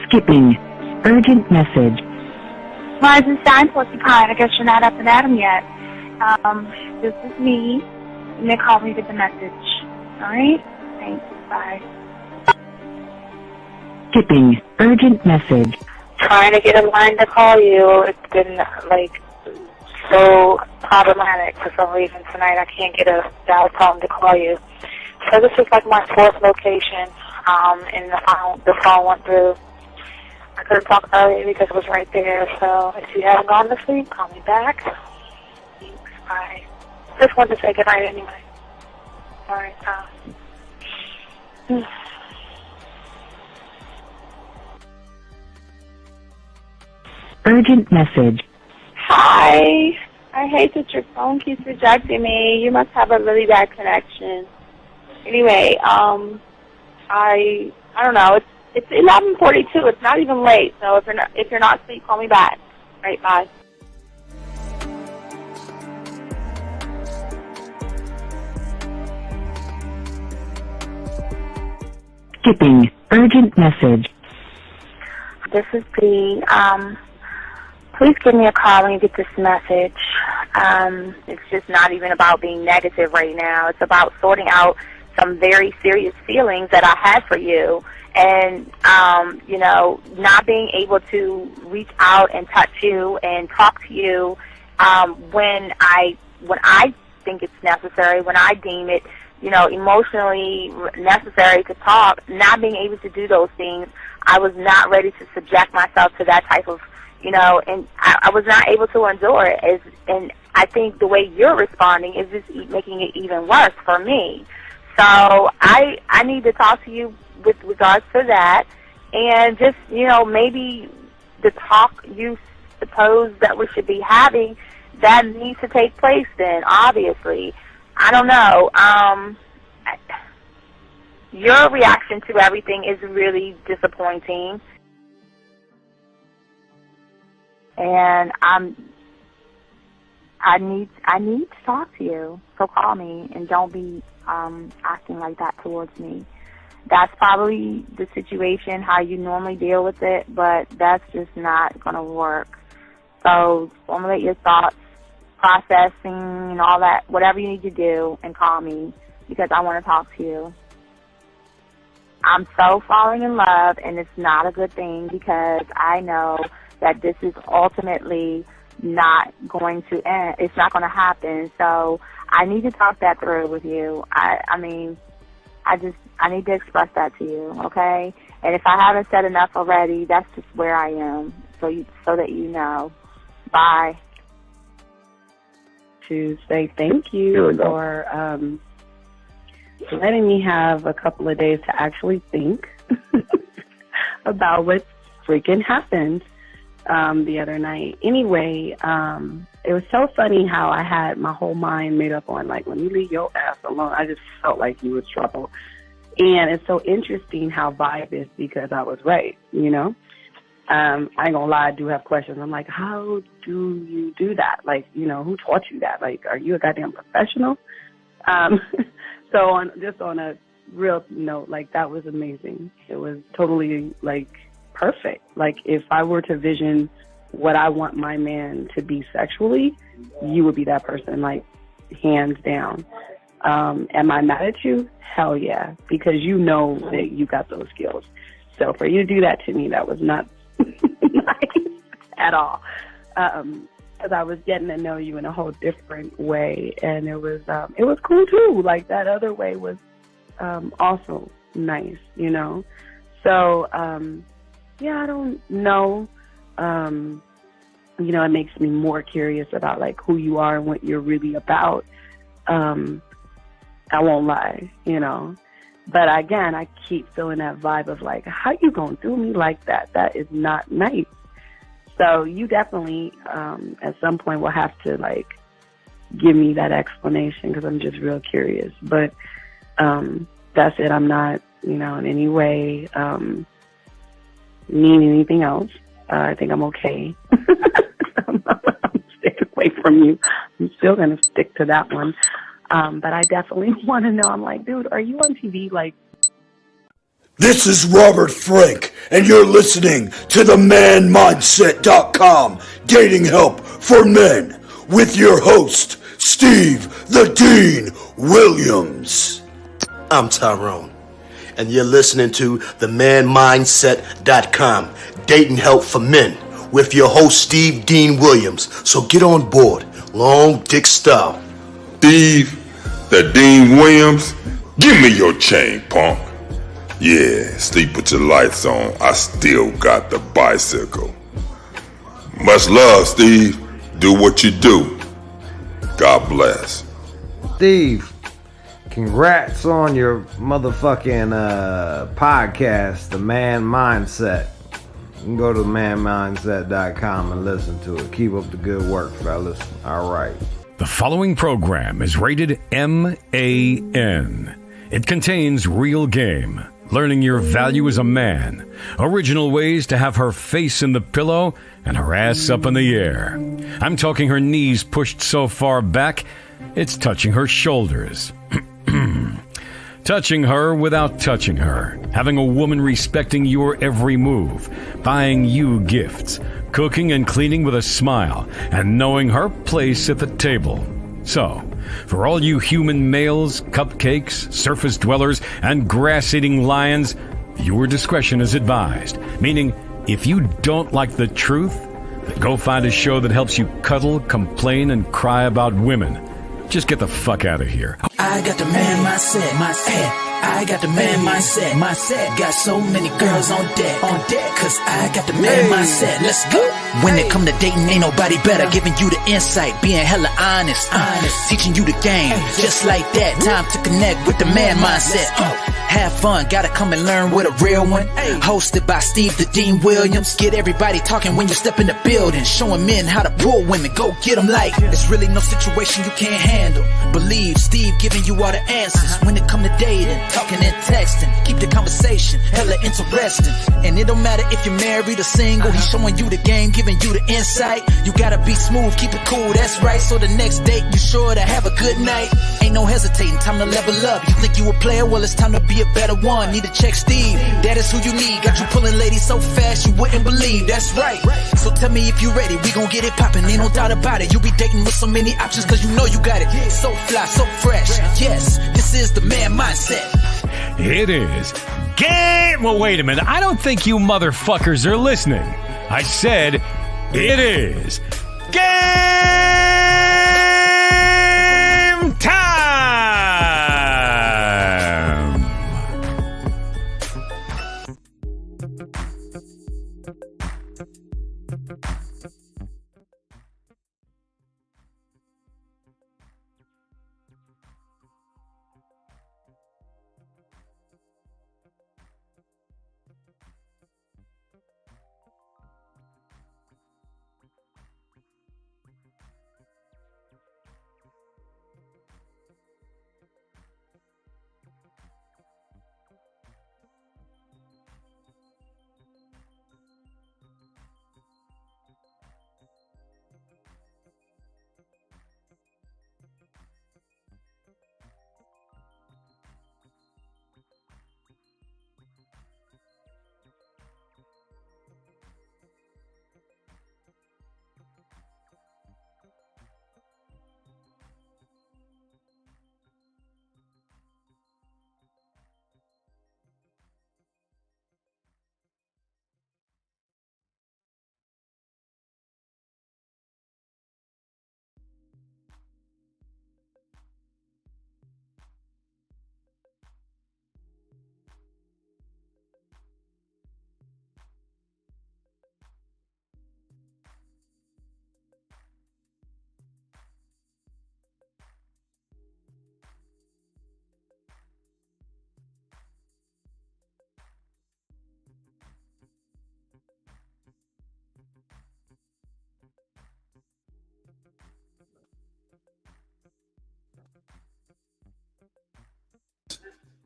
Skipping. Urgent message. Rising sign, porcupine. I guess you're not up and at 'em yet. This is me. And they call me with the message. All right? Thanks. Bye. Skipping. Urgent message. Trying to get a line to call you. It's been, so problematic for some reason tonight. I can't get a dial tone to call you. So this is my fourth location, and the phone went through. I couldn't talk earlier because it was right there. So if you haven't gone to sleep, call me back. Thanks. Bye. Just wanted to say goodnight anyway. All right. Urgent message. Hi. I hate that your phone keeps rejecting me. You must have a really bad connection. Anyway, I don't know. It's 11:42. It's not even late. So if you're not asleep, call me back. All right. Bye. Skipping. Urgent message. This is B. Please give me a call when you get this message. It's just not even about being negative right now. It's about sorting out some very serious feelings that I had for you, and not being able to reach out and touch you and talk to you when I think it's necessary, when I deem it, emotionally necessary to talk. Not being able to do those things, I was not ready to subject myself to that type of, and I was not able to endure it. And I think the way you're responding is just making it even worse for me. So I need to talk to you with regards to that, and just, maybe the talk you suppose that we should be having, that needs to take place then, obviously. I don't know. Your reaction to everything is really disappointing. And I need to talk to you. So call me and don't be acting like that towards me. That's probably the situation, how you normally deal with it, but that's just not going to work. So formulate your thoughts, processing and all that, whatever you need to do, and call me because I want to talk to you. I'm so falling in love, and it's not a good thing because I know that this is ultimately not going to end. It's not going to happen. So I need to talk that through with you. I need to express that to you, okay? And if I haven't said enough already, that's just where I am, so that you know. Bye. To say thank you for letting me have a couple of days to actually think about what freaking happened the other night. Anyway, it was so funny how I had my whole mind made up on, when you leave your ass alone, I just felt like you was trouble. And it's so interesting how vibe is because I was right, I ain't gonna lie, I do have questions. I'm like, how do you do that? Who taught you that? Are you a goddamn professional? So on a real note, that was amazing. It was totally, perfect. If I were to vision what I want my man to be sexually, you would be that person, hands down. Am I mad at you? Hell yeah, because you know that you got those skills. So for you to do that to me, that was not nice at all. Because I was getting to know you in a whole different way, and it was cool too. That other way was also nice, So I don't know. It makes me more curious about who you are and what you're really about. I won't lie, But again, I keep feeling that vibe of how you gonna do me like that? That is not nice. So you definitely, at some point, will have to give me that explanation because I'm just real curious. But that's it. I'm not, in any way need anything else. I think I'm okay. I'm staying away from you. I'm still gonna stick to that one. But I definitely want to know. I'm dude, are you on TV? This is Robert Frank, and you're listening to the manmindset.com dating help for men with your host, Steve the Dean Williams. I'm Tyrone, and you're listening to the manmindset.com dating help for men with your host, Steve Dean Williams. So get on board, long dick style. Steve the Dean Williams, give me your chain, punk. Yeah, sleep with your lights on. I still got the bicycle. Much love, Steve. Do what you do. God bless. Steve, congrats on your motherfucking podcast, The Man Mindset. You can go to manmindset.com and listen to it. Keep up the good work, fellas. All right. The following program is rated MAN. It contains real game, learning your value as a man, original ways to have her face in the pillow and her ass up in the air. I'm talking her knees pushed so far back, it's touching her shoulders. Touching her without touching her. Having a woman respecting your every move. Buying you gifts. Cooking and cleaning with a smile. And knowing her place at the table. So, for all you human males, cupcakes, surface dwellers, and grass-eating lions, your discretion is advised. Meaning, if you don't like the truth, then go find a show that helps you cuddle, complain, and cry about women. Just get the fuck out of here. I got the man mindset, I got the man mindset, got so many girls on deck, cause I got the man mindset, let's go. When it come to dating, ain't nobody better, giving you the insight, being hella honest, teaching you the game, just like that, time to connect with the man mindset. Have fun, gotta come and learn with a real one. Hosted by Steve the Dean Williams. Get everybody talking when you step in the building, showing men how to pull women, go get them like there's really no situation you can't handle. Believe Steve giving you all the answers when it come to dating, talking and texting. Keep the conversation hella interesting, and it don't matter if you're married or single. He's showing you the game, giving you the insight. You gotta be smooth, keep it cool, that's right. So the next date you sure to have a good night. Ain't no hesitating, time to level up. You think you a player, well it's time to be a better one. Need to check Steve, that is who you need. Got you pulling ladies so fast you wouldn't believe, that's right. So tell me if you ready, we gon' get it poppin', ain't no doubt about it. You be dating with so many options cause you know you got it. So fly, so fresh, yes, this is the man mindset. It is game. Well, wait a minute. I don't think you motherfuckers are listening. I said it is game time.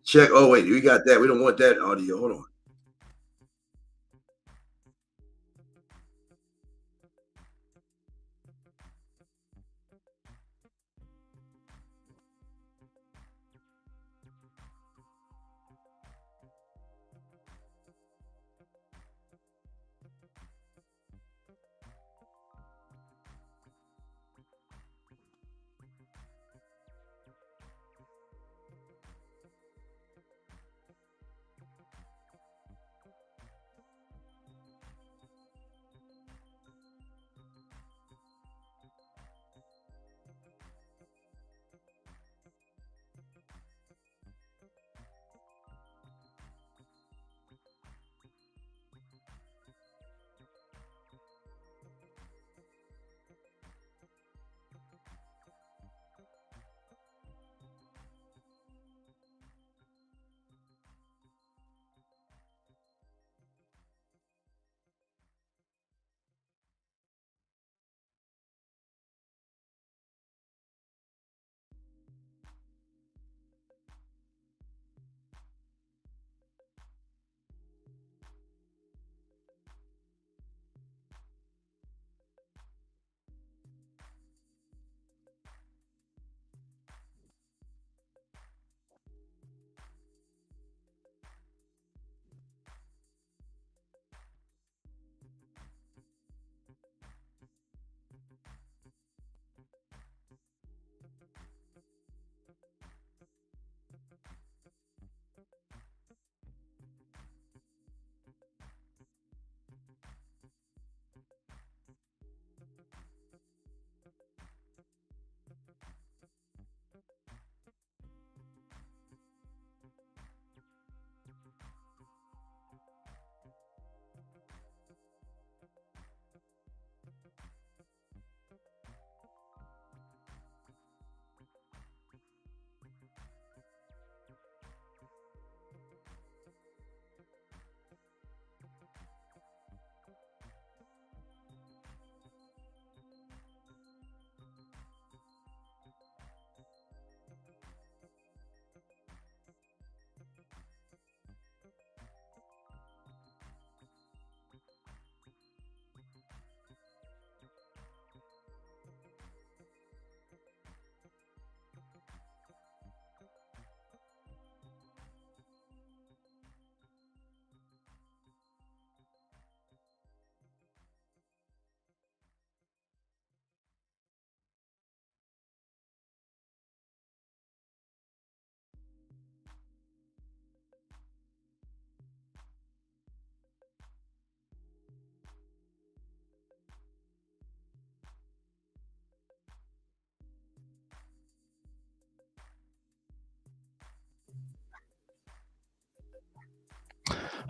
Check. Oh, wait, we got that. We don't want that audio. Hold on.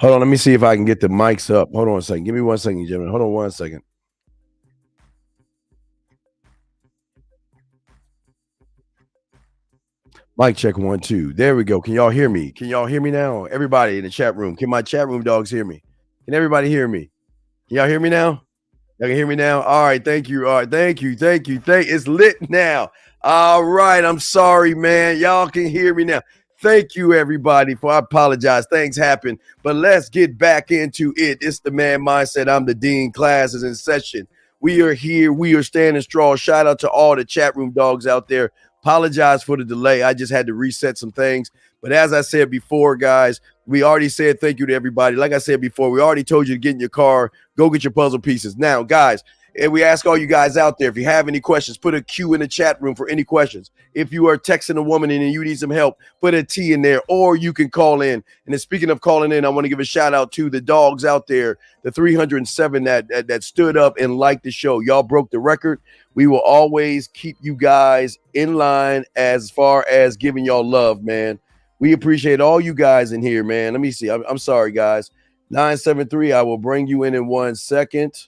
Hold on, let me see if I can get the mics up. Hold on a second. Give me 1 second, gentlemen. Hold on 1 second. Mic check 1, 2. There we go. Can y'all hear me? Can y'all hear me now? Everybody in the chat room. Can my chat room dogs hear me? Can everybody hear me? Can y'all hear me now? Y'all can hear me now? All right, thank you. All right, thank you. It's lit now. All right, I'm sorry, man. Y'all can hear me now. Thank you, everybody, I apologize. Things happen, but let's get back into it. It's the Man Mindset. I'm the Dean. Class is in session. We are here. We are standing strong. Shout out to all the chat room dogs out there. Apologize for the delay. I just had to reset some things. But as I said before, guys, we already said thank you to everybody. Like I said before, we already told you to get in your car, go get your puzzle pieces. Now, guys, and we ask all you guys out there, if you have any questions, put a Q in the chat room for any questions. If you are texting a woman and you need some help, put a T in there, or you can call in. And then speaking of calling in, I want to give a shout out to the dogs out there, the 307 that stood up and liked the show. Y'all broke the record. We will always keep you guys in line as far as giving y'all love, man. We appreciate all you guys in here, man. Let me see. I'm sorry, guys. 973, I will bring you in 1 second.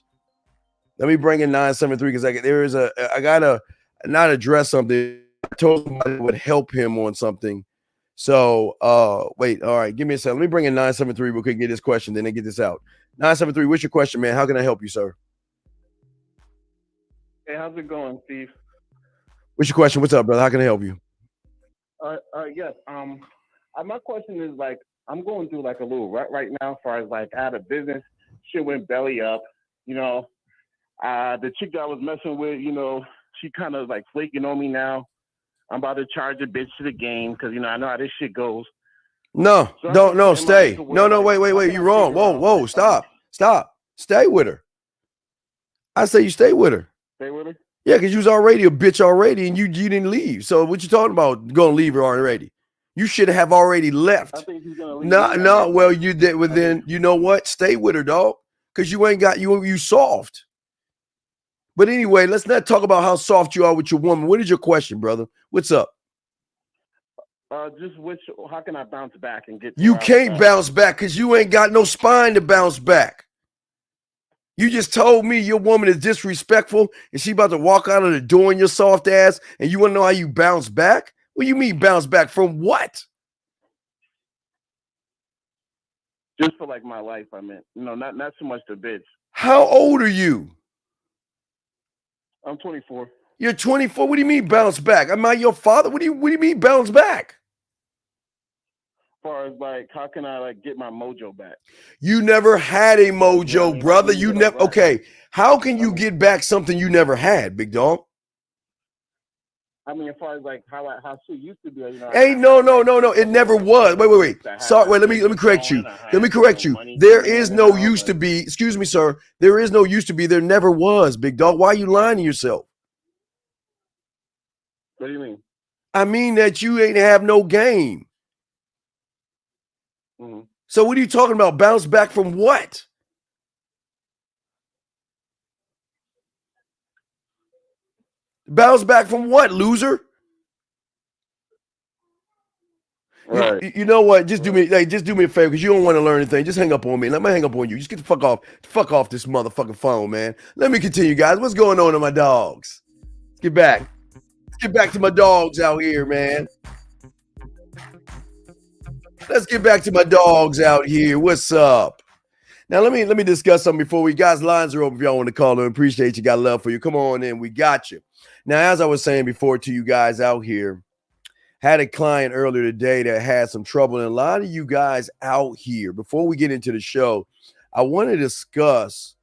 Let me bring in 973 because I gotta not address something. I told somebody it would help him on something. So wait, all right, give me a second. Let me bring in 973 real quick, get this question, then I get this out. 973, what's your question, man? How can I help you, sir? Hey, how's it going, Steve? What's your question? What's up, brother? How can I help you? Yes. My question is like I'm going through like a little rut right now, as far as like I had a business, shit went belly up, you know. The chick that I was messing with, you know, she kind of like flaking on me now. I'm about to charge a bitch to the game because you know I know how this shit goes. No, So no, stay. No, like, wait. You're wrong. Whoa, stop. Stay with her. I say you stay with her. Stay with her? Yeah, because you was already a bitch already, and you didn't leave. So what you talking about? Gonna leave her already? You should have already left. I think she's gonna leave. No. Well, you did. Well, then you know what? Stay with her, dog. Because you ain't got you soft. But anyway, let's not talk about how soft you are with your woman. What is your question, brother? What's up? How can I bounce back and get? You can't bounce back because you ain't got no spine to bounce back. You just told me your woman is disrespectful and she about to walk out of the door in your soft ass, and you want to know how you bounce back? What do you mean bounce back from what? Just for like my life, I meant. You know, not so much the bitch. How old are you? I'm 24. You're 24. What do you mean bounce back? Am I your father? What do you mean bounce back? As far as like, how can I like get my mojo back? You never had a mojo, you know what I mean? brother. Like, You never. Okay, how can you get back something you never had, big dog? I mean, as far as like how she used to be, you know. Hey, no. It never was. Wait. Sorry. Wait. Let me correct you. There is no used to be. Excuse me, sir. There is no used to be. There never was, big dog. Why are you lying to yourself? What do you mean? I mean that you ain't have no game. Mm-hmm. So what are you talking about? Bounce back from what? Bounce back from what, loser? Right. You know what? Just do me a favor because you don't want to learn anything. Just hang up on me. Let me hang up on you. Just get the fuck off. Fuck off this motherfucking phone, man. Let me continue, guys. What's going on to my dogs? Let's get back. Let's get back to my dogs out here, man. Let's get back to my dogs out here. What's up? Now let me discuss something before we guys. Lines are open if y'all want to call in. Appreciate you. Got love for you. Come on in. We got you. Now, as I was saying before to you guys out here, had a client earlier today that had some trouble. And a lot of you guys out here, before we get into the show, I want to discuss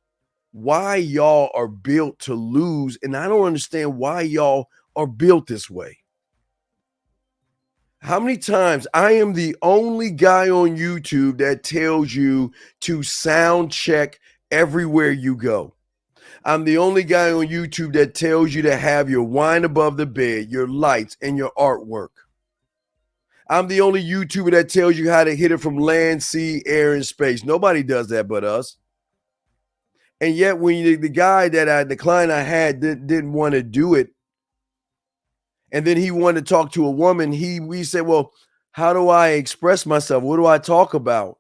why y'all are built to lose. And I don't understand why y'all are built this way. How many times I am the only guy on YouTube that tells you to sound check everywhere you go. I'm the only guy on YouTube that tells you to have your wine above the bed, your lights, and your artwork. I'm the only YouTuber that tells you how to hit it from land, sea, air, and space. Nobody does that but us. And yet when the client I had didn't want to do it, and then he wanted to talk to a woman, we said, well, how do I express myself? What do I talk about?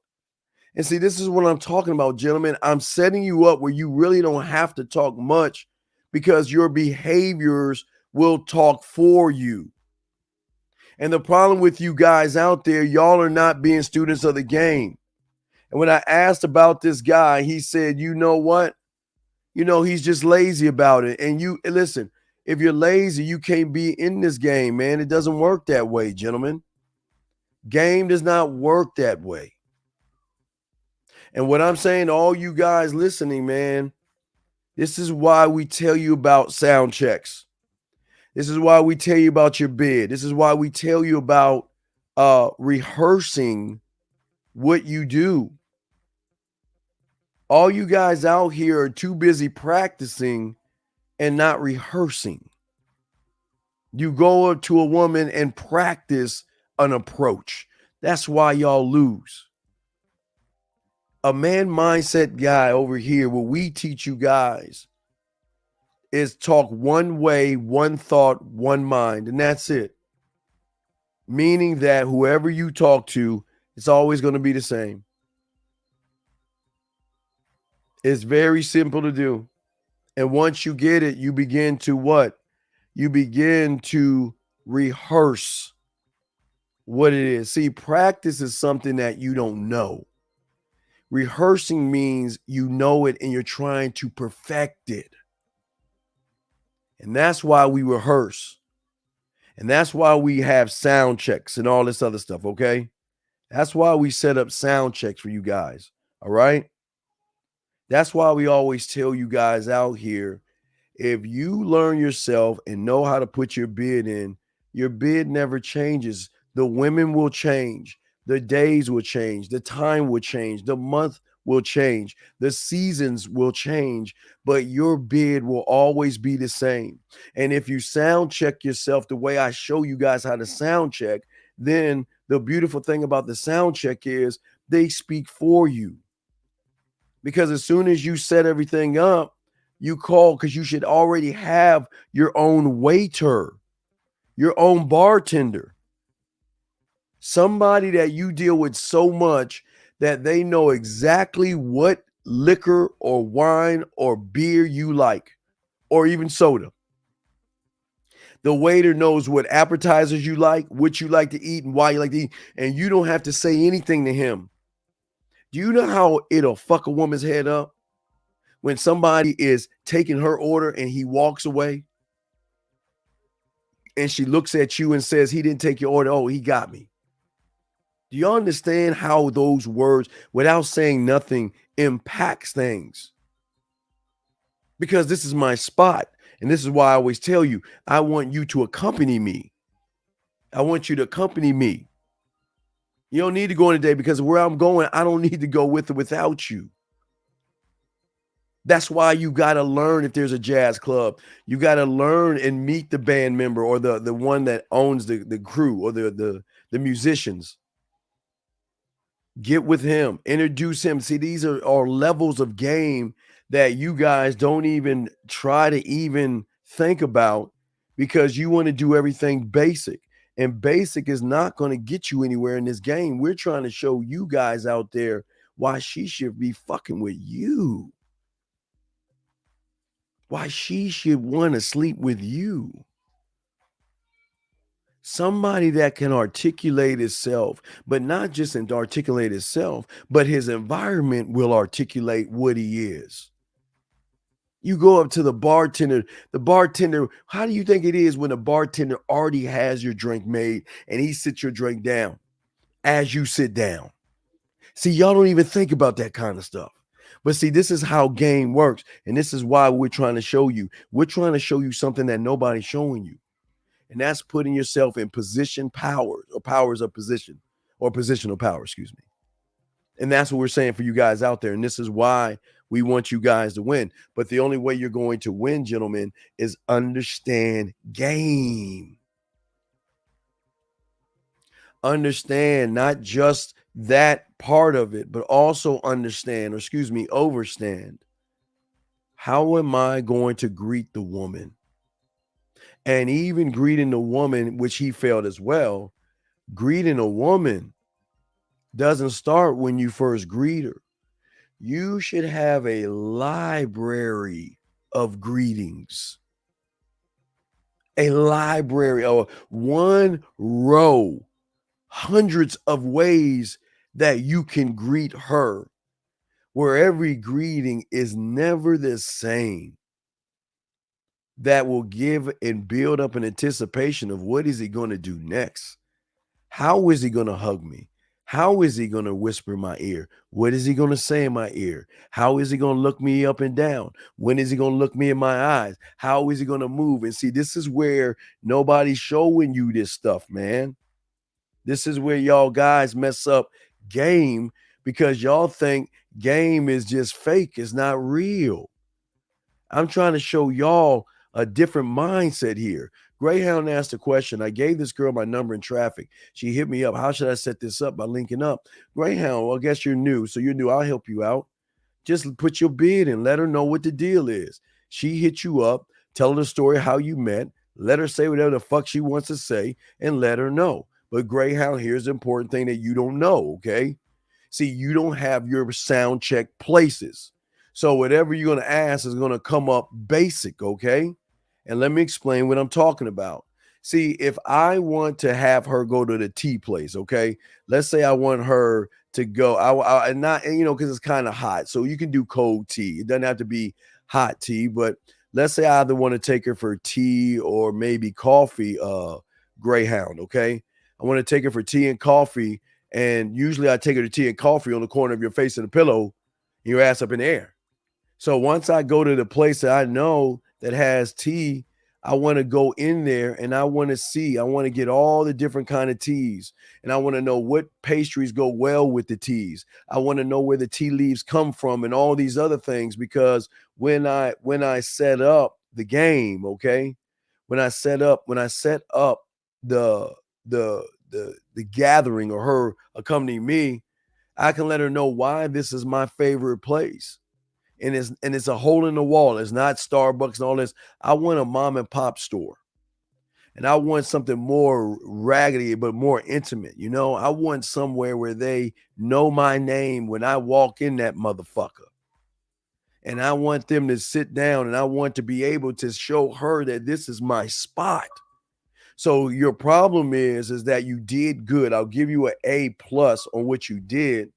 And see, this is what I'm talking about, gentlemen. I'm setting you up where you really don't have to talk much because your behaviors will talk for you. And the problem with you guys out there, y'all are not being students of the game. And when I asked about this guy, he said, you know what? You know, he's just lazy about it. And you listen, if you're lazy, you can't be in this game, man. It doesn't work that way, gentlemen. Game does not work that way. And what I'm saying to all you guys listening, man, this is why we tell you about sound checks. This is why we tell you about your bid. This is why we tell you about rehearsing what you do. All you guys out here are too busy practicing and not rehearsing. You go up to a woman and practice an approach. That's why y'all lose. A man mindset guy over here, what we teach you guys is talk one way, one thought, one mind, and that's it. Meaning that whoever you talk to, it's always going to be the same. It's very simple to do. And once you get it, you begin to what? You begin to rehearse what it is. See, practice is something that you don't know. Rehearsing means you know it and you're trying to perfect it. And that's why we rehearse. And that's why we have sound checks and all this other stuff, okay? That's why we set up sound checks for you guys, all right? That's why we always tell you guys out here, if you learn yourself and know how to put your bid in, your bid never changes. The women will change. The days will change. The time will change. The month will change. The seasons will change. But your bid will always be the same. And if you sound check yourself the way I show you guys how to sound check, then the beautiful thing about the sound check is they speak for you. Because as soon as you set everything up, you call because you should already have your own waiter, your own bartender, somebody that you deal with so much that they know exactly what liquor or wine or beer you like, or even soda. The waiter knows what appetizers you like, what you like to eat, and why you like to eat, and you don't have to say anything to him. Do you know how it'll fuck a woman's head up when somebody is taking her order and he walks away and she looks at you and says, he didn't take your order. Oh, he got me. Do you understand how those words, without saying nothing, impacts things? Because this is my spot. And this is why I always tell you, I want you to accompany me. I want you to accompany me. You don't need to go in today because where I'm going, I don't need to go with or without you. That's why you got to learn if there's a jazz club. You got to learn and meet the band member or the one that owns the crew or the musicians. Get with him, introduce him. See, these are levels of game that you guys don't even try to even think about because you want to do everything basic. And basic is not going to get you anywhere in this game. We're trying to show you guys out there why she should be fucking with you. Why she should want to sleep with you. Somebody that can articulate himself, but not just articulate himself, but his environment will articulate what he is. You go up to the bartender, how do you think it is when the bartender already has your drink made and he sits your drink down as you sit down? See, y'all don't even think about that kind of stuff. But see, this is how game works. And this is why we're trying to show you. We're trying to show you something that nobody's showing you. And that's putting yourself in position powers or powers of position or positional power, excuse me. And that's what we're saying for you guys out there. And this is why we want you guys to win. But the only way you're going to win, gentlemen, is understand game. Understand not just that part of it, but also understand, or excuse me, overstand. How am I going to greet the woman? And even greeting the woman, which he failed as well, greeting a woman doesn't start when you first greet her. You should have a library of greetings, a library or one row, hundreds of ways that you can greet her, where every greeting is never the same. That will give and build up an anticipation of what is he going to do next? How is he going to hug me? How is he going to whisper in my ear? What is he going to say in my ear? How is he going to look me up and down? When is he going to look me in my eyes? How is he going to move? And see, this is where nobody's showing you this stuff, man. This is where y'all guys mess up game because y'all think game is just fake. It's not real. I'm trying to show y'all a different mindset here. Greyhound asked a question. I gave this girl my number in traffic. She hit me up. How should I set this up? By linking up. Greyhound, well, I guess you're new. So you're new. I'll help you out. Just put your bid in. Let her know what the deal is. She hit you up. Tell her the story how you met. Let her say whatever the fuck she wants to say and let her know. But Greyhound, here's the important thing that you don't know, okay? See, you don't have your sound check places. So whatever you're going to ask is going to come up basic, okay? And let me explain what I'm talking about. See, if I want to have her go to the tea place, okay? Let's say I want her to go, I not, you know, because it's kind of hot. So you can do cold tea. It doesn't have to be hot tea, but let's say I either want to take her for tea or maybe coffee, Greyhound, okay? I want to take her for tea and coffee. And usually I take her to tea and coffee on the corner of your face and a pillow, and your ass up in the air. So once I go to the place that I know that has tea, I want to go in there and I want to see, I want to get all the different kind of teas. And I want to know what pastries go well with the teas. I want to know where the tea leaves come from and all these other things, because when I set up the game, okay, when I set up the the gathering or her accompanying me, I can let her know why this is my favorite place. And it's a hole in the wall. It's not Starbucks and all this. I want a mom and pop store. And I want something more raggedy, but more intimate. You know, I want somewhere where they know my name when I walk in that motherfucker. And I want them to sit down and I want to be able to show her that this is my spot. So your problem is that you did good. I'll give you an A+ on what you did,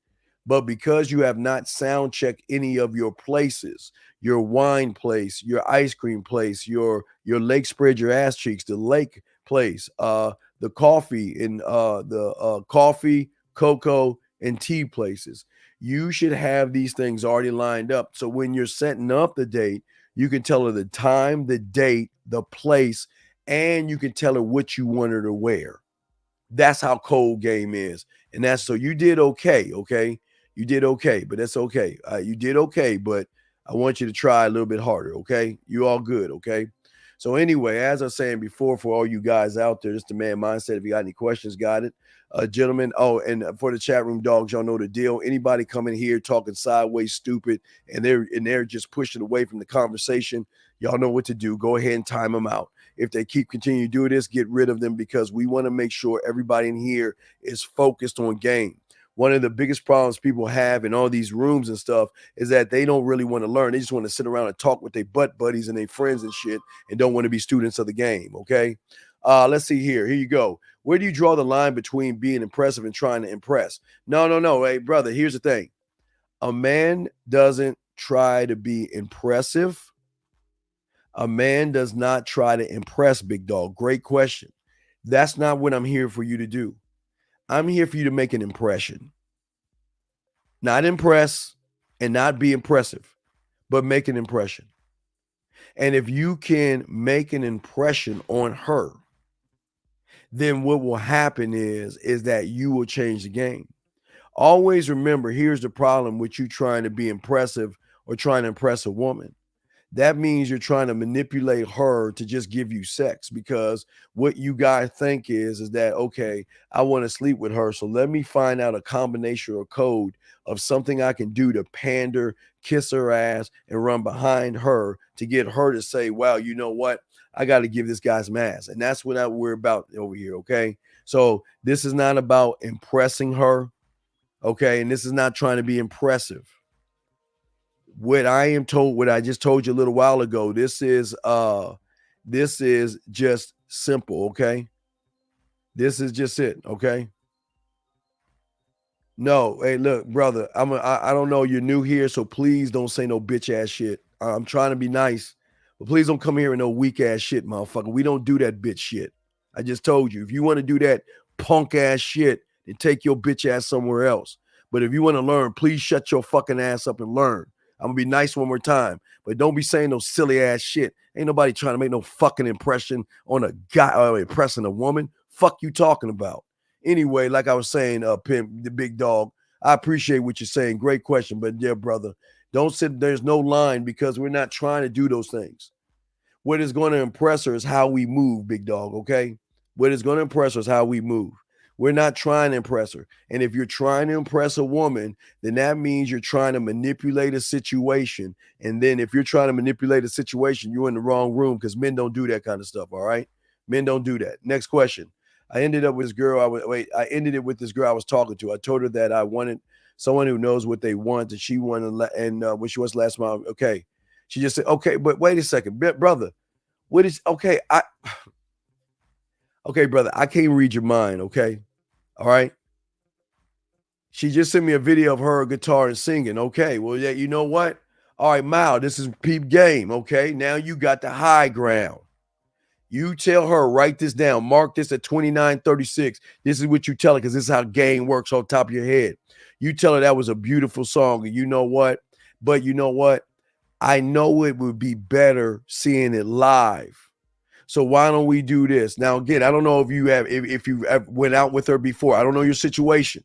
but because you have not sound checked any of your places, your wine place, your ice cream place, your lake spread your ass cheeks, the lake place, the coffee and the coffee, cocoa, and tea places, you should have these things already lined up. So when you're setting up the date, you can tell her the time, the date, the place, and you can tell her what you want her to wear. That's how cold game is. And that's so you did okay. You did okay, but that's okay. You did okay, but I want you to try a little bit harder. Okay. You all good. Okay. So anyway, as I was saying before, for all you guys out there, just the man mindset. If you got any questions, got it. Gentlemen. Oh, and for the chat room dogs, y'all know the deal. Anybody coming here talking sideways, stupid, and they're just pushing away from the conversation, y'all know what to do. Go ahead and time them out. If they keep continuing to do this, get rid of them, because we want to make sure everybody in here is focused on game. One of the biggest problems people have in all these rooms and stuff is that they don't really want to learn. They just want to sit around and talk with their butt buddies and their friends and shit, and don't want to be students of the game. Okay. Let's see here. Here you go. Where do you draw the line between being impressive and trying to impress? No. Hey, brother, here's the thing. A man doesn't try to be impressive. A man does not try to impress, big dog. Great question. That's not what I'm here for you to do. I'm here for you to make an impression. Not impress and not be impressive, but make an impression. And if you can make an impression on her, then what will happen is that you will change the game. Always remember, here's the problem with you trying to be impressive or trying to impress a woman. That means you're trying to manipulate her to just give you sex, because what you guys think is that, okay, I want to sleep with her, so let me find out a combination or code of something I can do to pander, kiss her ass, and run behind her to get her to say, wow, you know what? I got to give this guy some ass. And that's what we're about over here, okay? So this is not about impressing her. Okay, and this is not trying to be impressive. What I just told you a little while ago, this is just simple, okay? This is just it, okay? No, hey, look, brother, I don't know, you're new here, so please don't say no bitch ass shit. I'm trying to be nice, but please don't come here with no weak ass shit, motherfucker. We don't do that bitch shit. I just told you, if you want to do that punk ass shit, then take your bitch ass somewhere else. But if you want to learn, please shut your fucking ass up and learn. I'm gonna be nice one more time, but don't be saying no silly ass shit. Ain't nobody trying to make no fucking impression on a guy or impressing a woman. Fuck you talking about. Anyway, like I was saying, Pimp, the big dog, I appreciate what you're saying. Great question. But yeah, brother, don't sit, there's no line because we're not trying to do those things. What is going to impress her is how we move, big dog, okay? What is going to impress her is how we move. We're not trying to impress her. And if you're trying to impress a woman, then that means you're trying to manipulate a situation. And then if you're trying to manipulate a situation, you're in the wrong room because men don't do that kind of stuff, all right? Men don't do that. Next question. I ended up with this girl. I ended it with this girl I was talking to. I told her that I wanted someone who knows what they want, that she wanted, and when she wants last month, okay. She just said, okay, but wait a second, brother. What is okay? Okay, brother, I can't read your mind, okay? All right. She just sent me a video of her guitar and singing. Okay, well, yeah, you know what? All right, Mal, this is peep game. Okay, now you got the high ground. You tell her, write this down, mark this at 2936. This is what you tell her because this is how game works on top of your head. You tell her that was a beautiful song, and you know what? But you know what? I know it would be better seeing it live. So why don't we do this? Now, again, I don't know if you have if you went out with her before. I don't know your situation,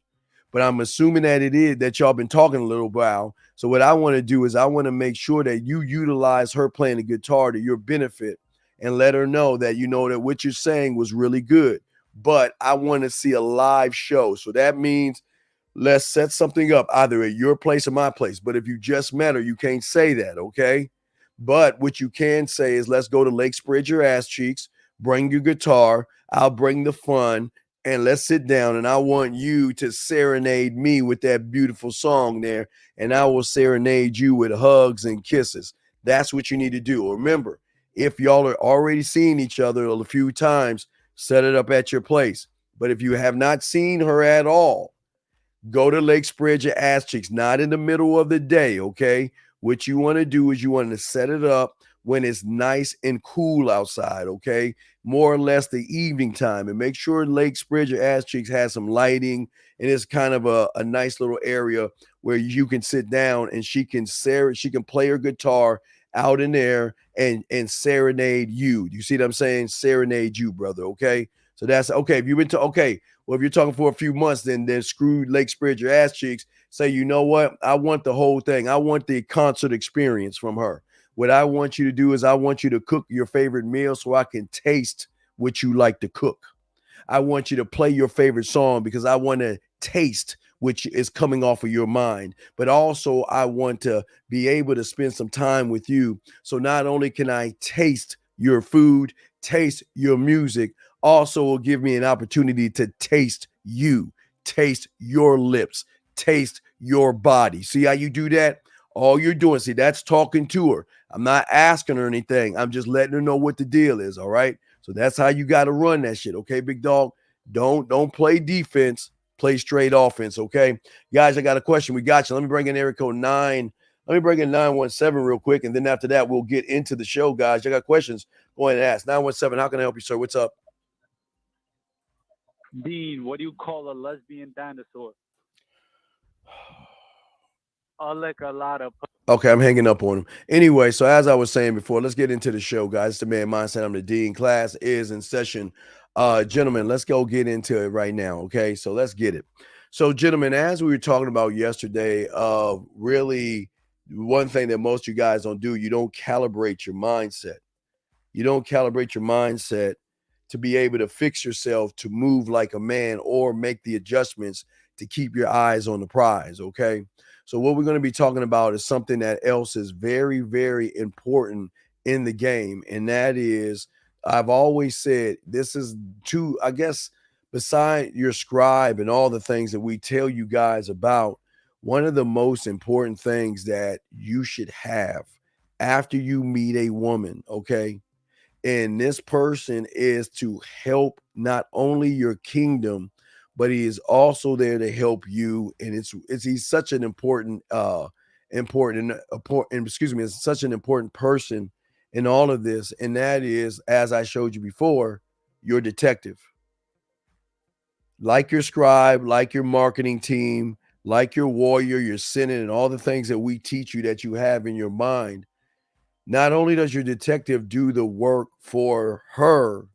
but I'm assuming that it is that y'all been talking a little while. So what I want to do is I want to make sure that you utilize her playing the guitar to your benefit and let her know that you know that what you're saying was really good. But I want to see a live show. So that means let's set something up either at your place or my place. But if you just met her, you can't say that, okay? But what you can say is let's go to Lake Spread Your Ass Cheeks, bring your guitar, I'll bring the fun, and let's sit down. And I want you to serenade me with that beautiful song there, and I will serenade you with hugs and kisses. That's what you need to do. Remember, if y'all are already seeing each other a few times, set it up at your place. But if you have not seen her at all, go to Lake Spread Your Ass Cheeks, not in the middle of the day, okay? What you want to do is you want to set it up when it's nice and cool outside, okay? More or less the evening time. And make sure Lake Spread Your Ass Cheeks has some lighting and it's kind of a nice little area where you can sit down and she can play her guitar out in there and serenade you. You see what I'm saying? Serenade you, brother, okay? So that's okay. If you've been to okay, well, if you're talking for a few months, then screw Lake Spread Your Ass Cheeks. Say, you know what? I want the whole thing. I want the concert experience from her. What I want you to do is I want you to cook your favorite meal so I can taste what you like to cook. I want you to play your favorite song because I want to taste which is coming off of your mind. But also I want to be able to spend some time with you. So not only can I taste your food, taste your music, also will give me an opportunity to taste you, taste your lips, taste your body. See how you do that? All you're doing, see, that's talking to her. I'm not asking her anything. I'm just letting her know what the deal is. All right. So that's how you got to run that shit. Okay, big dog. Don't play defense. Play straight offense. Okay, guys. I got a question. We got you. Let me bring in area code 9. Let me bring in 917 real quick, and then after that, we'll get into the show, guys. I got questions. Go ahead and ask 917. How can I help you, sir? What's up? Dean, what do you call a lesbian dinosaur? Like a lot of. Okay, I'm hanging up on him. Anyway, so as I was saying before, let's get into the show, guys. It's the Man Mindset. I'm the Dean. Class is in session. Gentlemen, let's go get into it right now. Okay, so let's get it. So, gentlemen, as we were talking about yesterday, really one thing that most of you guys don't do, you don't calibrate your mindset. You don't calibrate your mindset to be able to fix yourself to move like a man or make the adjustments to keep your eyes on the prize. Okay. So what we're going to be talking about is something that else is very, very important in the game. And that is, I've always said, this is I guess beside your scribe and all the things that we tell you guys about, one of the most important things that you should have after you meet a woman, okay? And this person is to help not only your kingdom, but he is also there to help you. And he's such an it's such an important person in all of this. And that is, as I showed you before, your detective. Like your scribe, like your marketing team, like your warrior, your senate, and all the things that we teach you that you have in your mind. Not only does your detective do the work for her,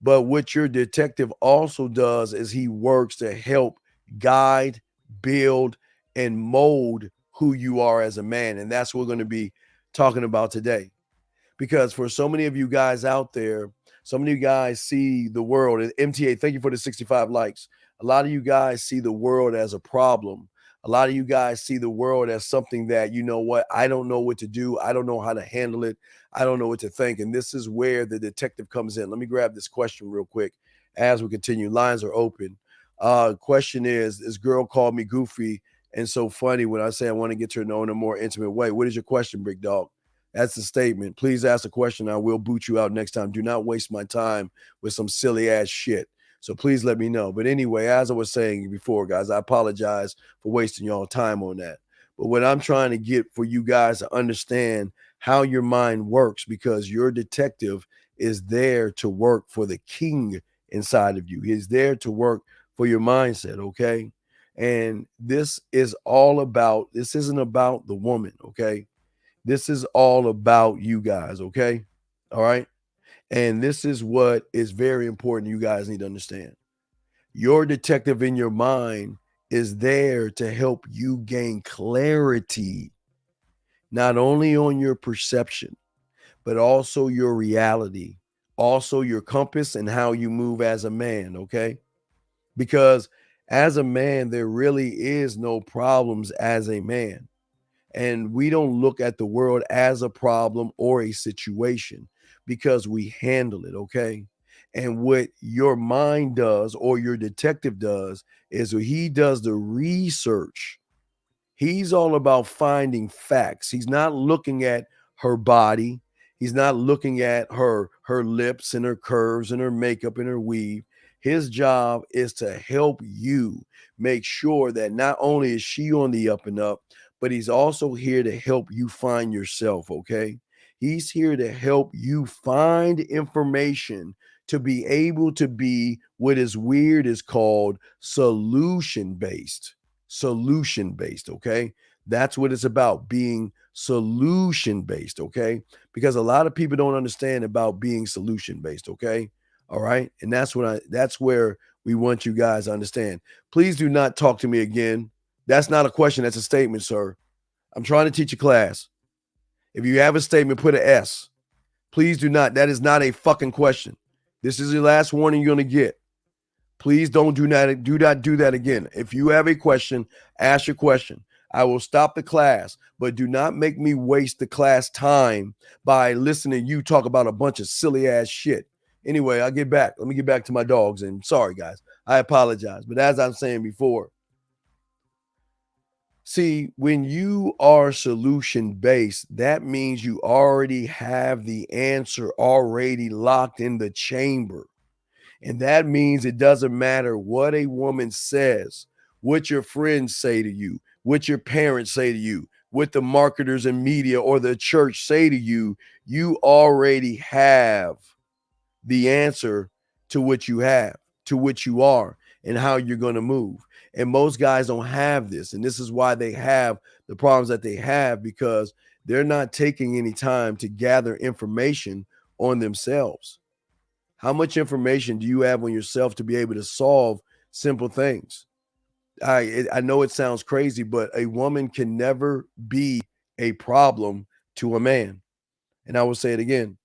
but what your detective also does is he works to help guide, build, and mold who you are as a man. And that's what we're going to be talking about today. Because for so many of you guys out there, so many of you guys see the world. And MTA, thank you for the 65 likes. A lot of you guys see the world as a problem. A lot of you guys see the world as something that, you know what, I don't know what to do. I don't know how to handle it. I don't know what to think. And this is where the detective comes in. Let me grab this question real quick as we continue. Lines are open. Question is, this girl called me goofy and so funny when I say I want to get to know in a more intimate way. What is your question, big dog? That's the statement. Please ask a question. I will boot you out next time. Do not waste my time with some silly ass shit. So please let me know. But anyway, as I was saying before, guys, I apologize for wasting y'all time on that. But what I'm trying to get for you guys to understand how your mind works, because your detective is there to work for the king inside of you. He's there to work for your mindset, okay? And this isn't about the woman, okay? This is all about you guys, okay? All right. And this is what is very important. You guys need to understand. Your detective in your mind is there to help you gain clarity, not only on your perception, but also your reality, also your compass and how you move as a man, okay? Because as a man, there really is no problems as a man. And we don't look at the world as a problem or a situation because we handle it, okay? And what your mind does or your detective does is he does the research. He's all about finding facts. He's not looking at her body. He's not looking at her lips and her curves and her makeup and her weave. His job is to help you make sure that not only is she on the up and up, but he's also here to help you find yourself, okay? He's here to help you find information to be able to be what is weird is called solution based. Solution based, okay? That's what it's about, being solution based, okay? Because a lot of people don't understand about being solution based, okay? All right? And that's where we want you guys to understand. Please do not talk to me again. That's not a question, that's a statement, sir. I'm trying to teach a class. If you have a statement, put an S. Please do not. That is not a fucking question. This is the last warning you're going to get. Please don't do not do that again. If you have a question, ask your question. I will stop the class, but do not make me waste the class time by listening to you talk about a bunch of silly ass shit. Anyway, I'll get back. Let me get back to my dogs. And sorry, guys. I apologize. But as I'm saying before, see, when you are solution based, that means you already have the answer already locked in the chamber. And that means it doesn't matter what a woman says, what your friends say to you, what your parents say to you, what the marketers and media or the church say to you, you already have the answer to what you have, to what you are, and how you're going to move. And most guys don't have this. And this is why they have the problems that they have, because they're not taking any time to gather information on themselves. How much information do you have on yourself to be able to solve simple things? I know it sounds crazy, but a woman can never be a problem to a man. And I will say it again.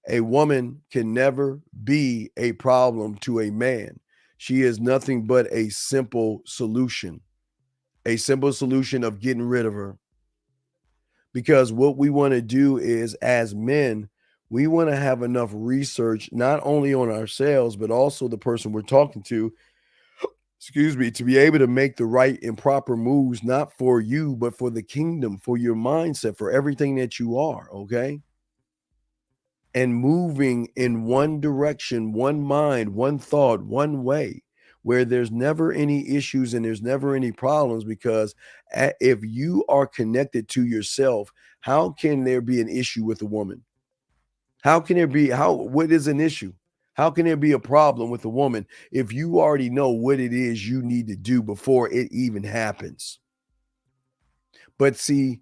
A woman can never be a problem to a man. She is nothing but a simple solution of getting rid of her. Because what we want to do is, as men, We want to have enough research, not only on ourselves, but also the person we're talking to, excuse me, to be able to make the right and proper moves, not for you, but for the kingdom, for your mindset, for everything that you are, okay? And moving in one direction, one mind, one thought, one way, where there's never any issues and there's never any problems. Because if you are connected to yourself, how can there be an issue with a woman? How can there be, what is an issue? How can there be a problem with a woman if you already know what it is you need to do before it even happens? But see,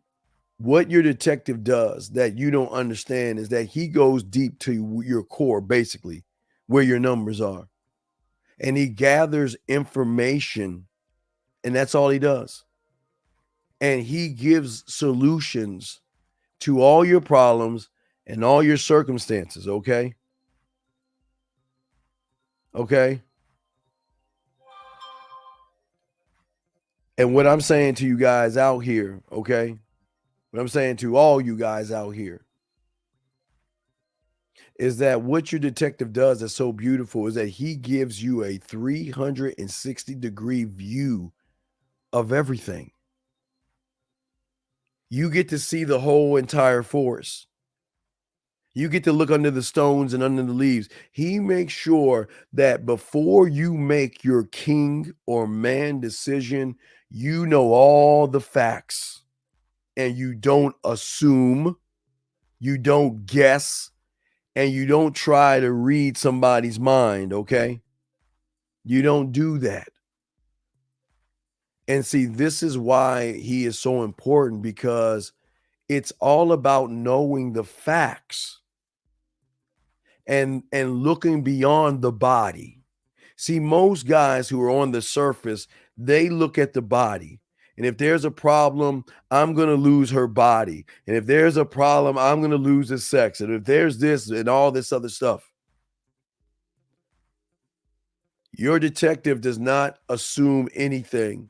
what your detective does that you don't understand is that he goes deep to your core, basically, where your numbers are. And he gathers information, and that's all he does. And he gives solutions to all your problems and all your circumstances, okay? Okay? And what I'm saying to you guys out here, okay? What I'm saying to all you guys out here is that what your detective does that's so beautiful is that he gives you a 360-degree view of everything. You get to see the whole entire forest. You get to look under the stones and under the leaves. He makes sure that before you make your king or man decision, you know all the facts and you don't assume, you don't guess, and you don't try to read somebody's mind, okay? You don't do that. And see, this is why he is so important, because it's all about knowing the facts and looking beyond the body. See, most guys who are on the surface, they look at the body. And if there's a problem, I'm going to lose her body. And if there's a problem, I'm going to lose his sex. And if there's this and all this other stuff. Your detective does not assume anything,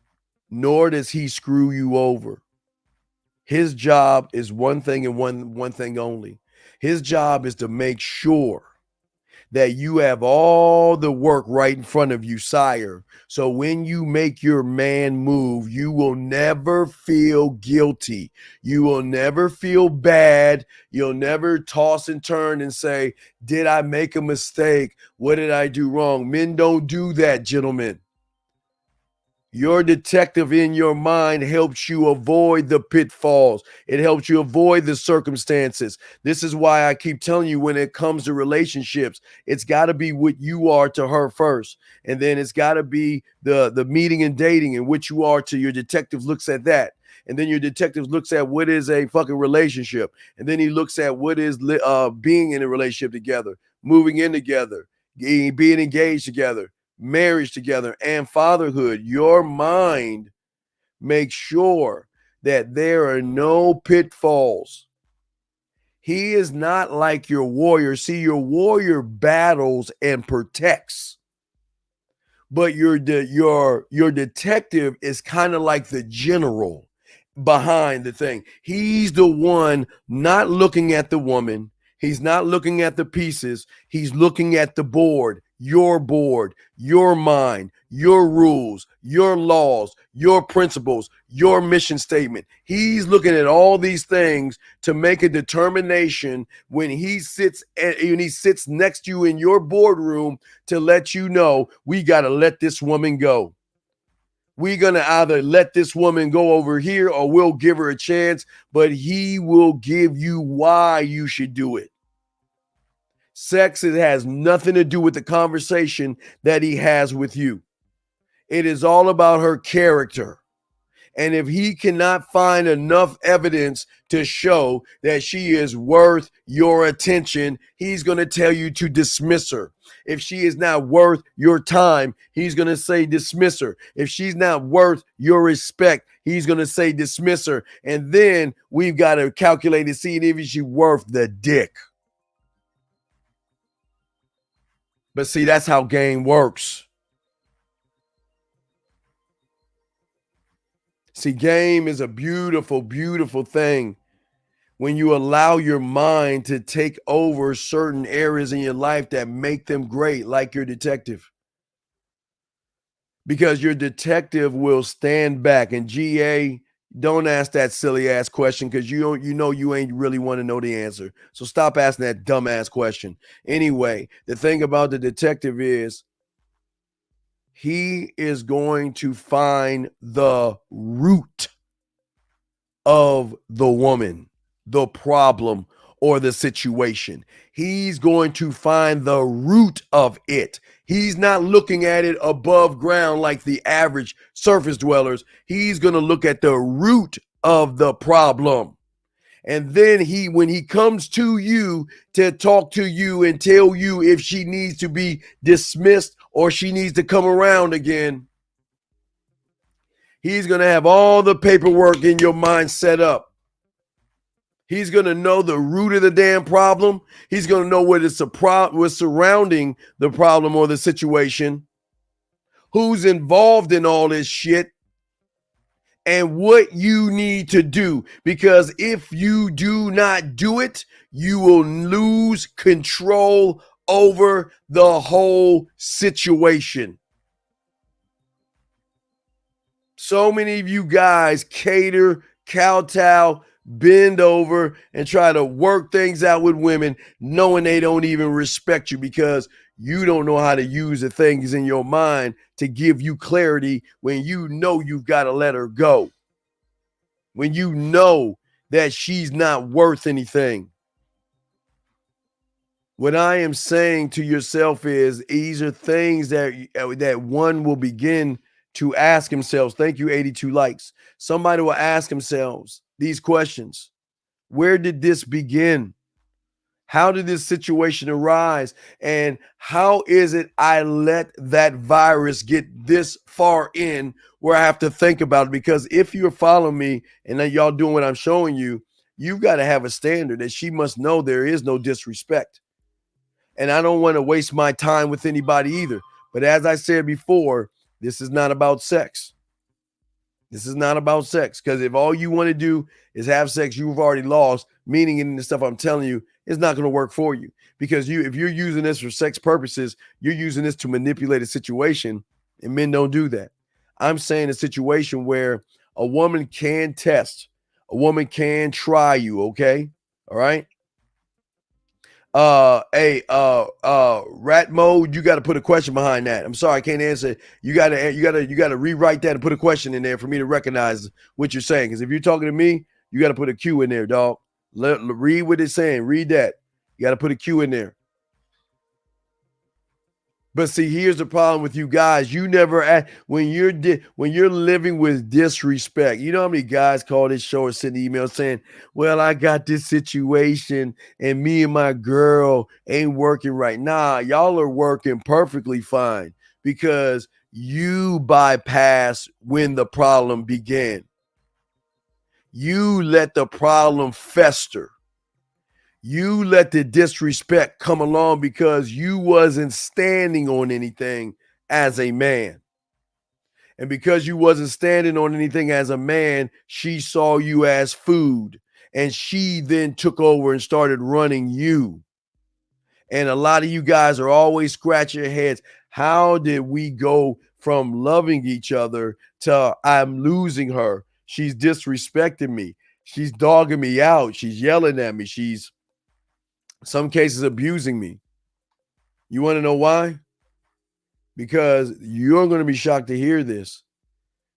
nor does he screw you over. His job is one thing and one thing only. His job is to make sure that you have all the work right in front of you, sire. So when you make your man move, you will never feel guilty. You will never feel bad. You'll never toss and turn and say, did I make a mistake? What did I do wrong? Men don't do that, gentlemen. Your detective in your mind helps you avoid the pitfalls. It helps you avoid the circumstances. This is why I keep telling you, when it comes to relationships, it's got to be what you are to her first. And then it's got to be the meeting and dating and what you are to your detective looks at that. And then your detective looks at what is a fucking relationship. And then he looks at what is being in a relationship together, moving in together, being engaged together, marriage together, and fatherhood. Your mind makes sure that there are no pitfalls. He is not like your warrior. See, your warrior battles and protects, but your detective is kind of like the general behind the thing. He's the one not looking at the woman. He's not looking at the pieces. He's looking at the board, your mind, your rules, your laws, your principles, your mission statement. He's looking at all these things to make a determination when he sits next to you in your boardroom to let you know, we got to let this woman go. We're going to either let this woman go over here or we'll give her a chance, but he will give you why you should do it. Sex, it has nothing to do with the conversation that he has with you. It is all about her character. And if he cannot find enough evidence to show that she is worth your attention, he's going to tell you to dismiss her. If she is not worth your time, he's going to say dismiss her. If she's not worth your respect, he's going to say dismiss her. And then we've got to calculate and see if she's worth the dick. But see, that's how game works. See, game is a beautiful, beautiful thing. when you allow your mind to take over certain areas in your life that make them great, like your detective. Because your detective will stand back. And GA, don't ask that silly ass question because you know you ain't really want to know the answer. So stop asking that dumb ass question. Anyway, the thing about the detective is he is going to find the root of the woman, the problem, or the situation. He's going to find the root of it. He's not looking at it above ground like the average surface dwellers. He's going to look at the root of the problem. And then when he comes to you to talk to you and tell you if she needs to be dismissed or she needs to come around again, he's going to have all the paperwork in your mind set up. He's going to know the root of the damn problem. He's going to know what's surrounding the problem or the situation, who's involved in all this shit, and what you need to do. Because if you do not do it, you will lose control over the whole situation. So many of you guys cater, kowtow, bend over, and try to work things out with women knowing they don't even respect you because you don't know how to use the things in your mind to give you clarity when you know you've got to let her go. When you know that she's not worth anything. What I am saying to yourself is these are things that one will begin to ask themselves. Thank you, 82 likes. Somebody will ask themselves these questions. Where did this begin? How did this situation arise? And how is it I let that virus get this far in where I have to think about it? Because if you're following me and then y'all doing what I'm showing you, you've got to have a standard that she must know there is no disrespect. And I don't want to waste my time with anybody either. But as I said before, this is not about sex. This is not about sex. Because if all you want to do is have sex, you've already lost. Meaning in the stuff I'm telling you, it's not going to work for you. Because if you're using this for sex purposes, you're using this to manipulate a situation. And men don't do that. I'm saying a situation where a woman can test. A woman can try you, okay? All right? Rat mode, you got to put a question behind that. I'm sorry, I can't answer. You got to rewrite that and put a question in there for me to recognize what you're saying. Because if you're talking to me, you got to put a Q in there, dog. Read what it's saying. Read that. You got to put a Q in there. But see, here's the problem with you guys. You never ask when you're living with disrespect. You know how many guys call this show or send emails saying, well, I got this situation and me and my girl ain't working right. Nah, y'all are working perfectly fine because you bypass when the problem began. You let the problem fester. You let the disrespect come along because you wasn't standing on anything as a man. And because you wasn't standing on anything as a man, she saw you as food. And she then took over and started running you. And a lot of you guys are always scratching your heads. How did we go from loving each other to I'm losing her? She's disrespecting me. She's dogging me out. She's yelling at me. She's some cases abusing me. You want to know why? Because you're going to be shocked to hear this.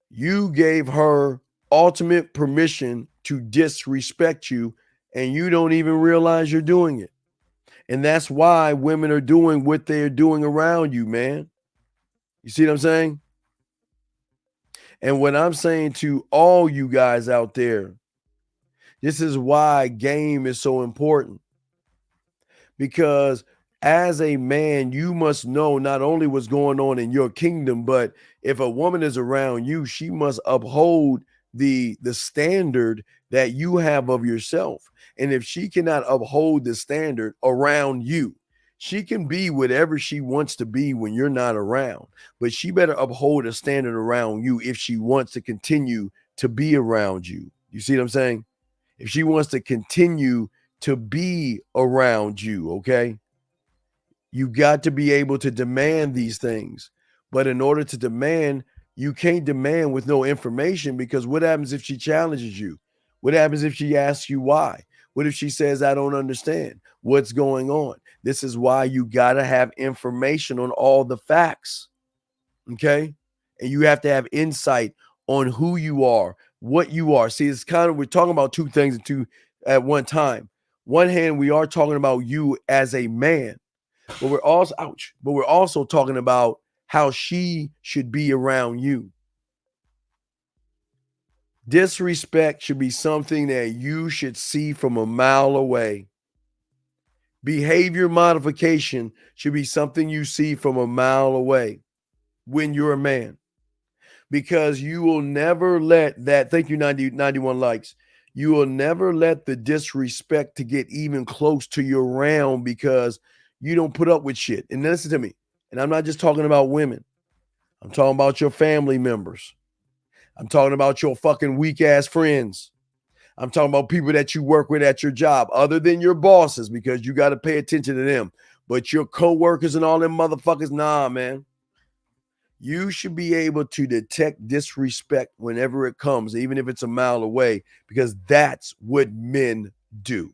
You gave her ultimate permission to disrespect you, and you don't even realize you're doing it. And that's why women are doing what they're doing around you, man. You see what I'm saying? And what I'm saying to all you guys out there, this is why game is so important. Because as a man, you must know not only what's going on in your kingdom, but if a woman is around you, she must uphold the standard that you have of yourself. And if she cannot uphold the standard around you, she can be whatever she wants to be when you're not around, but she better uphold a standard around you if she wants to continue to be around you. You see what I'm saying? if she wants to continue to be around you, okay, you got to be able to demand these things. But in order to demand, you can't demand with no information, because what happens if she challenges you? What happens if she asks you why? What if she says, I don't understand what's going on? This is why you got to have information on all the facts. Okay. And you have to have insight on who you are, what you are. See, it's kind of, we're talking about two things at one time. One hand, we are talking about you as a man, but we're also talking about how she should be around you. Disrespect should be something that you should see from a mile away. Behavior modification should be something you see from a mile away when you're a man, because you will never let that, thank you, 91 likes, you will never let the disrespect to get even close to your realm, because you don't put up with shit. And listen to me, and I'm not just talking about women. I'm talking about your family members. I'm talking about your fucking weak ass friends. I'm talking about people that you work with at your job, other than your bosses, because you got to pay attention to them. But your coworkers and all them motherfuckers, nah, man. You should be able to detect disrespect whenever it comes, even if it's a mile away, because that's what men do.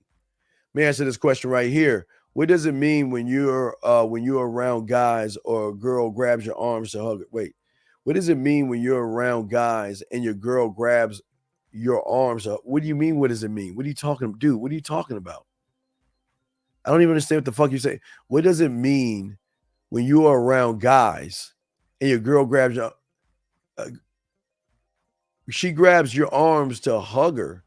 Let me answer this question right here. What does it mean when you're around guys, or a girl grabs your arms to hug it? Wait, what does it mean when you're around guys and your girl grabs your arms up? What do you mean? What does it mean? What are you talking, dude? What are you talking about? I don't even understand what the fuck you say. What does it mean when you are around guys and your girl grabs your, she grabs your arms to hug her?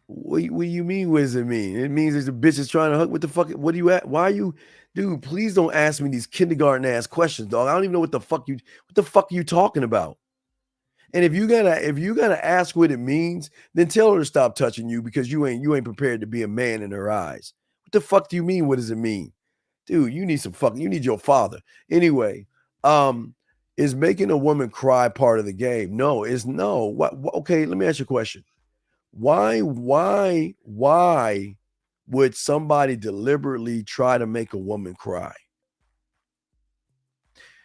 What do you mean? What does it mean? It means there's a bitch is trying to hug. What the fuck? What are you at? Why are you, dude? Please don't ask me these kindergarten ass questions, dog. I don't even know what the fuck are you talking about? And if you gotta ask what it means, then tell her to stop touching you, because you ain't prepared to be a man in her eyes. What the fuck do you mean? What does it mean? Dude, you need your father. Anyway, is making a woman cry part of the game? No, it's no. What okay, let me ask you a question. Why would somebody deliberately try to make a woman cry?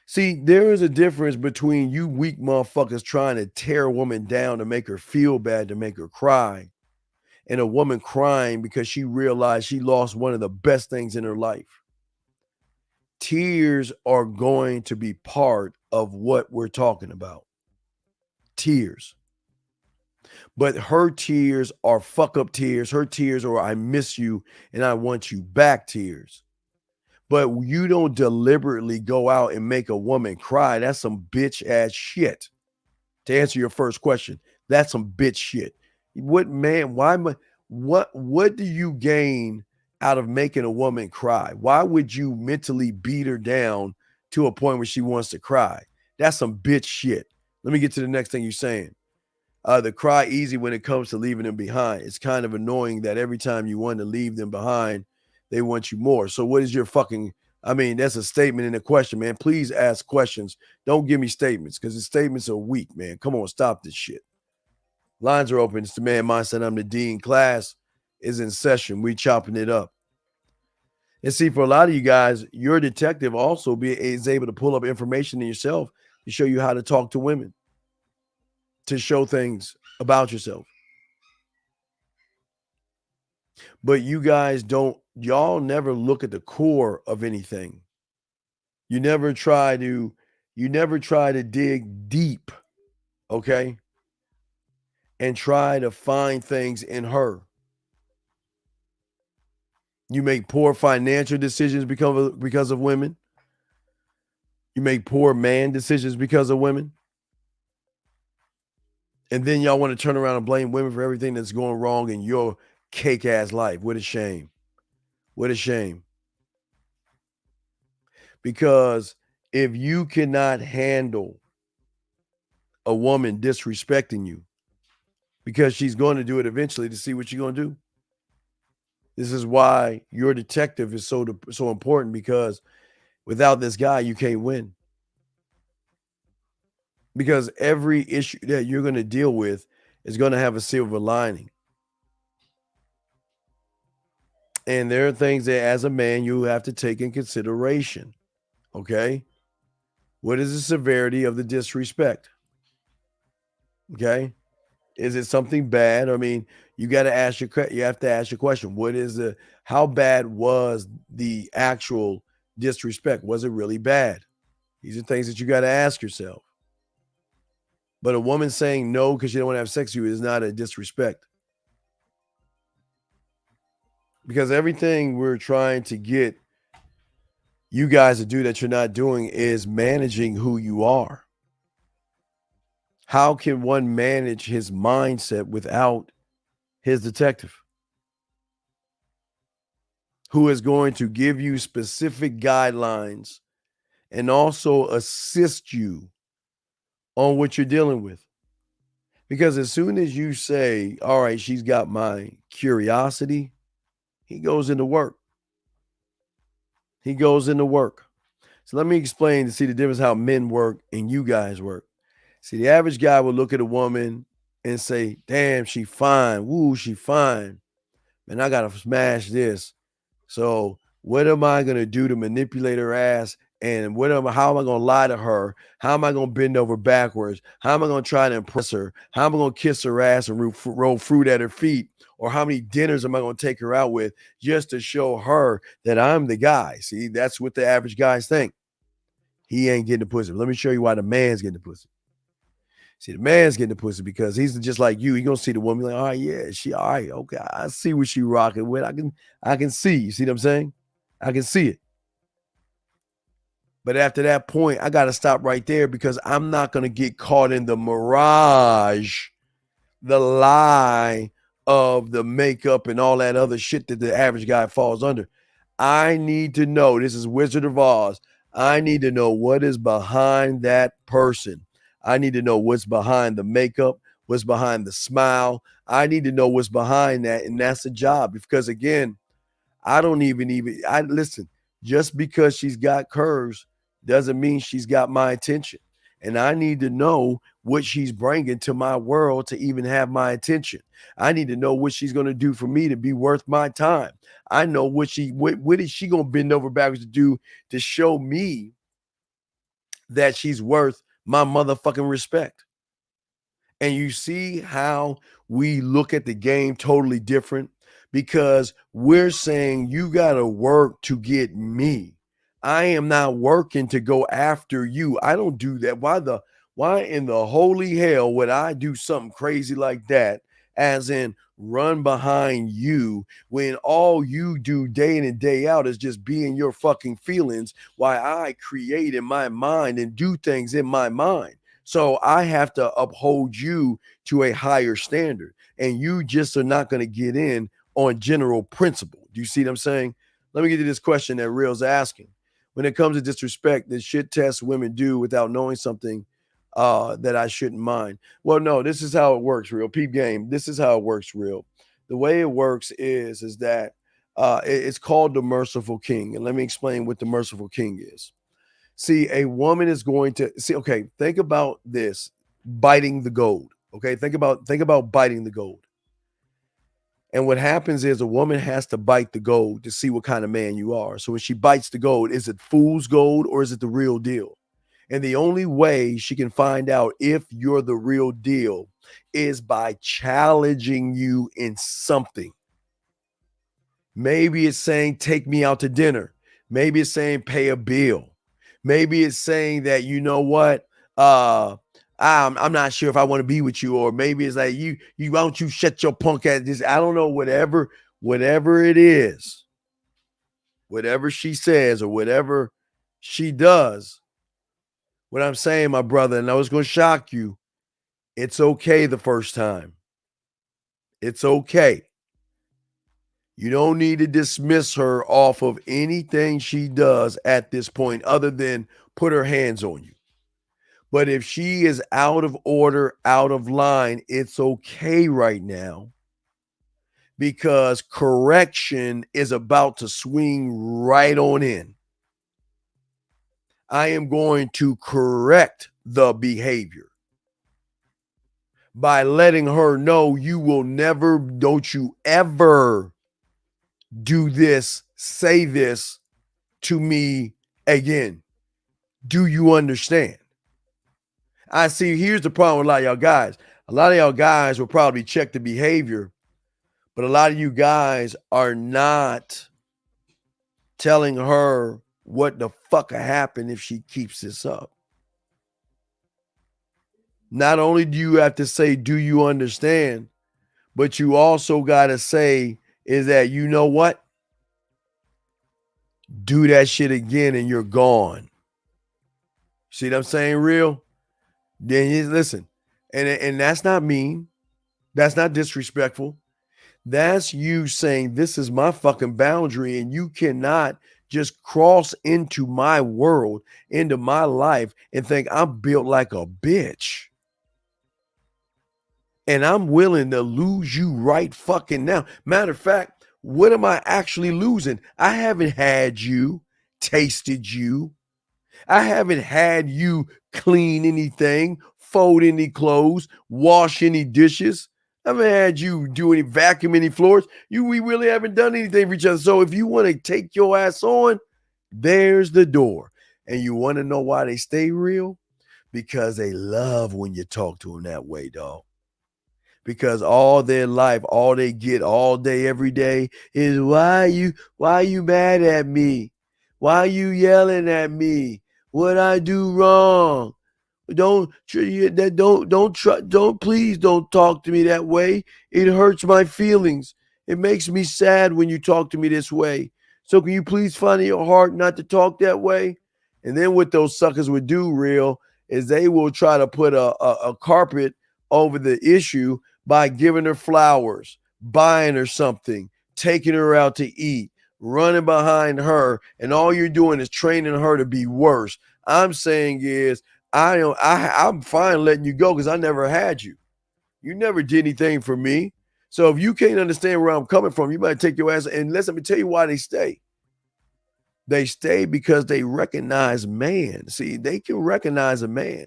See, there is a difference between you weak motherfuckers trying to tear a woman down to make her feel bad, to make her cry, and a woman crying because she realized she lost one of the best things in her life. Tears are going to be part of what we're talking about. Tears. But her tears are fuck up tears. Her tears are I miss you and I want you back tears. But you don't deliberately go out and make a woman cry. That's some bitch ass shit. To answer your first question, that's some bitch shit. What do you gain out of making a woman cry? Why would you mentally beat her down to a point where she wants to cry? That's some bitch shit. Let me get to the next thing you're saying. The cry easy when it comes to leaving them behind. It's kind of annoying that every time you want to leave them behind, they want you more. So what is your fucking, I mean, that's a statement in a question, man. Please ask questions. Don't give me statements, because the statements are weak, man. Come on, stop this shit. Lines are open. It's the Man Mindset. I'm the Dean. Class is in session. We chopping it up. And see, for a lot of you guys, your detective also is able to pull up information in yourself to show you how to talk to women, to show things about yourself. But you guys y'all never look at the core of anything. You never try to dig deep, okay? And try to find things in her. You make poor financial decisions because of women. You make poor man decisions because of women. And then y'all want to turn around and blame women for everything that's going wrong in your cake ass life. What a shame. What a shame. Because if you cannot handle a woman disrespecting you, because she's going to do it eventually to see what you're going to do. This is why your detective is so important, because without this guy, you can't win. Because every issue that you're going to deal with is going to have a silver lining. And there are things that as a man you have to take in consideration. Okay. What is the severity of the disrespect? Okay. Is it something bad? I mean, you got to ask you have to ask your question. How bad was the actual disrespect? Was it really bad? These are things that you got to ask yourself. But a woman saying no because she don't want to have sex with you is not a disrespect. Because everything we're trying to get you guys to do that you're not doing is managing who you are. How can one manage his mindset without his detective, who is going to give you specific guidelines and also assist you on what you're dealing with? Because as soon as you say, all right, she's got my curiosity, he goes into work. He goes into work. So let me explain to see the difference how men work and you guys work. See, the average guy will look at a woman and say, damn, she fine. Woo, she fine. Man, I got to smash this. So what am I going to do to manipulate her ass? And how am I going to lie to her? How am I going to bend over backwards? How am I going to try to impress her? How am I going to kiss her ass and roll fruit at her feet? Or how many dinners am I going to take her out with just to show her that I'm the guy? See, that's what the average guys think. He ain't getting the pussy. Let me show you why the man's getting the pussy. See, the man's getting the pussy because he's just like you. He gonna see the woman like, all right, yeah, she all right, okay. I see what she rocking with. I can see. You see what I'm saying? I can see it. But after that point, I gotta stop right there because I'm not gonna get caught in the mirage, the lie of the makeup and all that other shit that the average guy falls under. I need to know. This is Wizard of Oz. I need to know what is behind that person. I need to know what's behind the makeup, what's behind the smile. I need to know what's behind that. And that's a job. Because again, I don't I listen, just because she's got curves doesn't mean she's got my attention. And I need to know what she's bringing to my world to even have my attention. I need to know what she's going to do for me to be worth my time. I know what is she going to bend over backwards to do to show me that she's worth my motherfucking respect. And you see how we look at the game totally different because we're saying you got to work to get me. I am not working to go after you. I don't do that. Why in the holy hell would I do something crazy like that, as in run behind you, when all you do day in and day out is just be in your fucking feelings while I create in my mind and do things in my mind? So I have to uphold you to a higher standard, and you just are not going to get in on general principle. Do you see what I'm saying? Let me get to this question that Real's asking. When it comes to disrespect, the shit tests women do without knowing something that I shouldn't mind. Well, no, this is how it works, Real. Peep game. This is how it works, Real. The way it works is that it's called the merciful king. And let me explain what the merciful king is. See, a woman is going to see, okay, think about this, biting the gold. Okay, think about biting the gold. And what happens is a woman has to bite the gold to see what kind of man you are. So when she bites the gold, is it fool's gold or is it the real deal? And the only way she can find out if you're the real deal is by challenging you in something. Maybe it's saying, take me out to dinner. Maybe it's saying, pay a bill. Maybe it's saying that, you know what? I'm not sure if I want to be with you. Or maybe it's like, why don't you shut your punk ass this? I don't know, whatever it is, whatever she says or whatever she does. What I'm saying, my brother, and I was going to shock you, it's okay the first time. It's okay. You don't need to dismiss her off of anything she does at this point other than put her hands on you. But if she is out of order, out of line, it's okay right now because correction is about to swing right on in. I am going to correct the behavior by letting her know you will never, don't you ever do this, say this to me again. Do you understand? I see, here's the problem with a lot of y'all guys. A lot of y'all guys will probably check the behavior, but a lot of you guys are not telling her what the fuck will happen if she keeps this up. Not only do you have to say, do you understand? But you also got to say, is that, you know what? Do that shit again and you're gone. See what I'm saying, real? Then you listen. And that's not mean. That's not disrespectful. That's you saying, this is my fucking boundary and you cannot just cross into my world, into my life, and think I'm built like a bitch. And I'm willing to lose you right fucking now. Matter of fact, what am I actually losing? I haven't had you, tasted you. I haven't had you clean anything, fold any clothes, wash any dishes. I haven't had you do any vacuum any floors. We really haven't done anything for each other. So if you want to take your ass on, there's the door. And you want to know why they stay real? Because they love when you talk to them that way, dog. Because all their life, all they get all day, every day is why you mad at me? Why you yelling at me? What I do wrong? Don't please don't talk to me that way. It hurts my feelings. It makes me sad when you talk to me this way. So can you please find in your heart not to talk that way? And then what those suckers would do, real, is they will try to put a carpet over the issue by giving her flowers, buying her something, taking her out to eat, running behind her, and all you're doing is training her to be worse. I'm saying is, I'm fine letting you go because I never had you. You never did anything for me. So if you can't understand where I'm coming from, you might take your ass. And let me tell you why they stay. They stay because they recognize man. See, they can recognize a man,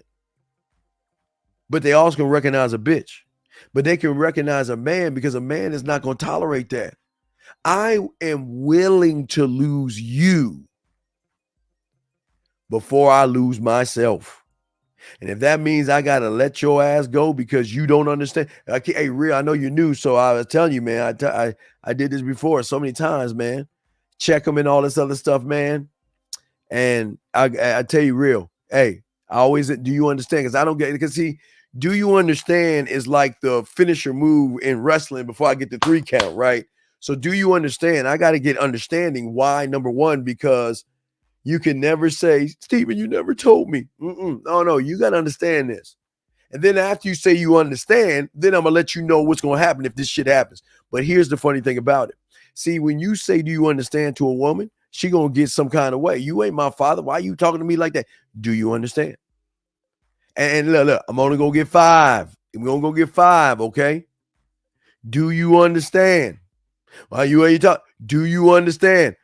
but they also can recognize a bitch. But they can recognize a man because a man is not going to tolerate that. I am willing to lose you before I lose myself. And if that means I got to let your ass go because you don't understand. Hey, real, I know you're new, so I was telling you, man, I did this before so many times, man. Check them and all this other stuff, man. And I tell you real, hey, I always, do you understand? Because I don't get it. Because see, do you understand is like the finisher move in wrestling before I get the 3 count, right? So do you understand? I got to get understanding why, number one, because you can never say, Stephen, you never told me. No, you got to understand this. And then after you say you understand, then I'm going to let you know what's going to happen if this shit happens. But here's the funny thing about it. See, when you say, do you understand to a woman, she going to get some kind of way. You ain't my father. Why are you talking to me like that? Do you understand? And look, I'm only going to get 5. We're going to go get 5, okay? Do you understand? Why you talk? Do you understand?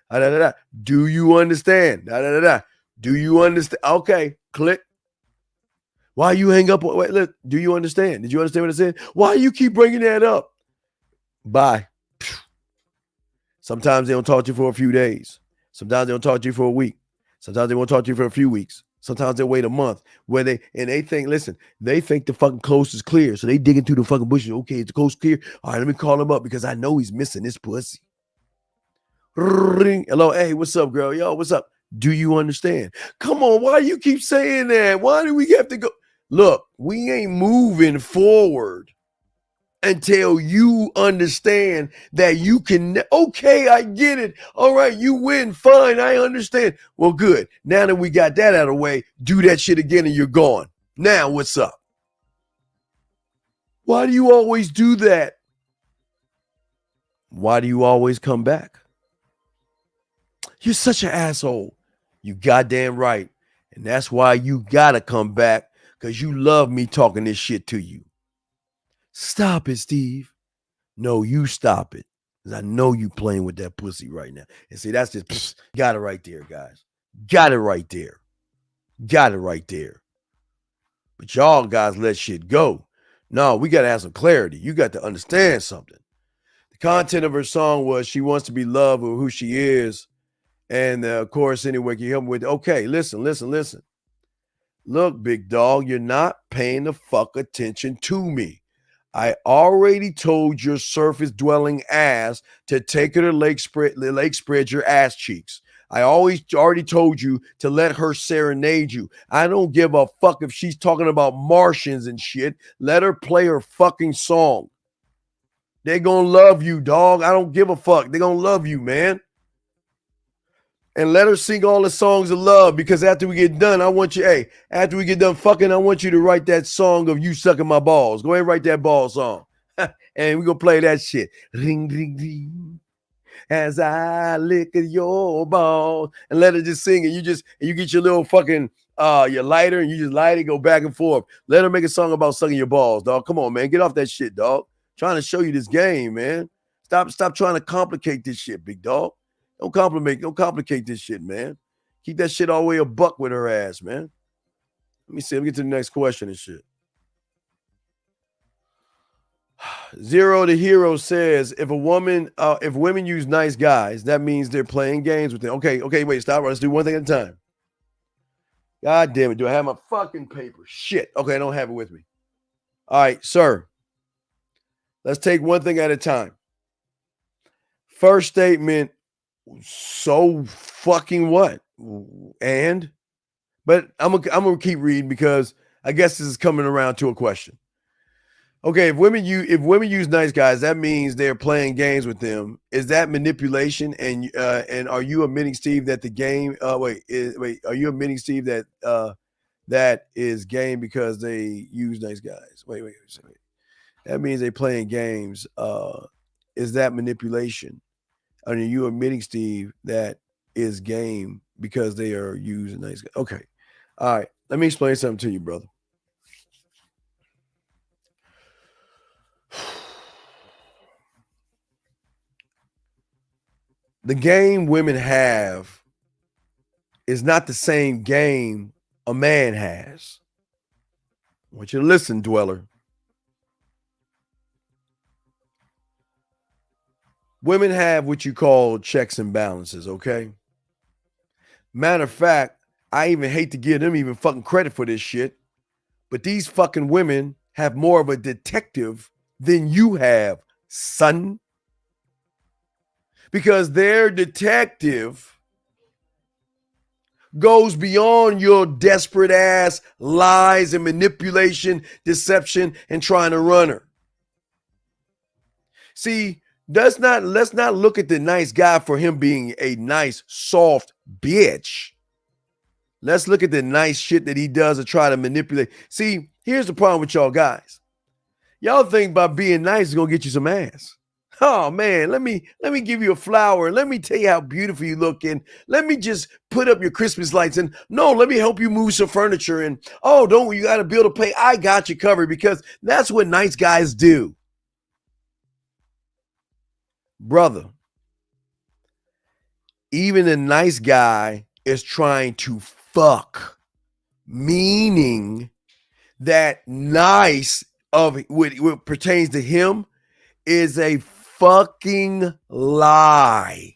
Do you understand? Do you understand? Okay, click. Why you hang up? Wait, look, do you understand? Did you understand what I said? Why you keep bringing that up? Bye. Sometimes they don't talk to you for a few days. Sometimes they don't talk to you for a week. Sometimes they won't talk to you for a few weeks. Sometimes they'll wait a month where they think, listen, they think the fucking coast is clear. So they dig into the fucking bushes. Okay, is the coast clear? All right, let me call him up because I know he's missing this pussy. Ring. Hello, hey, what's up, girl? Yo, what's up? Do you understand? Come on, why do you keep saying that? Why do we have to go? Look, we ain't moving forward until you understand that you can. Okay, I get it. All right, you win. Fine, I understand. Well, good. Now that we got that out of the way, do that shit again and you're gone. Now, what's up? Why do you always do that? Why do you always come back? You're such an asshole. You goddamn right. And that's why you gotta come back, because you love me talking this shit to you. Stop it, Steve. No, you stop it. Because I know you playing with that pussy right now. And see, that's just, got it right there, guys. Got it right there. Got it right there. But y'all guys let shit go. No, we got to have some clarity. You got to understand something. The content of her song was she wants to be loved for who she is. And of course, anyway, can you help me with, okay, listen. Look, big dog, you're not paying the fuck attention to me. I already told your surface dwelling ass to take her to lake spread your ass cheeks. I already told you to let her serenade you. I don't give a fuck if she's talking about Martians and shit. Let her play her fucking song. They're gonna love you, dog. I don't give a fuck. They're gonna love you, man. And let her sing all the songs of love, because after we get done, after we get done fucking, I want you to write that song of you sucking my balls. Go ahead and write that ball song. And we're gonna play that shit. Ring, ring, ring. As I lick your balls. And let her just sing, and you get your little fucking your lighter, and you just light it, go back and forth. Let her make a song about sucking your balls, dog. Come on, man. Get off that shit, dog. Trying to show you this game, man. Stop trying to complicate this shit, big dog. Don't complicate this shit, man. Keep that shit all the way a buck with her ass, man. Let me see. Let me get to the next question and shit. Zero to Hero says, if women use nice guys, that means they're playing games with them. Okay, wait, stop. Let's do one thing at a time. God damn it. Do I have my fucking paper? Shit. Okay, I don't have it with me. All right, sir. Let's take one thing at a time. First statement, so fucking what? And? But I'm gonna keep reading, because I guess this is coming around to a question. Okay, if women use nice guys, that means they're playing games with them. Is that manipulation? And are you admitting, Steve, that the game? Are you admitting, Steve, that that is game because they use nice guys? Wait. That means they playing games. Is that manipulation? Are you admitting, Steve, that is game because they are using nice guys? Okay, all right. Let me explain something to you, brother. The game women have is not the same game a man has. I want you to listen, dweller. Women have what you call checks and balances, okay? Matter of fact, I even hate to give them even fucking credit for this shit, but these fucking women have more of a detective than you have, son. Because their detective goes beyond your desperate ass lies and manipulation, deception, and trying to run her. See, let's not look at the nice guy for him being a nice, soft bitch. Let's look at the nice shit that he does to try to manipulate. See, here's the problem with y'all guys. Y'all think by being nice is gonna get you some ass. Oh man, let me give you a flower. Let me tell you how beautiful you look, and let me just put up your Christmas lights, and no, let me help you move some furniture, and oh, don't you got a bill to pay? I got you covered, because that's what nice guys do. Brother, even a nice guy is trying to fuck, meaning that nice of what pertains to him is a fucking lie.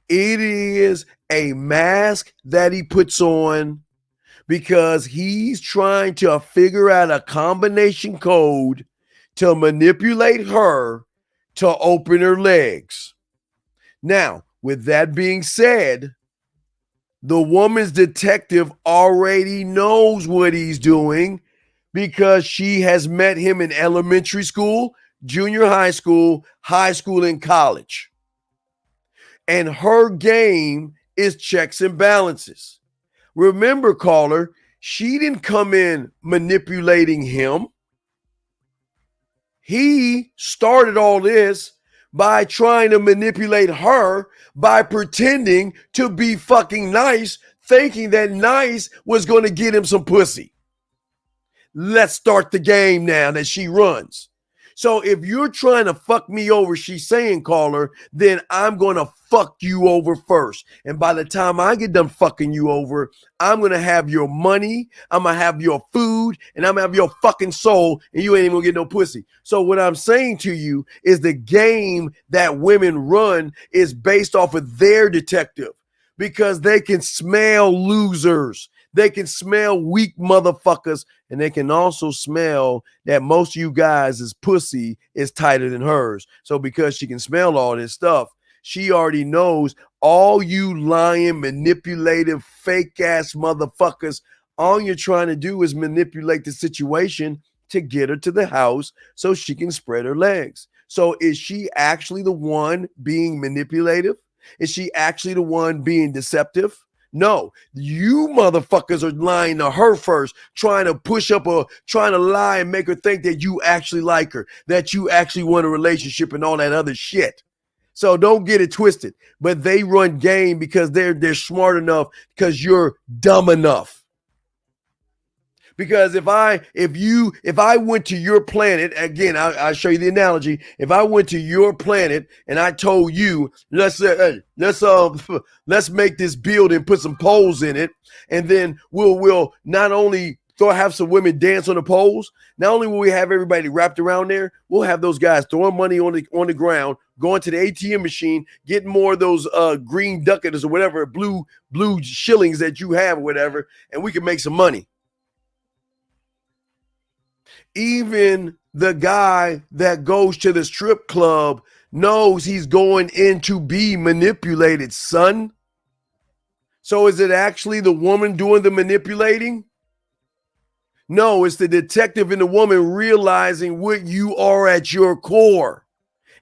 It is a mask that he puts on because he's trying to figure out a combination code to manipulate her to open her legs. Now, with that being said, the woman's detective already knows what he's doing because she has met him in elementary school, junior high school, and college. And her game is checks and balances. Remember, caller, she didn't come in manipulating him. He started all this by trying to manipulate her by pretending to be fucking nice, thinking that nice was going to get him some pussy. Let's start the game now that she runs. So if you're trying to fuck me over, she's saying, caller, then I'm going to fuck you over first. And by the time I get done fucking you over, I'm going to have your money, I'm going to have your food, and I'm going to have your fucking soul, and you ain't even going to get no pussy. So what I'm saying to you is the game that women run is based off of their detective because they can smell losers. They can smell weak motherfuckers, and they can also smell that most of you guys' pussy is tighter than hers. So because she can smell all this stuff, she already knows all you lying, manipulative, fake-ass motherfuckers, all you're trying to do is manipulate the situation to get her to the house so she can spread her legs. So is she actually the one being manipulative? Is she actually the one being deceptive? No, you motherfuckers are lying to her first, trying to lie and make her think that you actually like her, that you actually want a relationship and all that other shit. So don't get it twisted. But they run game because they're smart enough because you're dumb enough. Because if I went to your planet, again, I'll show you the analogy. If I went to your planet and I told you, let's make this building, put some poles in it, and then we'll not only have some women dance on the poles, not only will we have everybody wrapped around there, we'll have those guys throwing money on the ground, going to the ATM machine, getting more of those green ducats or whatever, blue shillings that you have or whatever, and we can make some money. Even the guy that goes to the strip club knows he's going in to be manipulated, son. So is it actually the woman doing the manipulating? No, it's the detective and the woman realizing what you are at your core.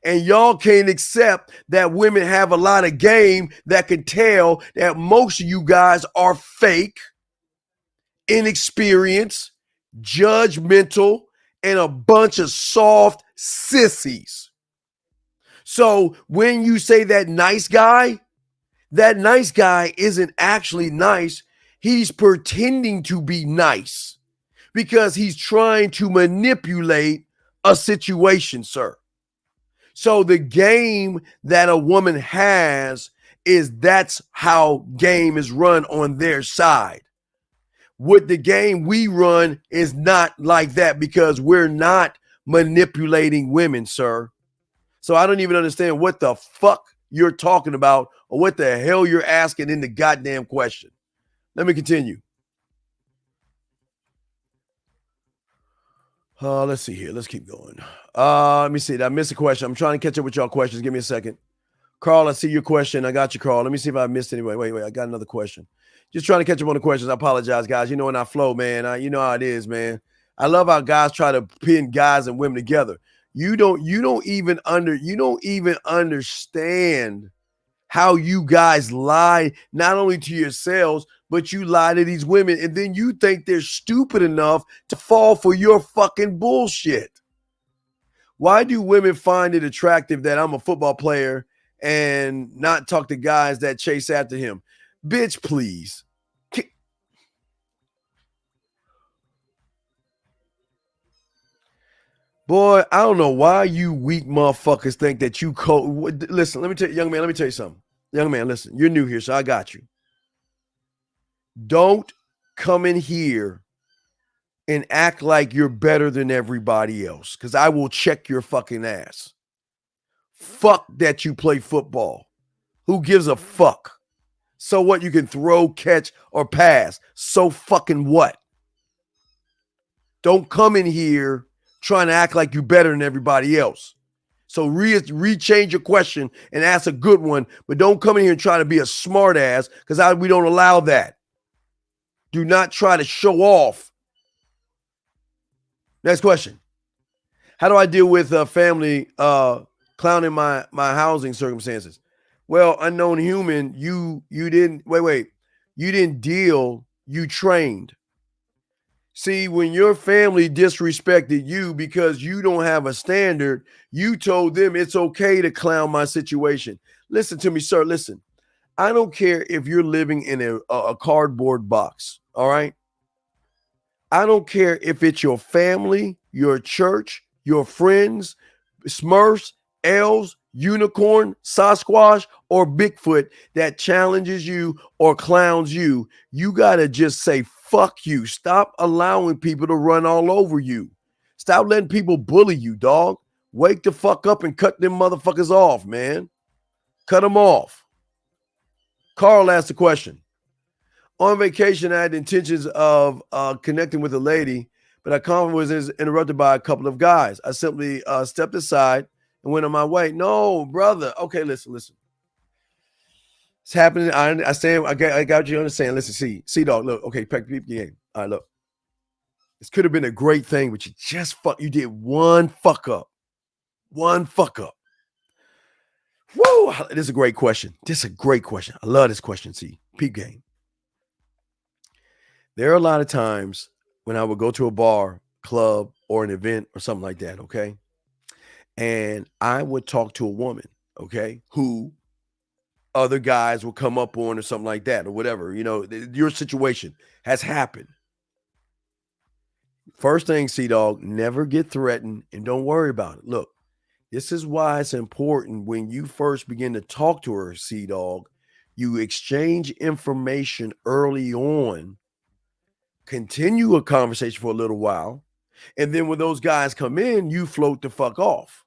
And y'all can't accept that women have a lot of game that can tell that most of you guys are fake, inexperienced, judgmental, and a bunch of soft sissies. So when you say that nice guy isn't actually nice. He's pretending to be nice because he's trying to manipulate a situation, sir. So the game that a woman has is that's how game is run on their side. What the game we run is not like that because we're not manipulating women, sir. So I don't even understand what the fuck you're talking about or what the hell you're asking in the goddamn question. Let me continue. Let's see here. Let's keep going. Let me see. Did I miss a question? I'm trying to catch up with y'all questions. Give me a second. Carl, I see your question. I got you, Carl. Let me see if I missed any. Wait. I got another question. Just trying to catch up on the questions. I apologize, guys. You know when I flow, man. You know how it is, man. I love how guys try to pin guys and women together. You don't even understand how you guys lie not only to yourselves, but you lie to these women, and then you think they're stupid enough to fall for your fucking bullshit. Why do women find it attractive that I'm a football player and not talk to guys that chase after him? Bitch, please. Boy, I don't know why you weak motherfuckers think that you listen, let me tell you, young man, let me tell you something. Young man, listen, you're new here, so I got you. Don't come in here and act like you're better than everybody else, because I will check your fucking ass. Fuck that you play football. Who gives a fuck? So what? You can throw, catch, or pass. So fucking what? Don't come in here trying to act like you're better than everybody else. So rechange your question and ask a good one, but don't come in here and try to be a smart ass, because we don't allow that. Do not try to show off. Next question. How do I deal with family clowning my housing circumstances? Well, unknown human, you didn't you didn't deal, you trained. See, when your family disrespected you because you don't have a standard, you told them it's okay to clown my situation. Listen to me, sir. Listen, I don't care if you're living in a cardboard box, all right? I don't care if it's your family, your church, your friends, Smurfs, elves, unicorn, Sasquatch, or Bigfoot that challenges you or clowns you, you got to just say, fuck you. Stop allowing people to run all over you. Stop letting people bully you, dog. Wake the fuck up and cut them motherfuckers off, man. Cut them off. Carl asked the question. On vacation, I had intentions of connecting with a lady, but our conversation was interrupted by a couple of guys. I simply stepped aside and went on my way. No, brother. Okay, listen. It's happening. I got you understand. Listen, see, dog. Look, okay, pack the game. All right, look. This could have been a great thing, but you did one fuck up. One fuck up. Woo! This is a great question. I love this question. See, peep game. There are a lot of times when I would go to a bar, club, or an event or something like that, okay? And I would talk to a woman, okay, who other guys will come up on or something like that or whatever. You know, your situation has happened. First thing, C-Dog, never get threatened and don't worry about it. Look, this is why it's important when you first begin to talk to her, C-Dog, you exchange information early on, continue a conversation for a little while, and then when those guys come in, you float the fuck off.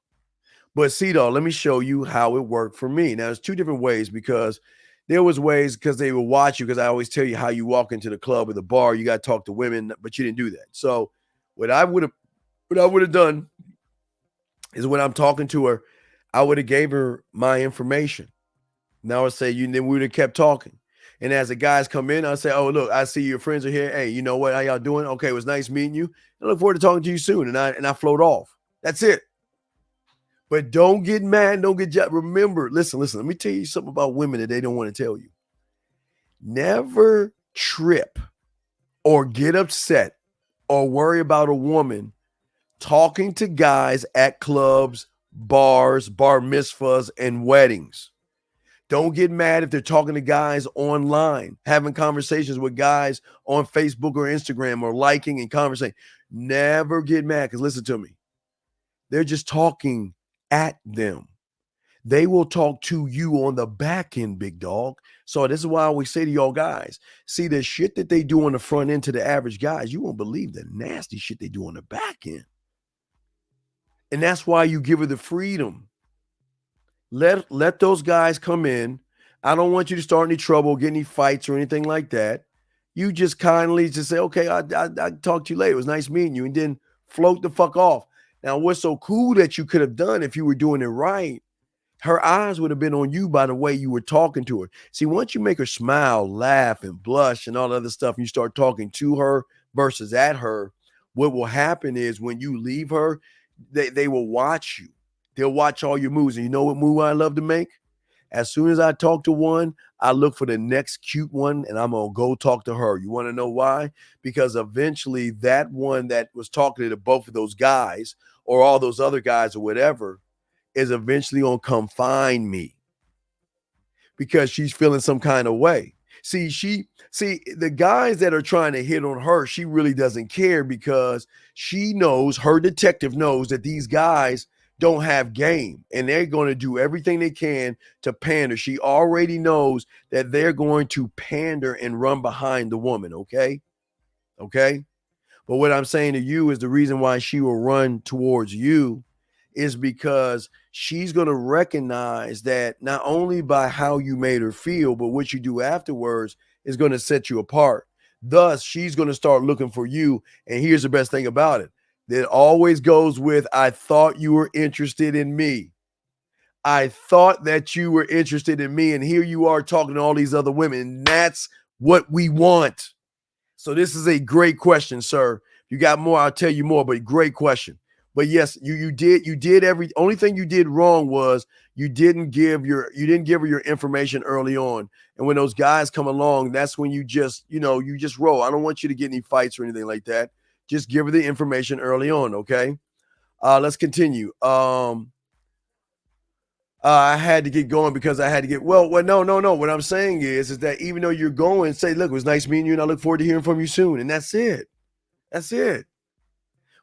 But C-Dog, let me show you how it worked for me. Now, there's two different ways because there was ways because they would watch you because I always tell you how you walk into the club or the bar, you got to talk to women, but you didn't do that. So what I would have done is when I'm talking to her, I would have gave her my information. Now I say then we would have kept talking. And as the guys come in, I say, oh, look, I see your friends are here. Hey, you know what? How y'all doing? Okay, it was nice meeting you. I look forward to talking to you soon. And I float off. That's it. But don't get mad. Don't get remember, listen, let me tell you something about women that they don't want to tell you. Never trip or get upset or worry about a woman talking to guys at clubs, bars, bar mitzvahs, and weddings. Don't get mad if they're talking to guys online, having conversations with guys on Facebook or Instagram or liking and conversating. Never get mad because listen to me. They're just talking at them. They will talk to you on the back end, big dog. So this is why I always say to y'all guys, see the shit that they do on the front end to the average guys, you won't believe the nasty shit they do on the back end. And that's why you give her the freedom. Let those guys come in. I don't want you to start any trouble, get any fights or anything like that. You just kindly just say, okay, I talk to you later. It was nice meeting you. And then float the fuck off. Now, what's so cool that you could have done if you were doing it right, her eyes would have been on you by the way you were talking to her. See, once you make her smile, laugh, and blush and all other stuff, and you start talking to her versus at her, what will happen is when you leave her, they will watch you. They'll watch all your moves. And you know what move I love to make? As soon as I talk to one, I look for the next cute one and I'm going to go talk to her. You want to know why? Because eventually that one that was talking to both of those guys or all those other guys or whatever is eventually going to come find me because she's feeling some kind of way. See, the guys that are trying to hit on her, she really doesn't care because she knows, her detective knows that these guys don't have game and they're going to do everything they can to pander. She already knows that they're going to pander and run behind the woman. Okay. But what I'm saying to you is the reason why she will run towards you is because she's going to recognize that not only by how you made her feel, but what you do afterwards is going to set you apart. Thus, she's going to start looking for you. And here's the best thing about it. That always goes with, I thought you were interested in me. I thought that you were interested in me. And here you are talking to all these other women. And that's what we want. So this is a great question, sir. You got more, I'll tell you more, but great question. But yes, you did only thing you did wrong was you didn't give her your information early on. And when those guys come along, that's when you just roll. I don't want you to get any fights or anything like that. Just give her the information early on, okay? Let's continue. I had to get going because I had to get no. What I'm saying is that even though you're going, say, look, it was nice meeting you, and I look forward to hearing from you soon. And that's it. That's it.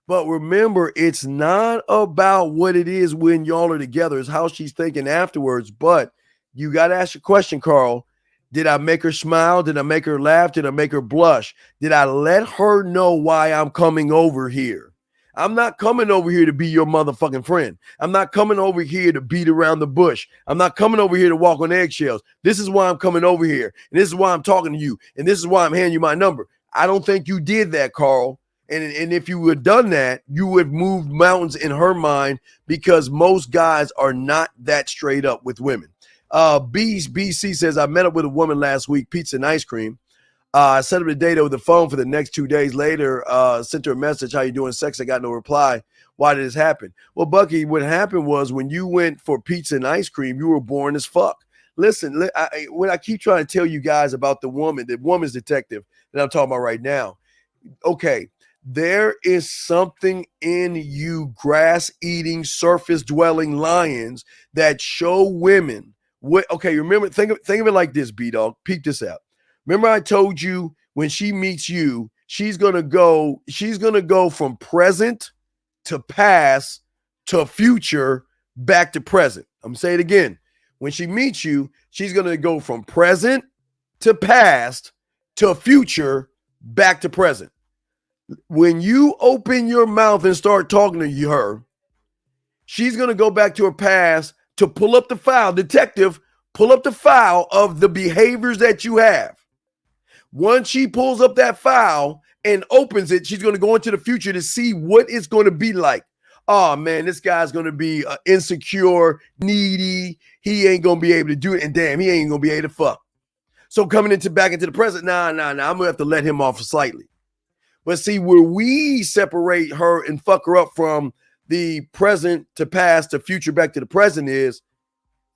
But remember, it's not about what it is when y'all are together. It's how she's thinking afterwards. But you got to ask your question, Carl. Did I make her smile? Did I make her laugh? Did I make her blush? Did I let her know why I'm coming over here? I'm not coming over here to be your motherfucking friend. I'm not coming over here to beat around the bush. I'm not coming over here to walk on eggshells. This is why I'm coming over here. And this is why I'm talking to you. And this is why I'm handing you my number. I don't think you did that, Carl. And if you had done that, you would have moved mountains in her mind, because most guys are not that straight up with women. BC says, I met up with a woman last week, pizza and ice cream. I set up a date over the phone for the next 2 days later, sent her a message, how you doing, sex? I got no reply. Why did this happen? Well, Bucky, what happened was when you went for pizza and ice cream, you were boring as fuck. Listen, when I keep trying to tell you guys about the woman's detective that I'm talking about right now, okay, there is something in you grass-eating, surface-dwelling lions that show women okay, remember, think of it like this, B-Dog. Peep this out. Remember I told you when she meets you, she's gonna go from present to past to future back to present. I'm gonna say it again. When she meets you, she's gonna go from present to past to future back to present. When you open your mouth and start talking to her, she's gonna go back to her past to pull up the file. Detective, pull up the file of the behaviors that you have. Once she pulls up that file and opens it, she's going to go into the future to see what it's going to be like. Oh, man, this guy's going to be insecure, needy. He ain't going to be able to do it. And damn, he ain't going to be able to fuck. So coming back into the present, nah, I'm going to have to let him off slightly. But see, where we separate her and fuck her up from the present to past to future back to the present is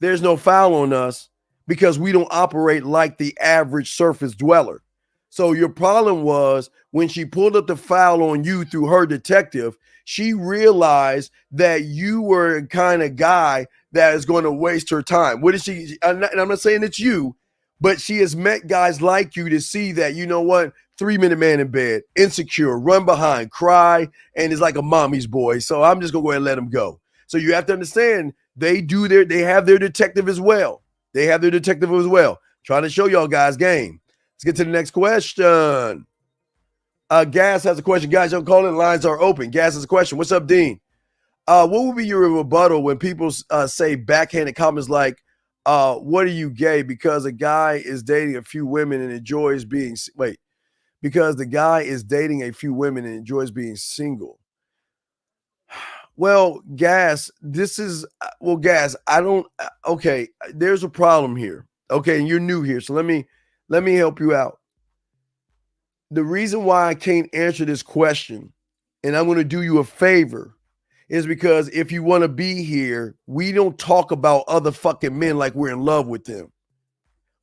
there's no foul on us, because we don't operate like the average surface dweller. So your problem was when she pulled up the file on you through her detective, she realized that you were a kind of guy that is going to waste her time. What is she? And I'm not saying it's you, but she has met guys like you to see that, you know what, 3-minute man in bed, insecure, run behind, cry, and is like a mommy's boy. So I'm just going to go ahead and let him go. So you have to understand they have their detective as well. They have their detective as well. Trying to show y'all guys game. Let's get to the next question. Gas has a question. Guys, y'all call in. Lines are open. Gas has a question. What's up, Dean? What would be your rebuttal when people say backhanded comments like, what are you, gay? Because a guy is dating a few women and enjoys being because the guy is dating a few women and enjoys being single. Well, Gas, I don't, okay, there's a problem here. Okay, and you're new here, so let me help you out. The reason why I can't answer this question, and I'm going to do you a favor, is because if you want to be here, we don't talk about other fucking men like we're in love with them.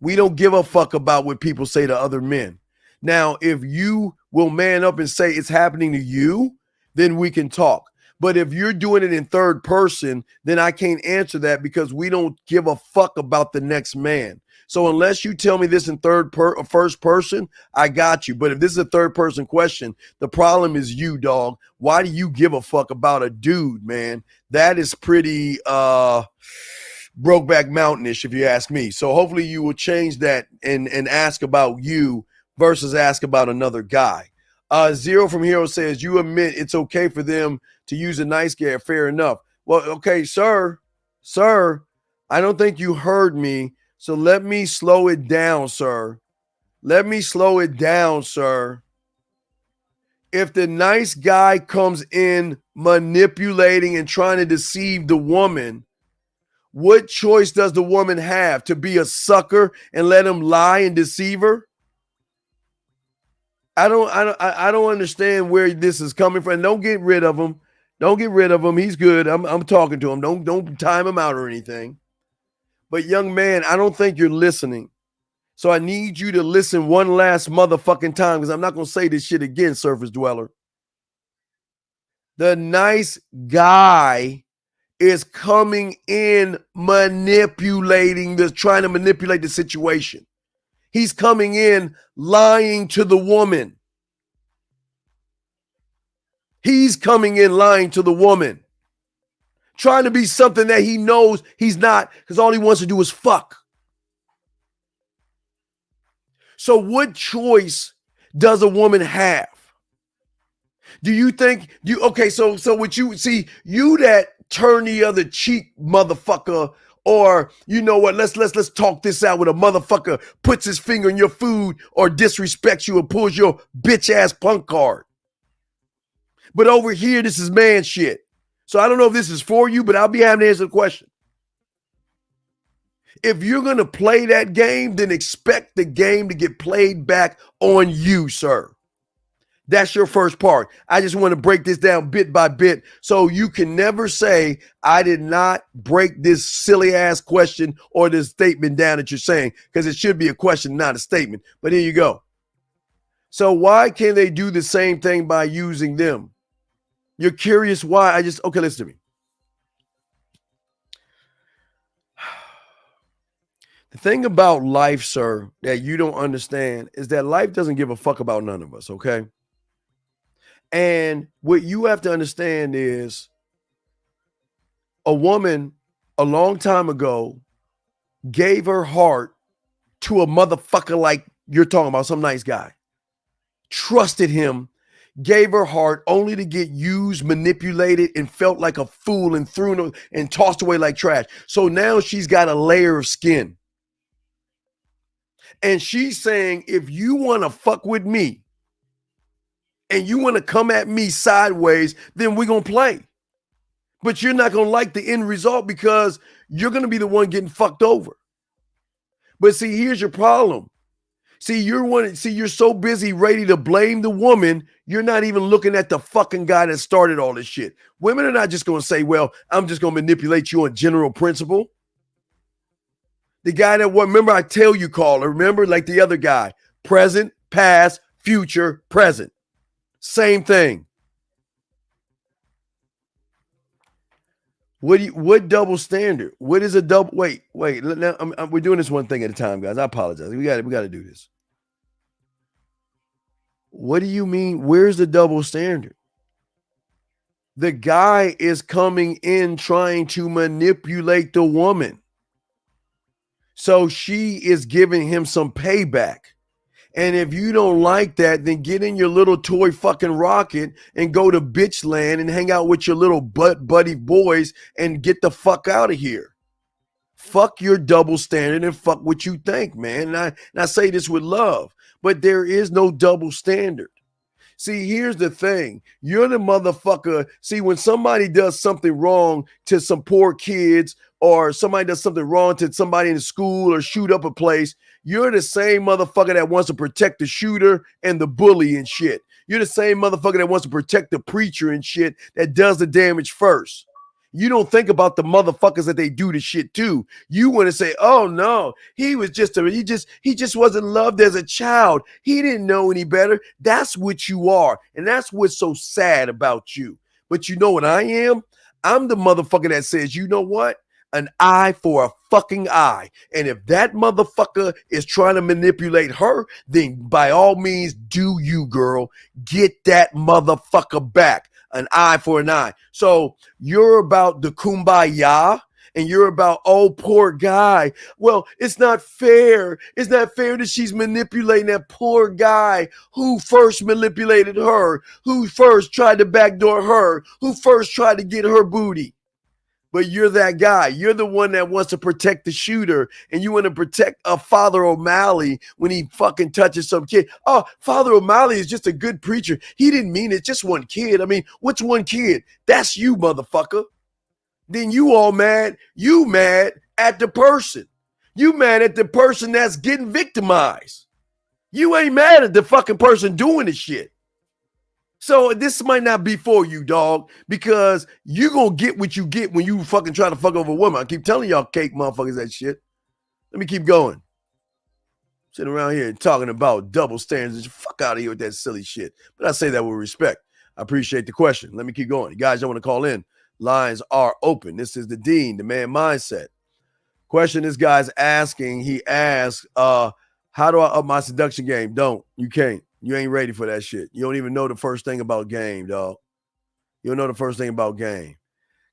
We don't give a fuck about what people say to other men. Now, if you will man up and say it's happening to you, then we can talk. But if you're doing it in third person, then I can't answer that, because we don't give a fuck about the next man. So unless you tell me this in first person, I got you. But if this is a third person question, the problem is you, dog. Why do you give a fuck about a dude, man? That is pretty Brokeback Mountain-ish, if you ask me. So hopefully you will change that and ask about you versus ask about another guy. Zero from Hero says, you admit it's okay for them to use a nice guy. Fair enough. Well, okay, sir, I don't think you heard me. So let me slow it down, sir. If the nice guy comes in manipulating and trying to deceive the woman, what choice does the woman have? To be a sucker and let him lie and deceive her? I don't understand where this is coming from. Don't get rid of him. He's good. I'm talking to him. Don't time him out or anything. But young man, I don't think you're listening. So I need you to listen one last motherfucking time, because I'm not going to say this shit again, surface dweller. The nice guy is coming in trying to manipulate the situation. He's coming in lying to the woman. He's coming in lying to the woman, trying to be something that he knows he's not, because all he wants to do is fuck. So what choice does a woman have? Do you think so what you see, you that turn the other cheek, motherfucker, or you know what, let's talk this out with a motherfucker puts his finger in your food or disrespects you and pulls your bitch ass punk card. But over here, this is man shit. So I don't know if this is for you, but I'll be having to answer the question. If you're going to play that game, then expect the game to get played back on you, sir. That's your first part. I just want to break this down bit by bit so you can never say, I did not break this silly ass question or this statement down that you're saying, because it should be a question, not a statement. But here you go. So why can't they do the same thing by using them? You're curious why? Okay, listen to me. The thing about life, sir, that you don't understand is that life doesn't give a fuck about none of us, okay? And what you have to understand is a woman a long time ago gave her heart to a motherfucker like you're talking about, some nice guy. Trusted him, gave her heart only to get used, manipulated, and felt like a fool and thrown and tossed away like trash. So now she's got a layer of skin. And she's saying, if you want to fuck with me and you want to come at me sideways, then we're going to play. But you're not going to like the end result because you're going to be the one getting fucked over. But see, here's your problem. See, you're so busy ready to blame the woman, you're not even looking at the fucking guy that started all this shit. Women are not just going to say, well, I'm just going to manipulate you on general principle. The guy that, remember I tell you, caller, remember, like the other guy, present, past, future, present. Same thing. What double standard? What is a double? Wait. Now, we're doing this one thing at a time, guys. I apologize. We got to do this. What do you mean? Where's the double standard? The guy is coming in trying to manipulate the woman. So she is giving him some payback. And if you don't like that, then get in your little toy fucking rocket and go to bitch land and hang out with your little buddy boys and get the fuck out of here. Fuck your double standard and fuck what you think, man. And I say this with love, but there is no double standard. See, here's the thing. You're the motherfucker. See, when somebody does something wrong to some poor kids or somebody does something wrong to somebody in school or shoot up a place, you're the same motherfucker that wants to protect the shooter and the bully and shit. You're the same motherfucker that wants to protect the preacher and shit that does the damage first. You don't think about the motherfuckers that they do the shit to. You want to say, oh no, he just wasn't loved as a child. He didn't know any better. That's what you are. And that's what's so sad about you. But you know what I am? I'm the motherfucker that says, you know what? An eye for a fucking eye. And if that motherfucker is trying to manipulate her, then by all means, do you, girl. Get that motherfucker back. An eye for an eye. So you're about the kumbaya and you're about, oh, poor guy. Well, it's not fair. It's not fair that she's manipulating that poor guy who first manipulated her, who first tried to backdoor her, who first tried to get her booty. But you're that guy. You're the one that wants to protect the shooter, and you want to protect Father O'Malley when he fucking touches some kid. Oh, Father O'Malley is just a good preacher. He didn't mean it. Just one kid. I mean, what's one kid? That's you, motherfucker. Then you all mad. You mad at the person. You mad at the person that's getting victimized. You ain't mad at the fucking person doing the shit. So this might not be for you, dog, because you're going to get what you get when you fucking try to fuck over a woman. I keep telling y'all cake motherfuckers that shit. Let me keep going. Sitting around here talking about double standards. Fuck out of here with that silly shit. But I say that with respect. I appreciate the question. Let me keep going. You guys don't want to call in. Lines are open. This is the Dean, the man mindset. Question this guy's asking. He asks, how do I up my seduction game? Don't. You can't. You ain't ready for that shit. You don't even know the first thing about game, dog. You'll know the first thing about game.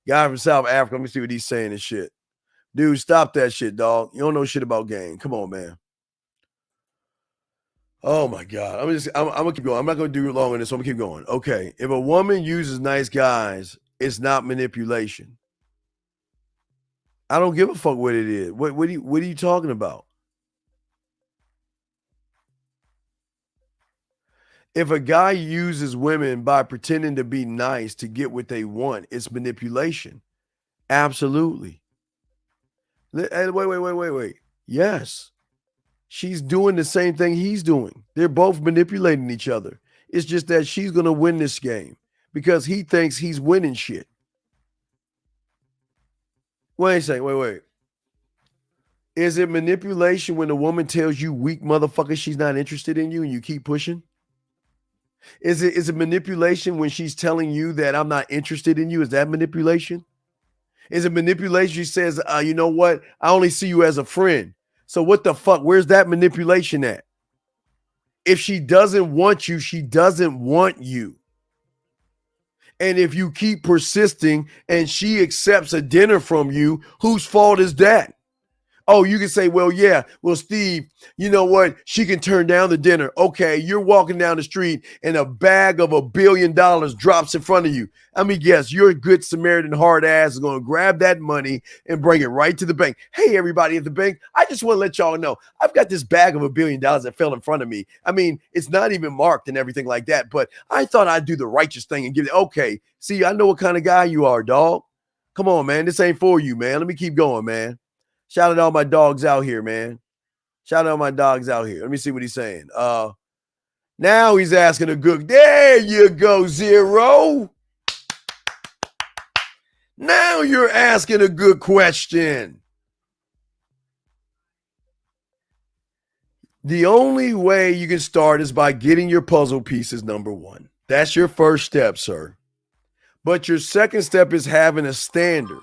Guy from South Africa, let me see what he's saying and shit. Dude, stop that shit, dog. You don't know shit about game. Come on, man. Oh my God. I'm gonna keep going. I'm not gonna do long on this, so I'm gonna keep going. Okay. If a woman uses nice guys, it's not manipulation. I don't give a fuck what it is. What are you talking about? If a guy uses women by pretending to be nice to get what they want, it's manipulation. Absolutely. Wait. Yes. She's doing the same thing he's doing. They're both manipulating each other. It's just that she's going to win this game because he thinks he's winning shit. Wait a second. Wait. Is it manipulation when a woman tells you, weak motherfucker, she's not interested in you and you keep pushing? Is it manipulation when she's telling you that I'm not interested in you? Is that manipulation? Is it manipulation? She says, you know what? I only see you as a friend. So what the fuck? Where's that manipulation at? If she doesn't want you, she doesn't want you. And if you keep persisting and she accepts a dinner from you, whose fault is that? Oh, you can say, well, yeah, well, Steve, you know what? She can turn down the dinner. Okay, you're walking down the street and a bag of $1 billion drops in front of you. I mean, yes, your good Samaritan hard ass is going to grab that money and bring it right to the bank. Hey, everybody at the bank, I just want to let y'all know, I've got this bag of $1 billion that fell in front of me. I mean, it's not even marked and everything like that, but I thought I'd do the righteous thing and give it. Okay, see, I know what kind of guy you are, dog. Come on, man. This ain't for you, man. Let me keep going, man. Shout out to all my dogs out here, man. Shout out to my dogs out here. Let me see what he's saying. Now he's asking a good. There you go, Zero. Now you're asking a good question. The only way you can start is by getting your puzzle pieces, number one. That's your first step, sir. But your second step is having a standard.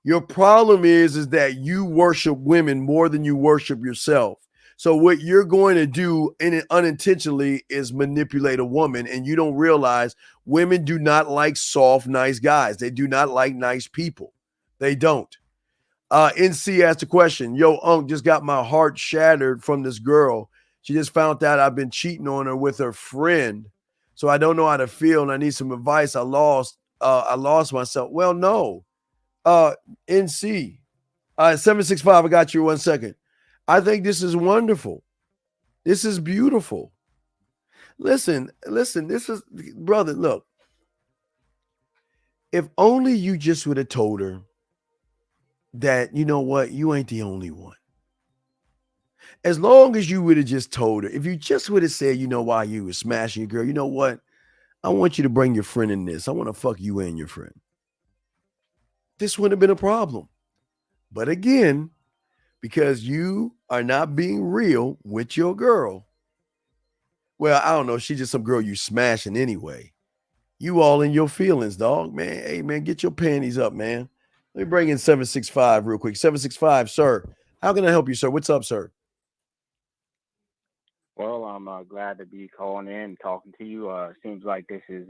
Your problem is that you worship women more than you worship yourself. So what you're going to do unintentionally is manipulate a woman, and you don't realize women do not like soft, nice guys. They do not like nice people. They don't. NC asked a question. Yo, Unc, just got my heart shattered from this girl. She just found out I've been cheating on her with her friend. So I don't know how to feel, and I need some advice. I lost myself. Well, no. NC 765, I got you 1 second. I think this is wonderful. This is beautiful. Listen, this is, brother, look. If only you just would have told her that, you know what, you ain't the only one. As long as you would have just told her, if you just would have said, you know, why you were smashing your girl, you know what, I want you to bring your friend in this. I want to fuck you and your friend. This wouldn't have been a problem. But again, because you are not being real with your girl, well, I don't know, she's just some girl you smashing anyway. You all in your feelings, dog, man. Hey, man, get your panties up, man. Let me bring in 765 real quick. 765, sir. How can I help you, sir? What's up, sir? Well, I'm glad to be calling in and talking to you. Seems like this is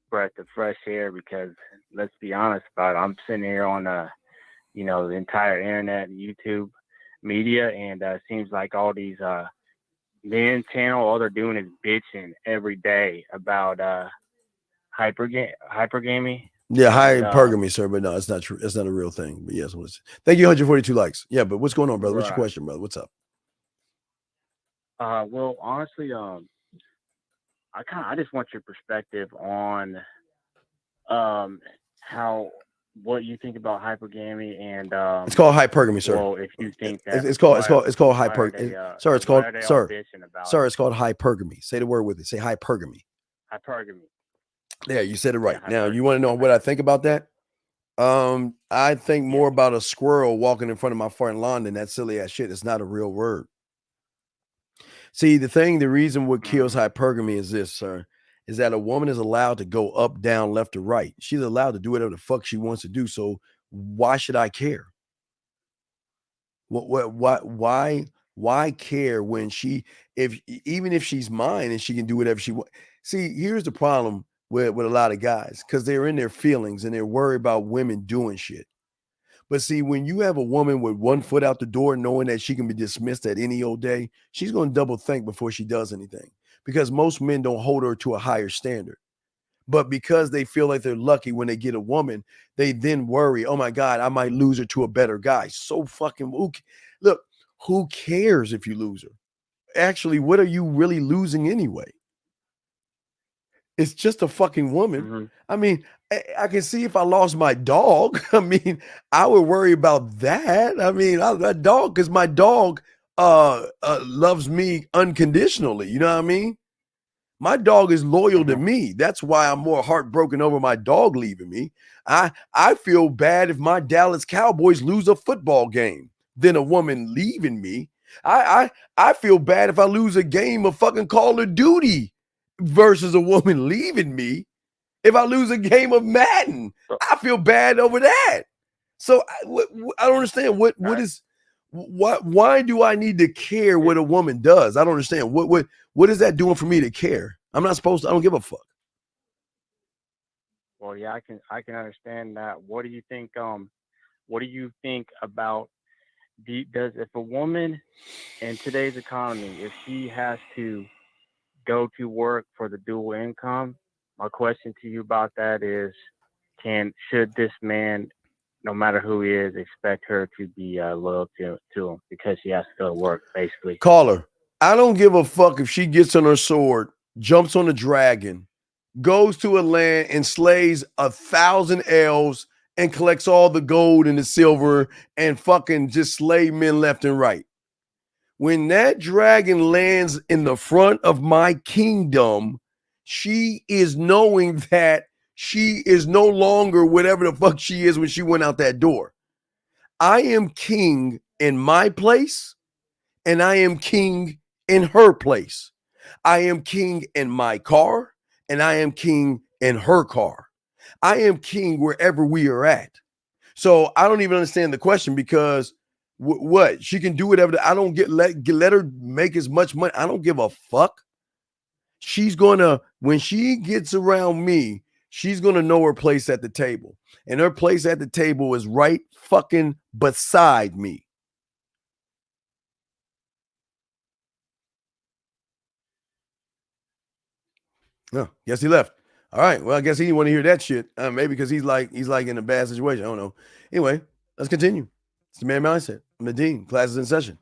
breath of fresh air because let's be honest about it. I'm sitting here on the entire internet and YouTube media, and seems like all these men channel, all they're doing is bitching every day about hypergamy. Yeah, hypergamy, sir, but no, it's not true. It's not a real thing. But yes, thank you, 142 likes. Yeah, but what's going on, brother? What's your question, brother? What's up? Well, honestly, I just want your perspective on what you think about hypergamy and it's called hypergamy, sir. Well, if you think that it's called hypergamy, sir. It's called it's called hypergamy. Say the word with it. Say hypergamy. Hypergamy. Yeah, you said it right. Yeah, now, you want to know what I think about that? I think more about a squirrel walking in front of my front lawn than that silly ass shit. It's not a real word. See, the reason what kills hypergamy is this, sir, is that a woman is allowed to go up, down, left, or right. She's allowed to do whatever the fuck she wants to do. So why should I care? Why care when even if she's mine and she can do whatever she wants? See, here's the problem with a lot of guys because they're in their feelings and they're worried about women doing shit. But see, when you have a woman with one foot out the door, knowing that she can be dismissed at any old day, she's going to double think before she does anything because most men don't hold her to a higher standard. But because they feel like they're lucky when they get a woman, they then worry, oh my God, I might lose her to a better guy. So fucking, look, who cares if you lose her? Actually, what are you really losing anyway? It's just a fucking woman. Mm-hmm. I mean, I can see if I lost my dog. I mean, I would worry about that. I mean, that dog, because my dog loves me unconditionally. You know what I mean? My dog is loyal to me. That's why I'm more heartbroken over my dog leaving me. I feel bad if my Dallas Cowboys lose a football game than a woman leaving me. I feel bad if I lose a game of fucking Call of Duty versus a woman leaving me. If I lose a game of Madden, I feel bad over that. So I don't understand why do I need to care what a woman does? I don't understand. What is that doing for me to care? I'm not supposed to. I don't give a fuck. Well, yeah, I can understand that. What do you think? What do you think about if a woman in today's economy, if she has to go to work for the dual income, my question to you about that is, should this man, no matter who he is, expect her to be loyal to him because she has to go to work, basically? Caller, I don't give a fuck if she gets on her sword, jumps on a dragon, goes to a land and slays 1,000 elves and collects all the gold and the silver and fucking just slay men left and right. When that dragon lands in the front of my kingdom, she is knowing that she is no longer whatever the fuck she is when she went out that door. I am king in my place, and I am king in her place. I am king in my car, and I am king in her car. I am king wherever we are at. So I don't even understand the question because what she can do whatever. I don't let her make as much money. I don't give a fuck. She's gonna, when she gets around me, she's gonna know her place at the table, and her place at the table is right fucking beside me. No, guess he left. All right. Well, I guess he didn't want to hear that shit. Maybe because he's like in a bad situation. I don't know. Anyway, let's continue. It's the Man Mindset. I'm the Dean. Class is in session.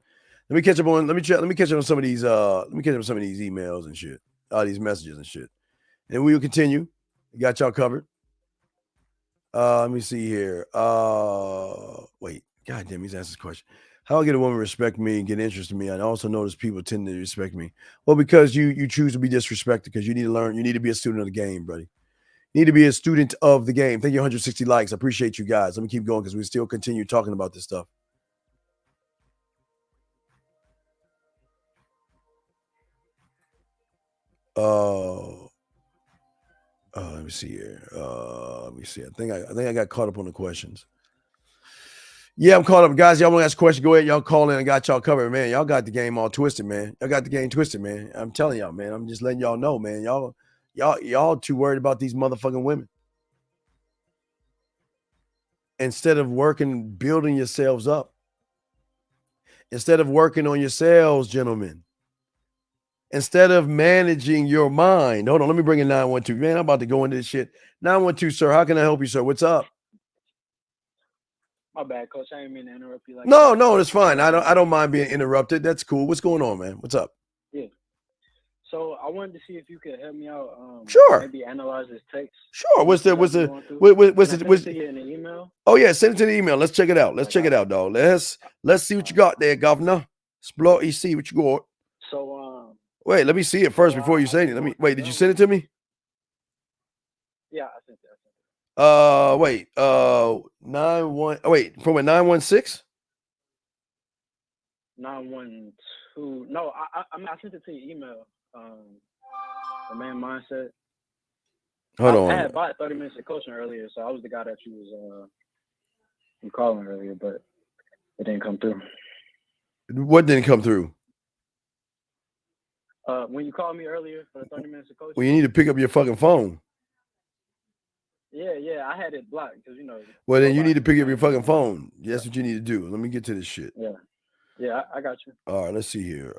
Let me catch up on some of these emails and shit. All these messages and shit. And we will continue. We got y'all covered. Let me see here. Wait. God damn, he's asked this question. How I get a woman to respect me and get interest in me? I also notice people tend to respect me. Well, because you choose to be disrespected because you need to learn. You need to be a student of the game, buddy. You need to be a student of the game. Thank you, 160 likes. I appreciate you guys. Let me keep going because we still continue talking about this stuff. Let me see here. Let me see. I think I got caught up on the questions. Yeah, I'm caught up. Guys, y'all want to ask a question? Go ahead. Y'all call in. I got y'all covered, man. Y'all got the game all twisted, man. Y'all got the game twisted, man. I'm telling y'all, man. I'm just letting y'all know, man. Y'all too worried about these motherfucking women. Instead of working, building yourselves up. Instead of working on yourselves, gentlemen. Instead of managing your mind. Hold on, let me bring in 912. Man, I'm about to go into this shit. 912, sir. How can I help you, sir? What's up? My bad, Coach. I didn't mean to interrupt you. No, it's fine. I don't mind being interrupted. That's cool. What's going on, man? What's up? Yeah. So I wanted to see if you could help me out. Sure. Maybe analyze this text. Sure. What's the in the email? Oh yeah, send it to the email. Let's check it out. Let's check it out, dog. Let's see what you got there, governor. Explore, see what you got. So wait, let me see it first before you say it. Wait, did you send it to me? Yeah, I sent it. Wait, 91. Oh, wait, from a 916? 912. No, I sent it to your email. The Man Mindset. Hold on. I had bought 30 minutes of coaching earlier, so I was the guy that you calling earlier, but it didn't come through. What didn't come through? When you called me earlier for the 30 minutes of coaching. Well, you need to pick up your fucking phone. Yeah. I had it blocked because Well, then you need Clubhouse to is pick up your strange. fucking phone. That's what you need to do. Let me get to this shit. Yeah. I got you. All right, let's see here.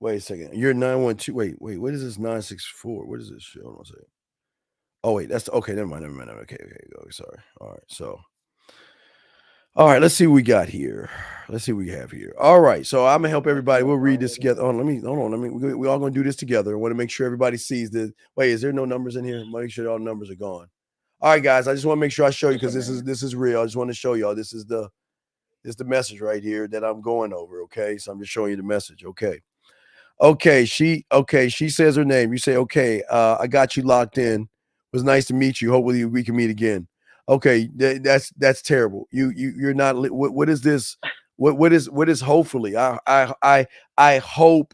Wait a second. You're 912. Wait. What is this 964? What is this shit? Hold on a second. Oh wait, that's okay. Never mind. Okay. Go. Sorry. All right. So, all right. Let's see what we got here. Let's see what we have here. All right. So I'm gonna help everybody. We'll read this together. Hold on. We all gonna do this together. I want to make sure everybody sees this. Wait, is there no numbers in here? Make sure all the numbers are gone. All right, guys. I just want to make sure I show you because this is real. I just want to show y'all. This is the message right here that I'm going over. Okay. So I'm just showing you the message. Okay. She says her name. You say, okay, I got you locked in. It was nice to meet you. Hopefully we can meet again. Okay, that's terrible. You're not. What is this? What is hopefully? I hope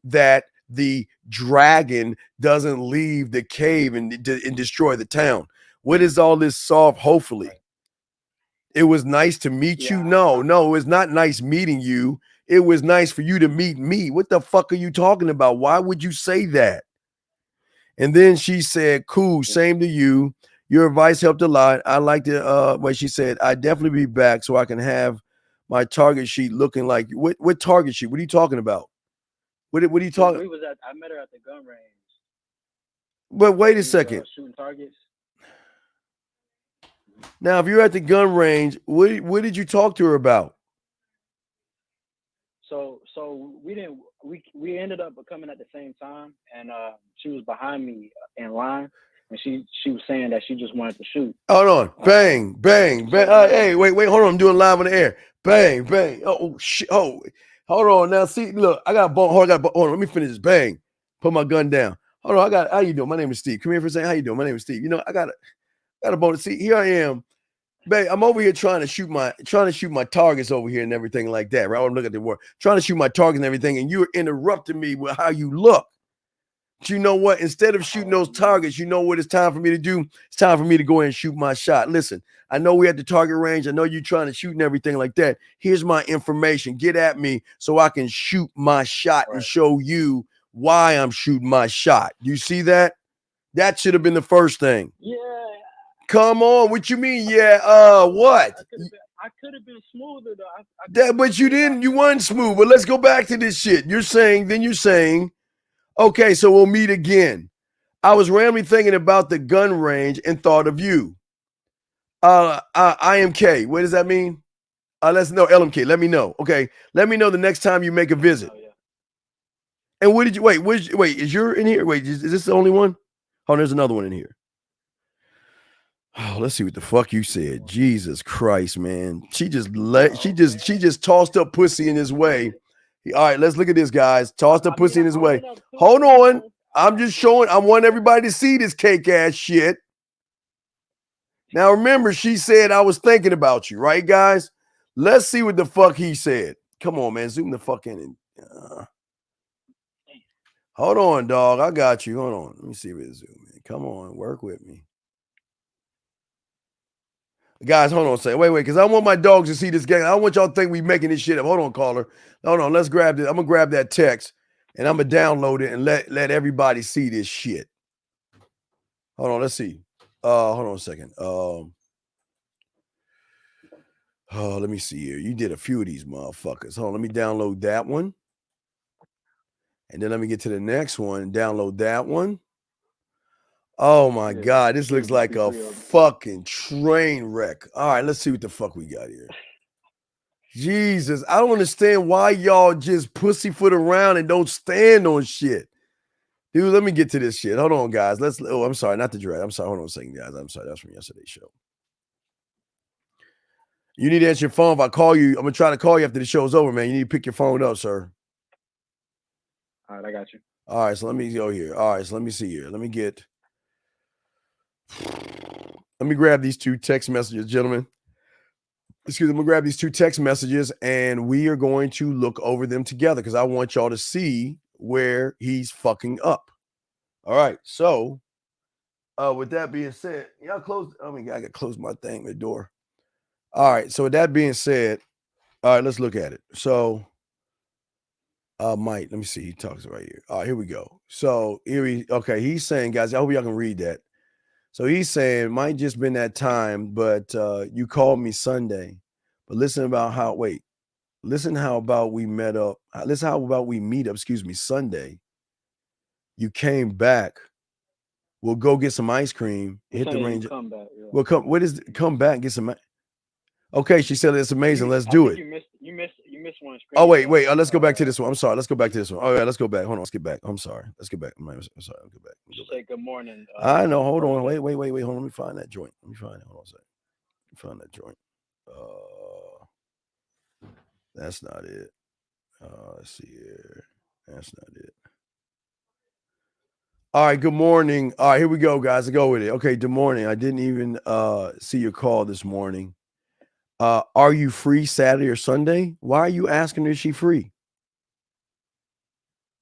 that the dragon doesn't leave the cave and destroy the town. What is all this soft? Hopefully, it was nice to meet you. No, it was not nice meeting you. It was nice for you to meet me. What the fuck are you talking about? Why would you say that? And then she said, cool, same to you. Your advice helped a lot. I like to what she said, I definitely be back so I can have my target sheet looking like what target sheet? What are you talking about? What are you talking? I met her at the gun range. But wait a second. Shooting targets. Now, if you're at the gun range, what did you talk to her about? So we ended up coming at the same time, and she was behind me in line, and she was saying that she just wanted to shoot. Hold on, bang. Hey, wait, hold on, I'm doing live on the air. Bang. Oh shit. Oh, hold on now. See, look, I got a bone. Hold on, let me finish this. Bang. Put my gun down. Hold on, how you doing? My name is Steve. Come here for a second. How you doing? My name is Steve. I got a bone. See, here I am. Babe, I'm over here trying to shoot my targets over here and everything like that, right? I'm looking at the word, trying to shoot my targets and everything, and you're interrupting me with how you look. But you know what? Instead of shooting those targets, you know what it's time for me to do? It's time for me to go ahead and shoot my shot. Listen, I know we at the target range. I know you're trying to shoot and everything like that. Here's my information. Get at me so I can shoot my shot and show you why I'm shooting my shot. You see that? That should have been the first thing. Yeah. Come on, what you mean? Yeah, what? I could have been smoother though. But you didn't. You weren't smooth. But let's go back to this shit. You're saying, okay, so we'll meet again. I was randomly thinking about the gun range and thought of you. IMK. What does that mean? Let's know. LMK. Let me know. Okay, let me know the next time you make a visit. Oh, yeah. And what did you wait? Is your in here? Wait, is this the only one? Oh, there's another one in here. Oh, let's see what the fuck you said. Jesus Christ, man. She just tossed up pussy in his way. All right, let's look at this, guys. Tossed up pussy in his way. Hold on. I'm just showing. I want everybody to see this cake ass shit. Now remember, she said I was thinking about you, right, guys? Let's see what the fuck he said. Come on, man. Zoom the fuck in. Hold on, dog. I got you. Hold on. Let me see if it's zoom in. Come on, work with me. Guys, hold on a second. Wait, because I want my dogs to see this game. I don't want y'all to think we making this shit up. Hold on, caller. Hold on, let's grab this. I'm gonna grab that text and I'm gonna download it and let everybody see this shit. Hold on, let's see. Hold on a second. Let me see here. You did a few of these motherfuckers. Hold on, let me download that one. And then let me get to the next one and download that one. Oh my God, this looks like a fucking train wreck. All right, let's see what the fuck we got here. Jesus, I don't understand why y'all just pussyfoot around and don't stand on shit. Dude, let me get to this shit. Hold on, guys. I'm sorry, not the dread. I'm sorry. Hold on a second, guys. I'm sorry. That's from yesterday's show. You need to answer your phone. If I call you, I'm gonna try to call you after the show's over, man. You need to pick your phone up, sir. All right, I got you. All right, so let me go here. All right, so let me see here. Let me grab these two text messages, gentlemen. Excuse me, I'm gonna grab these two text messages and we are going to look over them together because I want y'all to see where he's fucking up. All right, so with that being said, y'all close. I gotta close my thing, the door. All right, so with that being said, all right, let's look at it. So Mike, let me see. He talks right here. All right, here we go. So he's saying, guys, I hope y'all can read that. So he's saying, might just been that time, but you called me Sunday. But listen how about we met up. Listen how about we meet up, Sunday. You came back. We'll go get some ice cream. Hit the range. Come back. Yeah. Well, come back and get some. Okay, she said it's amazing. Let's do it. You missed one. Oh wait. Let's go back to this one. I'm sorry. Let's go back to this one. Oh yeah, let's go back. Hold on. Let's get back. I'm sorry. Let's get back. I'm sorry. I'll get back. Say good morning. I know. Hold on. Wait. Hold on. Let me find that joint. Hold on a second. Find that joint. That's not it. Let's see here. That's not it. All right, good morning. All right, here we go, guys. Let's go with it. Okay, good morning. I didn't even see your call this morning. Are you free Saturday or Sunday? Why are you asking her if she free?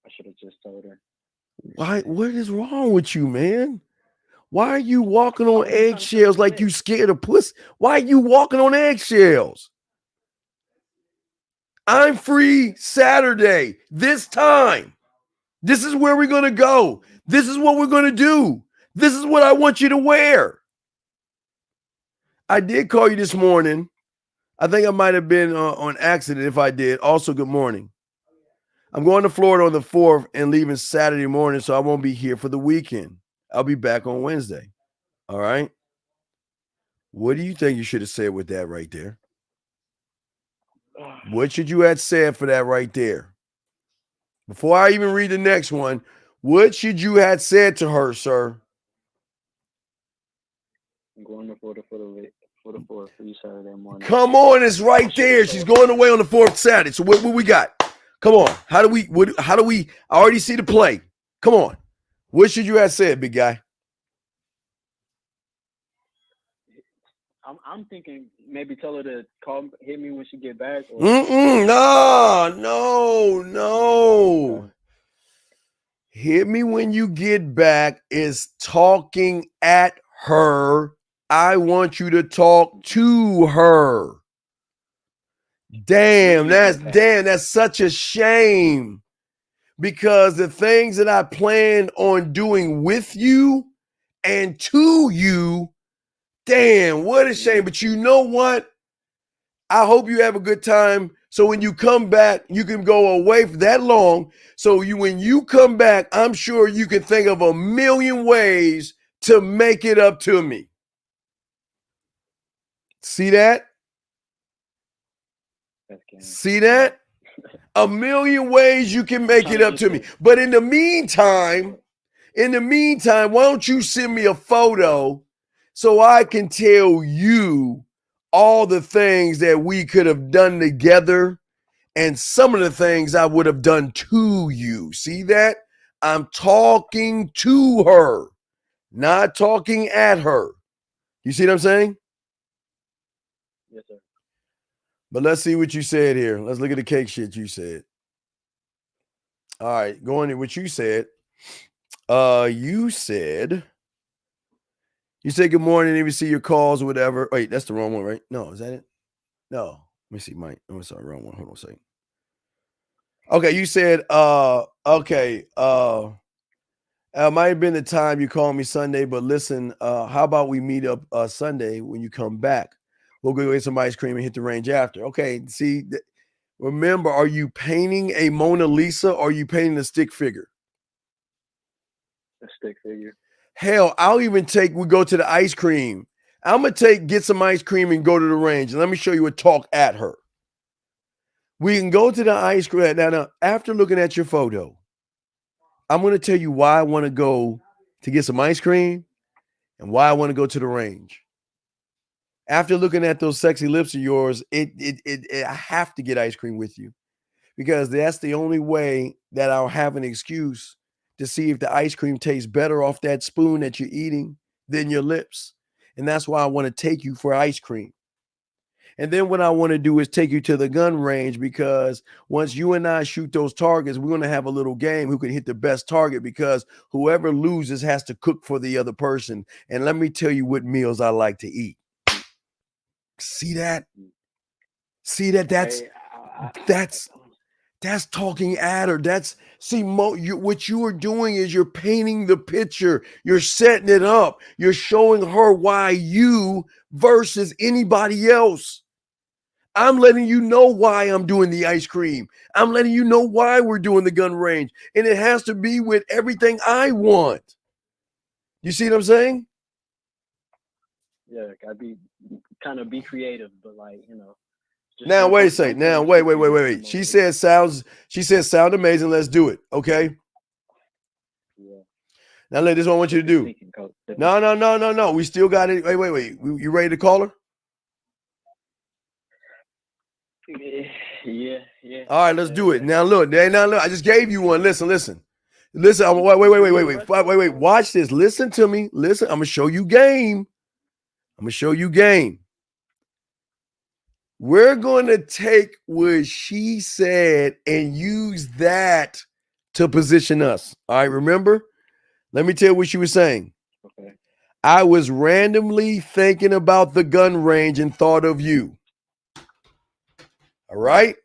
I should have just told her. Why? What is wrong with you, man? Why are you walking on eggshells like you scared of pussy? Why are you walking on eggshells? I'm free Saturday, this time. This is where we're going to go. This is what we're going to do. This is what I want you to wear. I did call you this morning. I think I might have been on accident if I did. Also, good morning. I'm going to Florida on the 4th and leaving Saturday morning, so I won't be here for the weekend. I'll be back on Wednesday. All right? What do you think you should have said with that right there? What should you have said for that right there? Before I even read the next one, what should you have said to her, sir? I'm going to Florida for the 4th for you Saturday morning. Come on, it's right there. She's going away on the 4th Saturday. So what we got? Come on. How do we I already see the play. Come on. What should you have said, big guy? I'm thinking maybe tell her to hit me when she get back. Or No. Hit me when you get back is talking at her. I want you to talk to her. That's such a shame. Because the things that I planned on doing with you and to you, damn, what a shame. But you know what? I hope you have a good time. So when you come back, you can go away for that long. So when you come back, I'm sure you can think of a million ways to make it up to me. See that? See that? A million ways you can make it up to me. But in the meantime, why don't you send me a photo so I can tell you all the things that we could have done together and some of the things I would have done to you. See that? I'm talking to her, not talking at her. You see what I'm saying? Yes, sir. But let's see what you said here. Let's look at the cake shit you said. All right, going to what you said. You said good morning, if you see your calls or whatever. Wait, that's the wrong one, right? No, is that it? No. Let me see, Mike. I'm sorry, wrong one. Hold on a second. Okay, you said, might have been the time you called me Sunday, but listen, how about we meet up Sunday when you come back? We'll go get some ice cream and hit the range after. Okay, see, remember, are you painting a Mona Lisa or are you painting a stick figure? A stick figure. Hell, we go to the ice cream. I'm going to get some ice cream and go to the range. And let me show you a talk at her. We can go to the ice cream. Now, after looking at your photo, I'm going to tell you why I want to go to get some ice cream and why I want to go to the range. After looking at those sexy lips of yours, I have to get ice cream with you because that's the only way that I'll have an excuse to see if the ice cream tastes better off that spoon that you're eating than your lips. And that's why I want to take you for ice cream. And then what I want to do is take you to the gun range because once you and I shoot those targets, we're going to have a little game who can hit the best target because whoever loses has to cook for the other person. And let me tell you what meals I like to eat. See that? See that? That's That's talking at her. That's what you are doing is you're painting the picture. You're setting it up. You're showing her why you versus anybody else. I'm letting you know why I'm doing the ice cream. I'm letting you know why we're doing the gun range. And it has to be with everything I want. You see what I'm saying? Yeah, gotta be creative, but like, you know. Now wait a second. Now wait. She said sound amazing. Let's do it. Okay. Yeah. Now this is what I want you to do. No. We still got it. Wait. You ready to call her? Yeah. All right, let's do it. Now look. I just gave you one. Listen. Wait. Watch this. Listen to me. Listen. I'm gonna show you game. We're going to take what she said and use that to position us. All right, remember? Let me tell you what she was saying. Okay. I was randomly thinking about the gun range and thought of you. All right?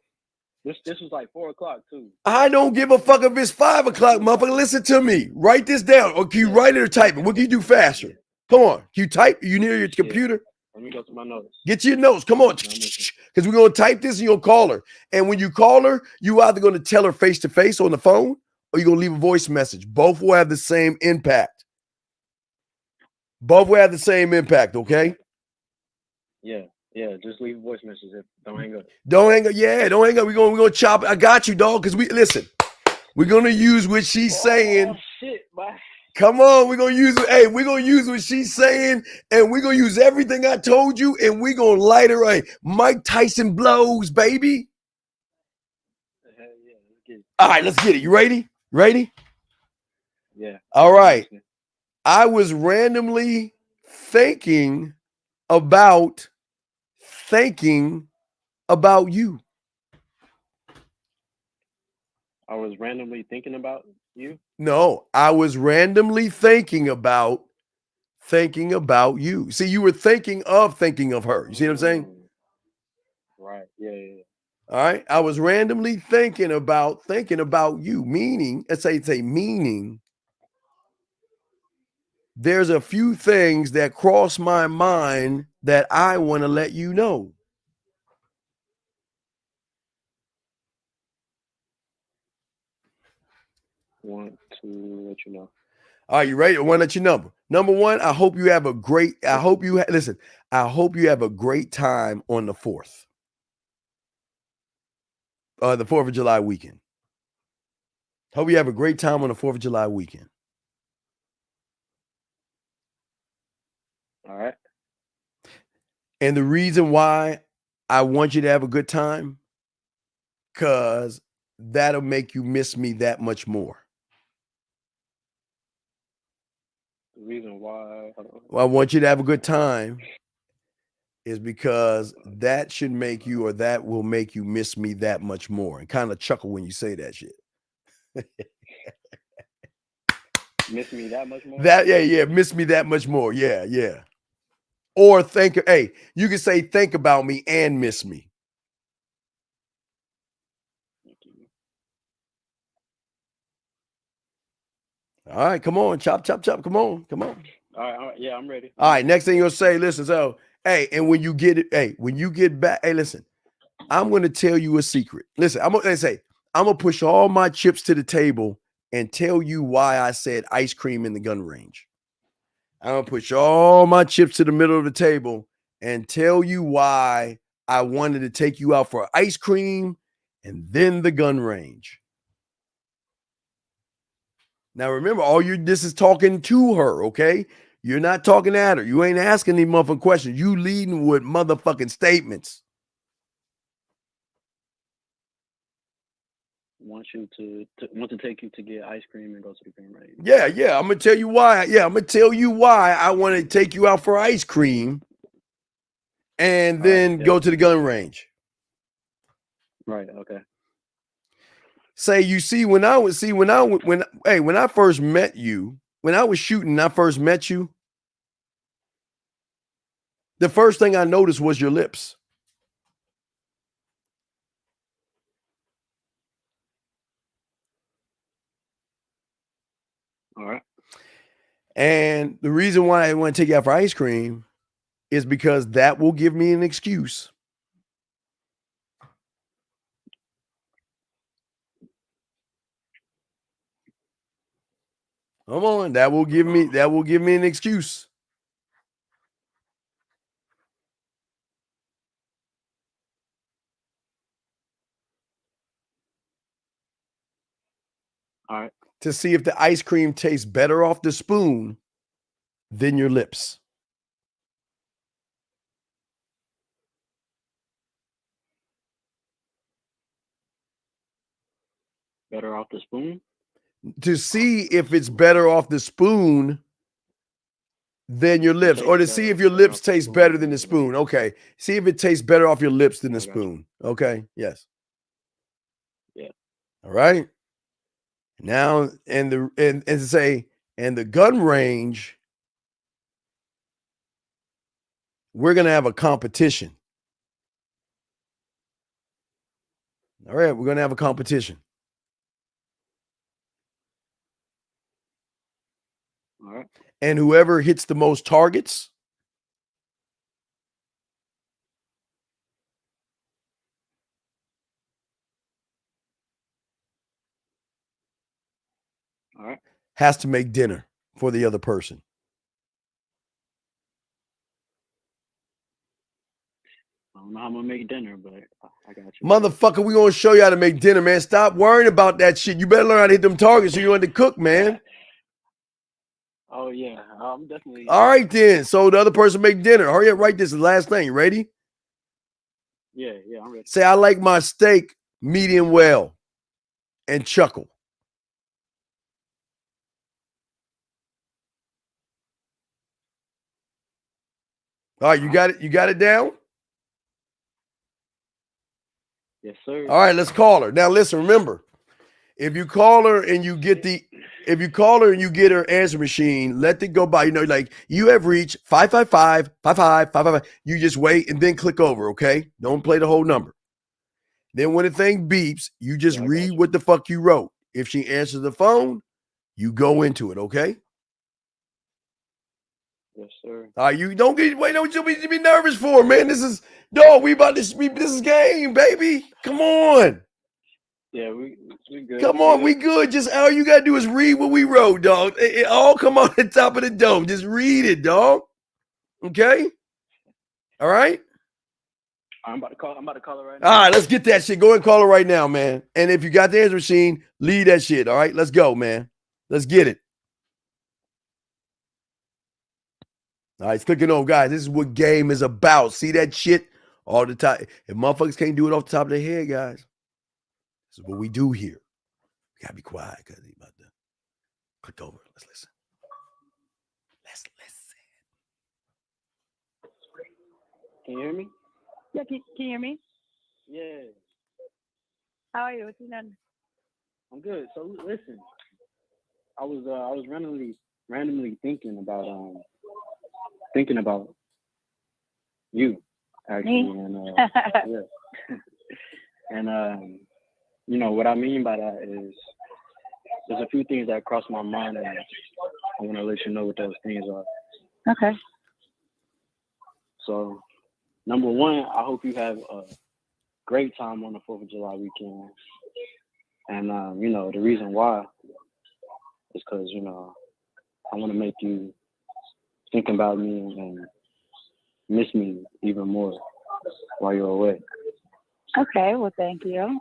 This was like 4:00 too. I don't give a fuck if it's 5 o'clock, motherfucker. Listen to me. Write this down. Or can you write it or type it? What can you do faster? Come on. Can you type? You near your computer? Let me go to my notes. Get your notes. Come on. Because we're going to type this and you'll call her. And when you call her, you either going to tell her face to face on the phone or you're going to leave a voice message. Both will have the same impact. Okay? Yeah. Just leave a voice message. Don't hang up. Don't hang up. Yeah, don't hang up. We're gonna chop it. I got you, dog. Because we're going to use what she's saying. Oh, shit, bye. Come on, we're gonna use it. Hey, we're gonna use what she's saying, and we're gonna use everything I told you, and we're gonna light her up. Mike Tyson blows, baby. All right, let's get it. You ready? Yeah. All right. I was randomly thinking about you. I was randomly thinking about you. No, I was randomly thinking about you. See, you were thinking of her. You see what I'm saying? Right. Yeah. All right. I was randomly thinking about you, meaning, let's say meaning there's a few things that cross my mind that I want to let you know. Want to let you know. All right, you ready? I want to let you know. Number one, I hope you have a great time on the 4th. The 4th of July weekend. Hope you have a great time on the 4th of July weekend. All right. And the reason why I want you to have a good time, because that'll make you miss me that much more. The reason why I want you to have a good time is because that should make you, or that will make you miss me that much more. And kind of chuckle when you say that shit. Miss me that much more? Miss me that much more. Yeah. Or you can say think about me and miss me. All right, come on, chop. Come on. All right, yeah, I'm ready. All right, next thing you'll say, listen, so, and when you get back, listen, I'm going to tell you a secret. Listen, I'm going to push all my chips to the table and tell you why I said ice cream in the gun range. I'm going to push all my chips to the middle of the table and tell you why I wanted to take you out for ice cream and then the gun range. Now, remember, this is talking to her, okay? You're not talking at her. You ain't asking any motherfucking questions. You leading with motherfucking statements. Want to take you to get ice cream and go to the gun range. Yeah. I'm gonna tell you why. I'm gonna tell you why I want to take you out for ice cream, and then go to the gun range. Right. Okay. Say you see when I first met you, when I was shooting, and I first met you. The first thing I noticed was your lips. All right. And the reason why I want to take you out for ice cream is because that will give me an excuse. Come on, that will give me an excuse. All right. To see if the ice cream tastes better off the spoon than your lips. Better off the spoon? To see if it's better off the spoon than your lips, or to see if your lips taste better than the spoon. Okay. See if it tastes better off your lips than the spoon. Okay. Yes. Yeah. All right. Now, and the gun range, we're gonna have a competition. All right, we're gonna have a competition. All right. And whoever hits the most targets All right. has to make dinner for the other person. I don't know how I'm gonna make dinner, but I got you. Motherfucker, we gonna show you how to make dinner, man. Stop worrying about that shit. You better learn how to hit them targets so you want to cook, man. Oh yeah, I'm definitely. All right then. So the other person make dinner. Hurry up, write this last thing. Ready? Yeah, I'm ready. Say I like my steak medium well, and chuckle. All right, you got it. You got it down. Yes, sir. All right, let's call her. Now listen, remember, if you call her and you get her answer machine, let it go by. You know, like you have reached 555-55-555. You just wait and then click over, okay? Don't play the whole number. Then when the thing beeps, you just read what the fuck you wrote. If she answers the phone, you go into it, okay? Yes, sir. All right, you don't be nervous for, man. This is dog. This is game, baby. Come on. Yeah, we good. Come on, we good. Just all you gotta do is read what we wrote, dog. It all come on the top of the dome. Just read it, dog. Okay? All right? I'm about to call her right now. All right, let's get that shit. Go ahead and call her right now, man. And if you got the answer machine, leave that shit. All right, let's go, man. Let's get it. All right, it's clicking on, guys. This is what game is about. See that shit all the time. If motherfuckers can't do it off the top of their head, guys, this is what we do here. We gotta be quiet because he's about to click over. Let's listen. Let's listen. Can you hear me? Yeah, can you hear me? Yeah. How are you? What's your name? I'm good. So listen, I was randomly thinking about you actually, Me? and yeah, and you know what I mean by that is there's a few things that cross my mind, and I want to let you know what those things are. Okay. So, number one, I hope you have a great time on the 4th of July weekend. And, you know, the reason why is because, you know, I want to make you think about me and miss me even more while you're away. Okay, well, thank you.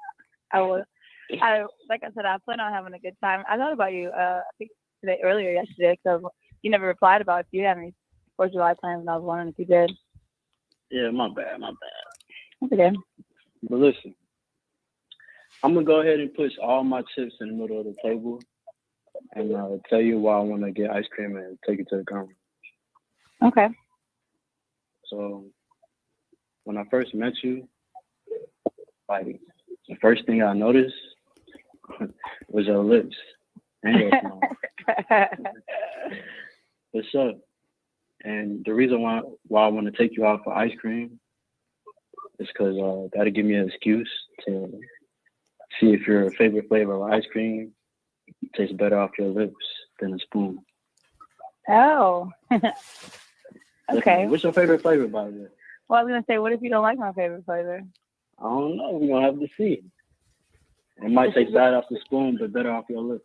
Like I said, I plan on having a good time. I thought about you, I think yesterday, because you never replied about if you had any 4th of July plans, and I was wondering if you did. Yeah, my bad. That's okay. But listen, I'm going to go ahead and push all my chips in the middle of the table and tell you why I want to get ice cream and take it to the conference. Okay. So, when I first met you, like, the first thing I noticed was your lips and your smile. What's up? And the reason why I want to take you out for ice cream is because that'll give me an excuse to see if your favorite flavor of ice cream tastes better off your lips than a spoon. Oh. Okay. What's your favorite flavor, by the way? Well, I was gonna say, what if you don't like my favorite flavor? I don't know. We're gonna have to see. It might taste bad off the spoon, but better off your lips.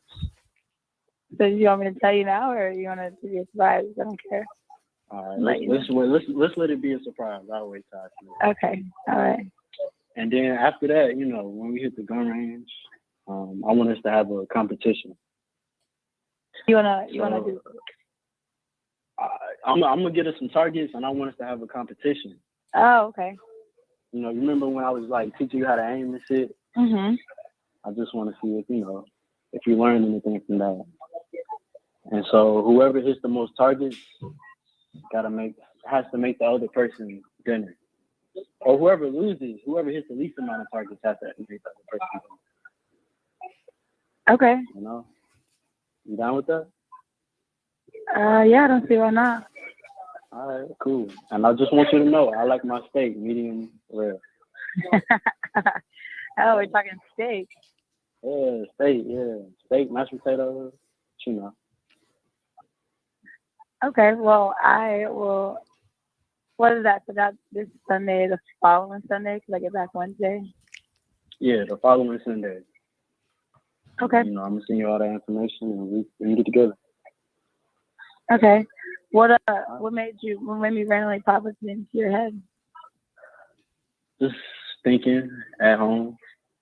So do you want me to tell you now, or you want it to be a surprise? I don't care. All right, let's let it be a surprise. I'll wait till I see. Okay. All right. And then after that, you know, when we hit the gun range, I want us to have a competition. You wanna do? I'm gonna get us some targets, and I want us to have a competition. Oh, okay. You know, remember when I was like teaching you how to aim and shit? Mhm. I just want to see if if you learned anything from that. And so whoever hits the most targets has to make the other person dinner. Or whoever loses, whoever hits the least amount of targets has to make the other person dinner. Okay. You know? You down with that? Yeah, I don't see why not. All right, cool. And I just want you to know, I like my steak medium rare. Oh, we're talking steak. Yeah, steak, Steak, mashed potatoes, you know. Okay, well, I will. What is that? So that this Sunday, the following Sunday, because I get back Wednesday. Yeah, the following Sunday. Okay. You know, I'm gonna send you all that information and we can get together. Okay. What made me randomly pop it into your head? Just thinking at home,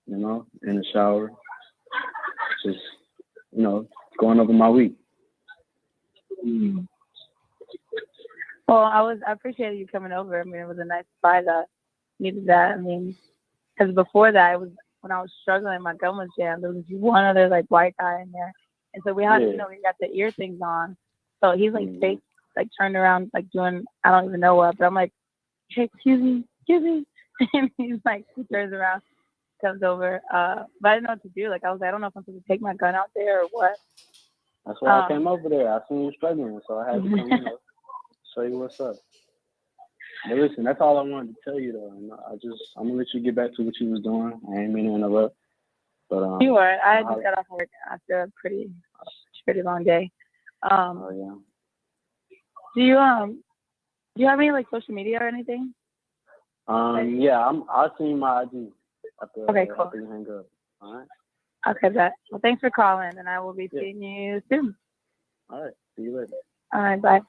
you know, in the shower. Just, you know, going over my week. Mm. Well, I appreciated you coming over. I mean, it was a nice surprise. I needed that. I mean, because before that, it was when I was struggling, my gun was jammed. There was one other like white guy in there, and so we had, we got the ear things on. So he's like fake, like turned around, like doing I don't even know what. But I'm like, hey, excuse me, and he's like, he turns around, comes over. But I didn't know what to do. Like I was like, I don't know if I'm supposed to take my gun out there or what. That's why I came over there. I seen you struggling, so I had to come in. Show you what's up. But listen, that's all I wanted to tell you though. And I'm gonna let you get back to what you was doing. I ain't mean to interrupt. But you were. I just got off work after a pretty long day. Do you have any like social media or anything? Yeah, I'll send you my IG after, okay, cool. After you hang up. All right. Okay, bet. Well, thanks for calling, and I will be seeing you soon. All right. See you later. All right. Bye.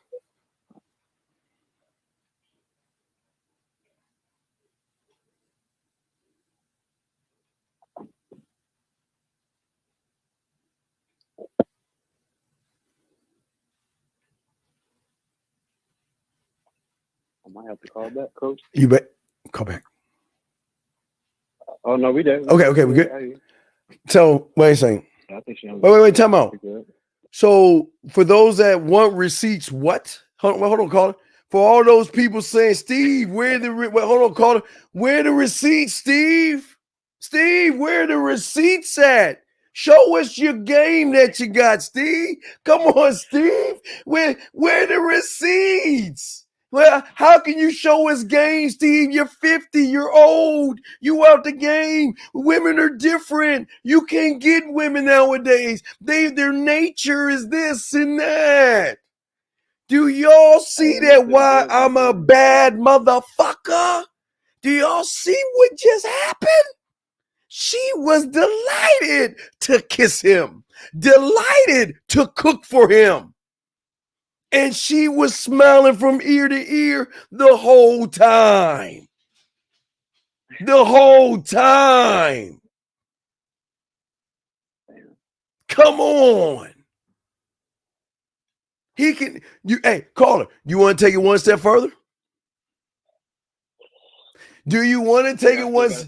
I might have to call back, Coach. You bet. Call back. Oh no, we did. Okay, we good. So wait a second. I think she wait, time out. So for those that want receipts, what? Hold on, caller. For all those people saying, Steve, hold on, caller. Where the receipts, Steve? Steve, where the receipts at? Show us your game that you got, Steve. Come on, Steve. Where the receipts? Well, how can you show us game, Steve? You're 50, you're old, you out the game. Women are different. You can't get women nowadays. Their nature is this and that. Do y'all see that why I'm a bad motherfucker? Do y'all see what just happened? She was delighted to kiss him, delighted to cook for him. And she was smiling from ear to ear the whole time. The whole time. Come on. Hey, caller, you want to take it one step further? Do you want to take it once?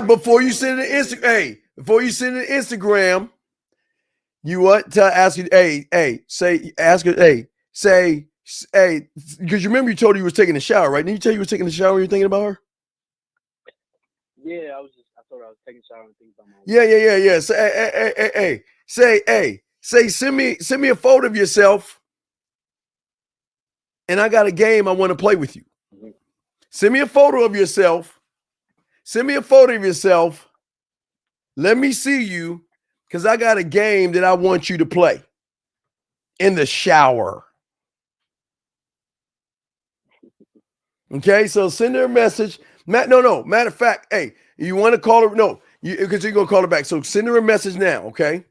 Before you send it Instagram, before you send it Instagram, you want to ask you, because you remember you told her you was taking a shower, right? Didn't you tell you were taking a shower when you were thinking about her? Yeah, I thought I was taking a shower and thinking about my Yeah. Say, send me a photo of yourself, and I got a game I want to play with you. Mm-hmm. Send me a photo of yourself. Let me see you, because I got a game that I want you to play. in the shower. Okay, so send her a message. No. Matter of fact, hey, you want to call her? No, because you're going to call her back. So send her a message now, okay?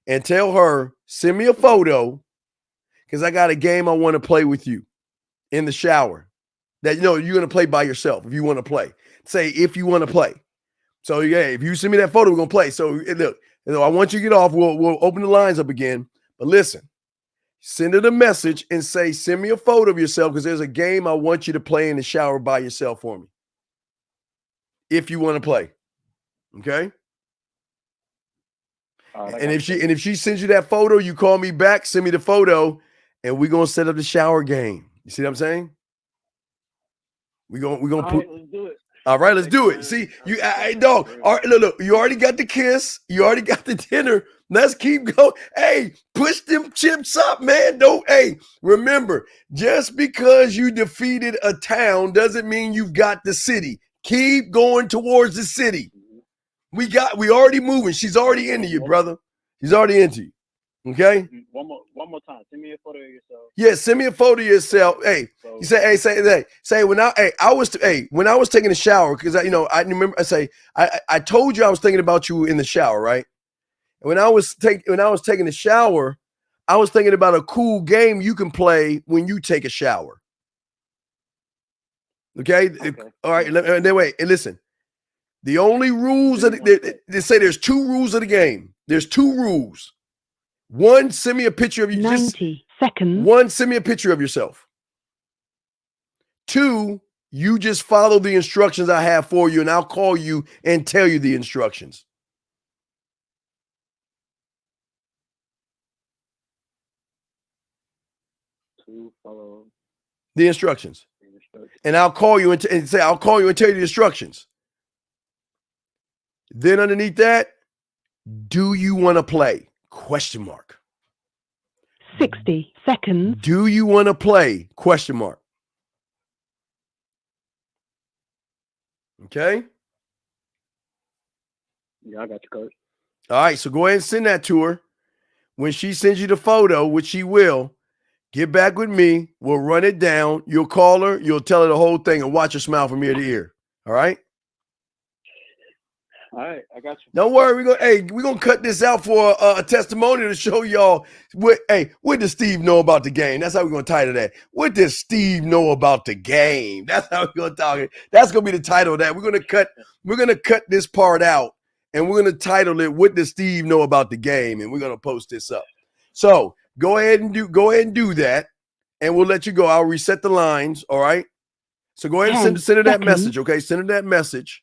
And tell her, send me a photo because I got a game I want to play with you in the shower that, you're going to play by yourself if you want to play. Say, if you want to play. So, yeah, if you send me that photo, we're going to play. So, look, I want you to get off. We'll open the lines up again. But listen, send her the message and say, send me a photo of yourself because there's a game I want you to play in the shower by yourself for me. If you want to play. Okay? And if she sends you that photo, you call me back, send me the photo, and we're gonna set up the shower game. You see what I'm saying? We're gonna put. Let's do it. All right, let's do it. See, hey, dog. All right, look, you already got the kiss, you already got the dinner. Let's keep going. Hey, push them chips up, man. Hey, remember, just because you defeated a town doesn't mean you've got the city. Keep going towards the city. We already moving. She's already into you, brother. She's already into you. Okay? One more time. Send me a photo of yourself. Yeah, send me a photo of yourself. Hey, you say when I was taking a shower, because I remember I told you I was thinking about you in the shower, right? And when I was taking a shower, I was thinking about a cool game you can play when you take a shower. Okay? All right, and then wait, and listen. The only rules they say there's 2 rules of the game. There's 2 rules. 1, send me a picture of you. 90 seconds. 1, send me a picture of yourself. 2, you just follow the instructions I have for you, and I'll call you and tell you the instructions. To follow the instructions. And I'll call you and say, I'll call you and tell you the instructions. Then underneath that, do you want to play? Question mark. 60 seconds. Do you want to play? Question mark. Okay? Yeah, I got you, coach. All right, so go ahead and send that to her. When she sends you the photo, which she will, get back with me. We'll run it down. You'll call her. You'll tell her the whole thing and watch her smile from ear to ear. All right? All right, I got you. Don't worry. We're gonna cut this out for a testimonial to show y'all what does Steve know about the game? That's how we're gonna title that. What does Steve know about the game? That's how we're gonna talk it. That's gonna be the title of that. We're gonna cut this part out and we're gonna title it "What Does Steve Know About the Game?" and we're gonna post this up. So go ahead and do that, and we'll let you go. I'll reset the lines. All right. So go ahead and send her that message. Okay, send her that message.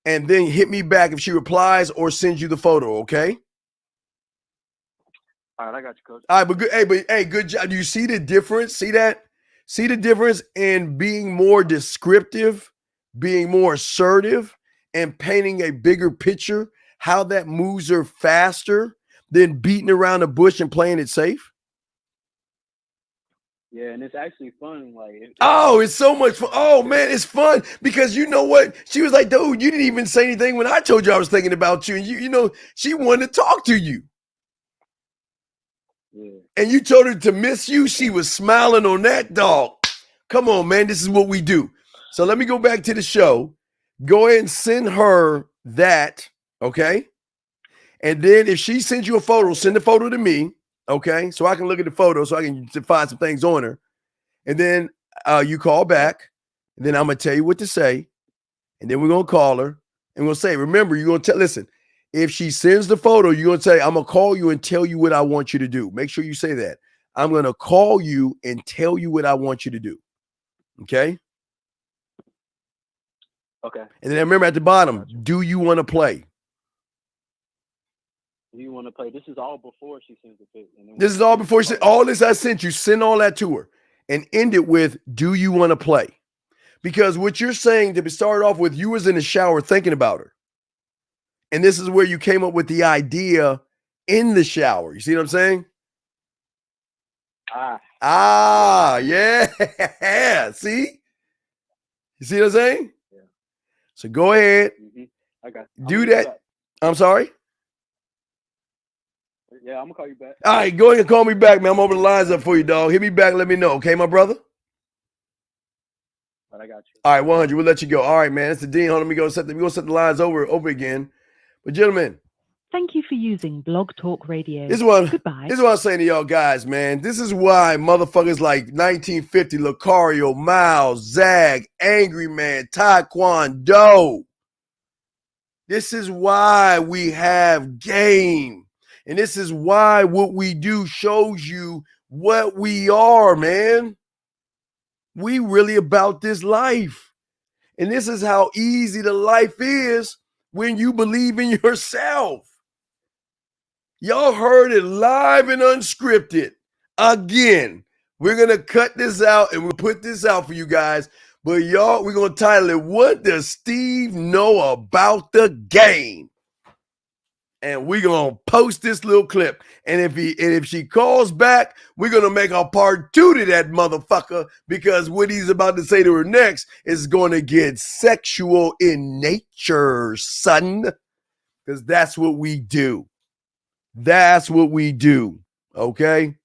And then hit me back if she replies or sends you the photo, okay? All right, I got you, coach. All right, but good job. Do you see the difference? See that? See the difference in being more descriptive, being more assertive, and painting a bigger picture, how that moves her faster than beating around the bush and playing it safe? Yeah, and it's actually fun. It's so much fun. Oh, man, it's fun because you know what? She was like, dude, you didn't even say anything when I told you I was thinking about you. And you know, she wanted to talk to you. Yeah. And you told her to miss you. She was smiling on that dog. Come on, man. This is what we do. So let me go back to the show. Go ahead and send her that, okay? And then if she sends you a photo, send the photo to me. Okay, so I can look at the photo so I can find some things on her. And then you call back. And then I'm going to tell you what to say. And then we're going to call her. And we'll say, remember, you're going to listen, if she sends the photo, you're going to say, I'm going to call you and tell you what I want you to do. Make sure you say that. I'm going to call you and tell you what I want you to do. Okay? Okay. And then remember at the bottom, do you want to play? Do you want to play? This is all before she sends the pic. This is all before she sent all this I sent you. Send all that to her and end it with, do you want to play? Because what you're saying to start off with, you was in the shower thinking about her. And this is where you came up with the idea in the shower. You see what I'm saying? Yeah. See? You see what I'm saying? Yeah. So go ahead. I got do that. I'm sorry? Yeah, I'm gonna call you back. All right, go ahead and call me back, man. I'm opening the lines up for you, dog. Hit me back. Let me know, okay, my brother? But I got you. All right, 100. We'll let you go. All right, man. It's the Dean. Hold on, we go set the lines over again. But gentlemen, Thank you for using Blog Talk Radio. this is what Goodbye. this is what I'm saying to y'all guys, man. This is why motherfuckers like 1950, Lucario, Miles, Zag, Angry Man, Taekwondo. This is why we have game. And this is why what we do shows you what we are, man. We really about this life. And this is how easy the life is when you believe in yourself. Y'all heard it live and unscripted. Again, we're going to cut this out and we'll put this out for you guys. But y'all, we're going to title it, What Does Steve Know About the Game? And we're going to post this little clip. And if she calls back, we're going to make a part 2 to that motherfucker, because what he's about to say to her next is going to get sexual in nature, son. Because that's what we do. That's what we do. Okay.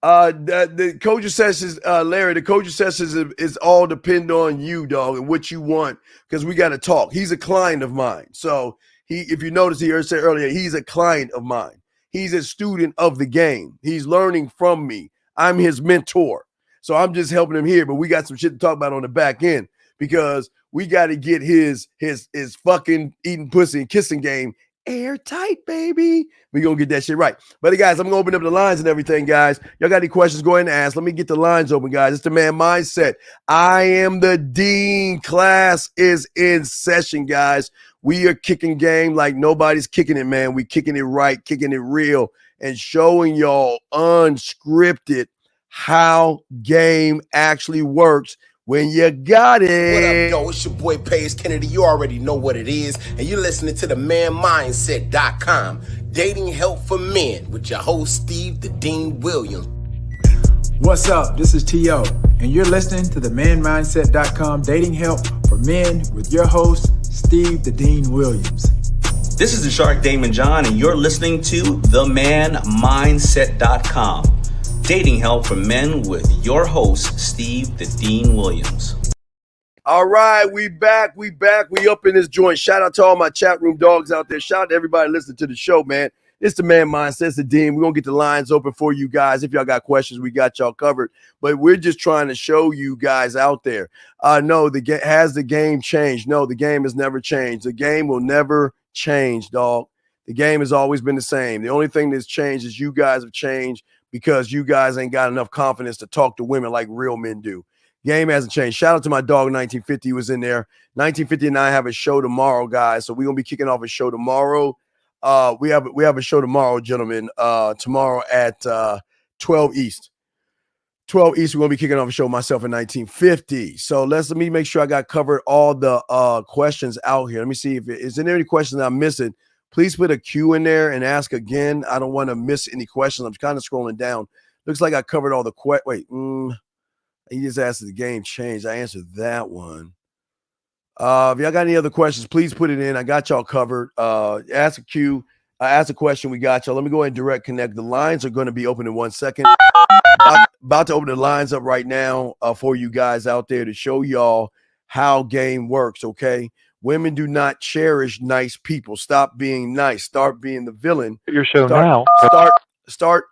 The coaching sessions, Larry, the coaching sessions is all depend on you, dog, and what you want, because we got to talk. He's a client of mine. So if you notice, he said earlier, he's a client of mine. He's a student of the game. He's learning from me. I'm his mentor. So I'm just helping him here, but we got some shit to talk about on the back end, because we got to get his fucking eating pussy and kissing game airtight, baby. We're going to get that shit right. But guys, I'm going to open up the lines and everything, guys. Y'all got any questions, go ahead and ask. Let me get the lines open, guys. It's the Man Mindset. I am the Dean. Class is in session, guys. We are kicking game like nobody's kicking it, man. We kicking it right, kicking it real, and showing y'all unscripted how game actually works when you got it. What up, yo? It's your boy Paige Kennedy. You already know what it is. And you're listening to the manmindset.com. Dating help for men with your host, Steve the Dean Williams. What's up? This is T.O. And you're listening to the manmindset.com dating help for men with your host, Steve the Dean Williams. This is the Shark Damon John, and you're listening to themanmindset.com. Dating help for men with your host, Steve the Dean Williams. All right, we back. We up in this joint. Shout out to all my chat room dogs out there. Shout out to everybody listening to the show, man. It's the Man Mindset. It's the Dean. We're going to get the lines open for you guys. If y'all got questions, we got y'all covered. But we're just trying to show you guys out there. No, has the game changed? No, the game has never changed. The game will never change, dog. The game has always been the same. The only thing that's changed is you guys have changed, because you guys ain't got enough confidence to talk to women like real men do. Game hasn't changed. Shout out to my dog 1950. He was in there. 1950 and I have a show tomorrow, guys. So we're going to be kicking off a show tomorrow. We have a show tomorrow, gentlemen. Tomorrow at 12 East. 12 East, we're going to be kicking off a show myself in 1950. So let me make sure I got covered all the questions out here. Let me see if is there any questions I'm missing. Please put a Q in there and ask again. I don't want to miss any questions. I'm kind of scrolling down. Looks like I covered all the questions. Wait, he just asked if the game changed. I answered that one. If y'all got any other questions, please put it in. I got y'all covered. Ask a Q. Ask a question. We got y'all. Let me go ahead and direct connect. The lines are going to be open in 1 second. About to open the lines up right now for you guys out there to show y'all how game works, okay? Women do not cherish nice people. Stop being nice. Start being the villain. Your show now. Start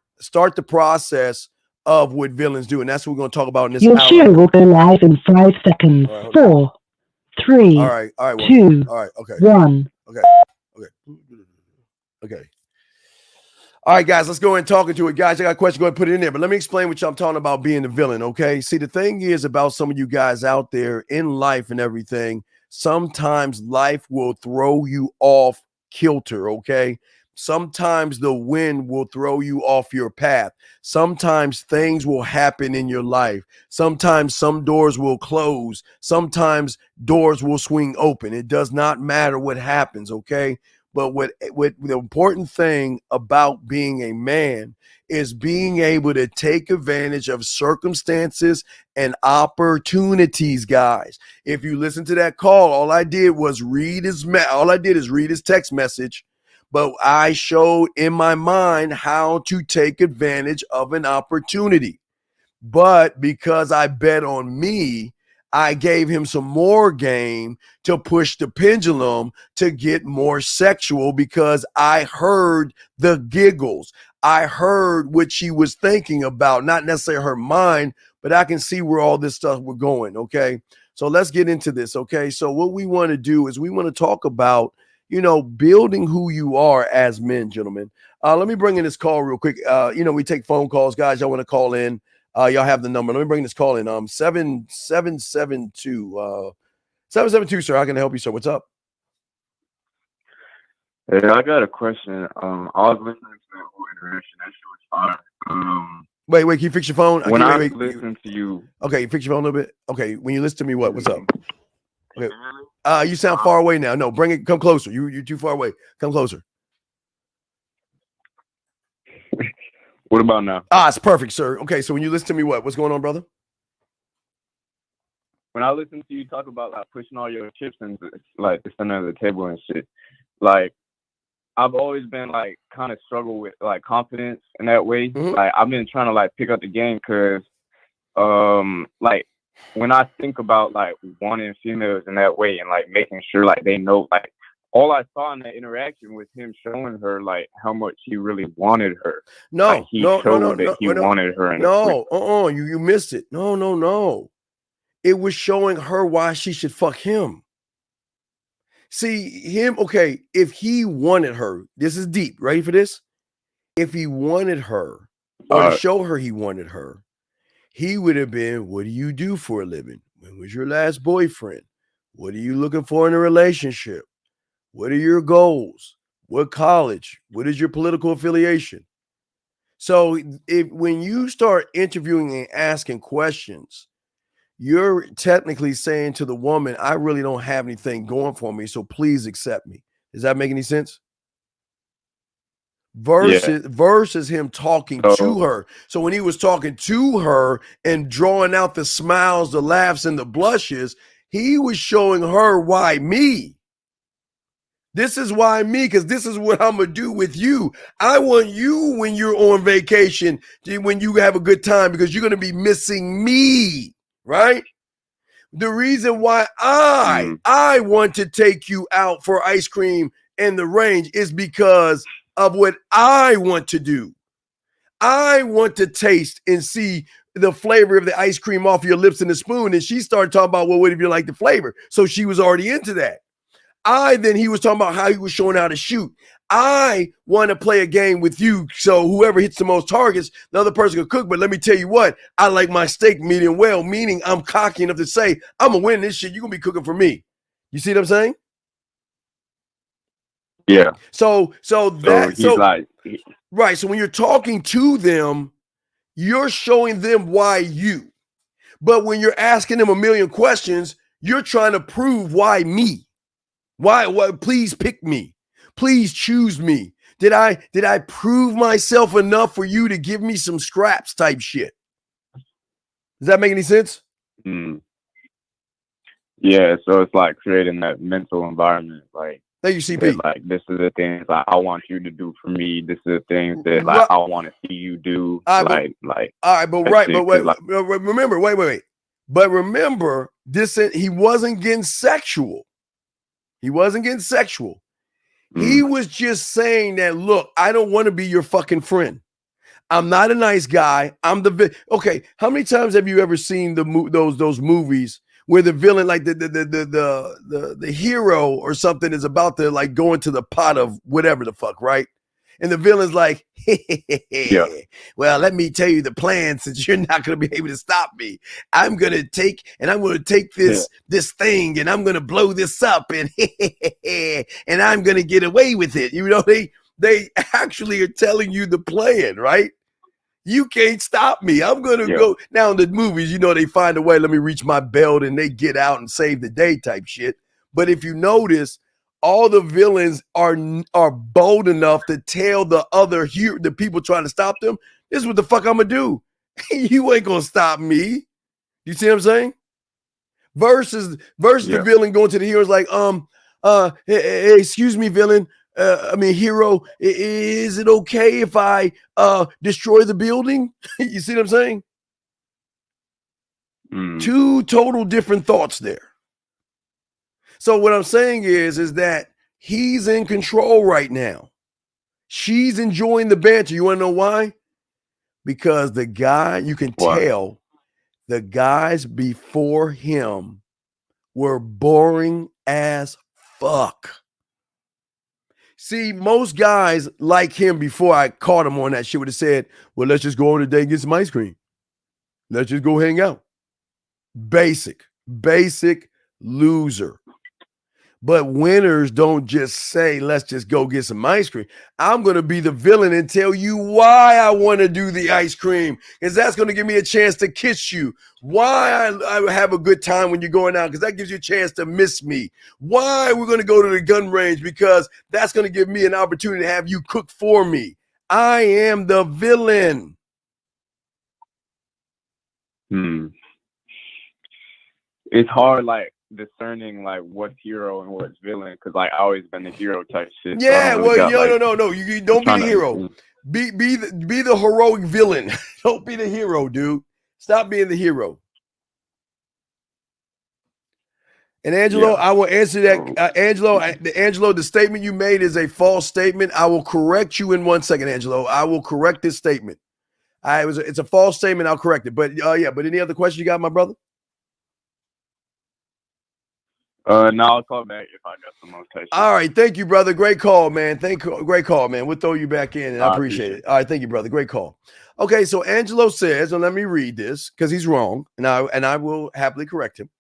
the process of what villains do, and that's what we're going to talk about in this Your hour. show will go live in 5 seconds. Right, 4, 3, all right, 2, all right, okay, 1. Okay. All right, guys, let's go and talk into it. Guys, I got a question. Go ahead and put it in there. But let me explain what I'm talking about being the villain, okay? See, the thing is about some of you guys out there in life and everything, sometimes life will throw you off kilter, okay? Sometimes the wind will throw you off your path. Sometimes things will happen in your life. Sometimes some doors will close. Sometimes doors will swing open. It does not matter what happens, okay? But what the important thing about being a man is being able to take advantage of circumstances and opportunities, guys. If you listen to that call, all I did is read his text message. but I showed in my mind how to take advantage of an opportunity. But because I bet on me, I gave him some more game to push the pendulum to get more sexual because I heard the giggles. I heard what she was thinking about, not necessarily her mind, but I can see where all this stuff was going. Okay. So let's get into this. Okay. So what we want to do is we want to talk about, building who you are as men, gentlemen. Let me bring in this call real quick. We take phone calls, guys. Y'all want to call in. Y'all have the number. Let me bring this call in. 7772. 772, sir. How can I help you, sir? What's up? Hey, I got a question. I was listening to that whole interaction. That shit was fire. Wait, can you fix your phone? When I listen to you. Okay, fix your phone a little bit. Okay, when you listen to me, what's up? Okay. You sound far away now. No, come closer. You're too far away. Come closer. What about now? It's perfect, sir. Okay, so when you listen to me, what's going on, brother? When I listen to you talk about like pushing all your chips into like the center of the table and shit, like I've always been like kind of struggle with like confidence in that way. Mm-hmm. Like I've been trying to like pick up the game because like when I think about like wanting females in that way and like making sure like they know, like all I saw in that interaction was him showing her like how much he really wanted her. No, like, he showed that he wanted her. You missed it. No. It was showing her why she should fuck him. See, him, okay, if he wanted her, this is deep. Ready for this? If he wanted her or to show her he wanted her, he would have been, what do you do for a living? When was your last boyfriend? What are you looking for in a relationship? What are your goals? What college? What is your political affiliation? So when you start interviewing and asking questions, you're technically saying to the woman, I really don't have anything going for me, so please accept me. Does that make any sense? Versus him talking to her. So when he was talking to her and drawing out the smiles, the laughs, and the blushes, he was showing her why me. This is why me, because this is what I'm going to do with you. I want you when you're on vacation, when you have a good time, because you're going to be missing me, right? The reason why I want to take you out for ice cream in the range is because of what I want to do. I want to taste and see the flavor of the ice cream off your lips and the spoon. And she started talking about, well, what if you like the flavor? So she was already into that. He was talking about how he was showing how to shoot. I want to play a game with you. So whoever hits the most targets, the other person can cook. But let me tell you what, I like my steak medium well, meaning I'm cocky enough to say, I'm going to win this shit. You're going to be cooking for me. You see what I'm saying? Yeah. Right. So when you're talking to them, you're showing them why you. But when you're asking them a million questions, you're trying to prove why me. Why? Please pick me. Please choose me. Did I prove myself enough for you to give me some scraps type shit? Does that make any sense? Yeah, so it's like creating that mental environment. Like, thank you, CP. Like, this is the things like I want you to do for me. This is the things that like I want to see you do. All right, remember, wait. But remember, he wasn't getting sexual. He was just saying that, look, I don't want to be your fucking friend. I'm not a nice guy. Okay. How many times have you ever seen those movies where the villain, like the hero or something, is about to like go into the pot of whatever the fuck, right? And the villain's like, well, let me tell you the plan, since you're not going to be able to stop me. I'm going to take this thing and I'm going to blow this up and and I'm going to get away with it. You know, they actually are telling you the plan, right? You can't stop me. I'm going to go. Now in the movies, you know, they find a way, let me reach my belt and they get out and save the day type shit. But if you notice, all the villains are bold enough to tell the people trying to stop them, this is what the fuck I'm gonna do. You ain't gonna stop me. You see what I'm saying? Versus the villain going to the heroes like, hey, excuse me, villain. I mean, hero, is it okay if I destroy the building? You see what I'm saying? Two total different thoughts there. So what I'm saying is that he's in control right now. She's enjoying the banter. You want to know why? Because the guy, you can tell the guys before him were boring as fuck. See, most guys like him before I caught him on that shit would have said, well, let's just go on a date and get some ice cream. Let's just go hang out. Basic loser. But winners don't just say, let's just go get some ice cream. I'm going to be the villain and tell you why I want to do the ice cream, because that's going to give me a chance to kiss you. Why I have a good time when you're going out, because that gives you a chance to miss me. Why we're going to go to the gun range, because that's going to give me an opportunity to have you cook for me. I am the villain. It's hard, like, discerning like what's hero and what's villain, because like I always been the hero type shit. Yeah, so really no. You don't be the hero. Be the heroic villain. Don't be the hero, dude. Stop being the hero. And Angelo, I will answer that. Angelo, the statement you made is a false statement. I will correct you in 1 second, Angelo. I will correct this statement. It's a false statement. I'll correct it. But but any other questions you got, my brother? No, I'll call back if I got some more questions. All right, thank you, brother. Great call, man. Great call, man. We'll throw you back in, and I appreciate it. All right, thank you, brother. Great call. Okay, so Angelo says, and let me read this because he's wrong, and I will happily correct him.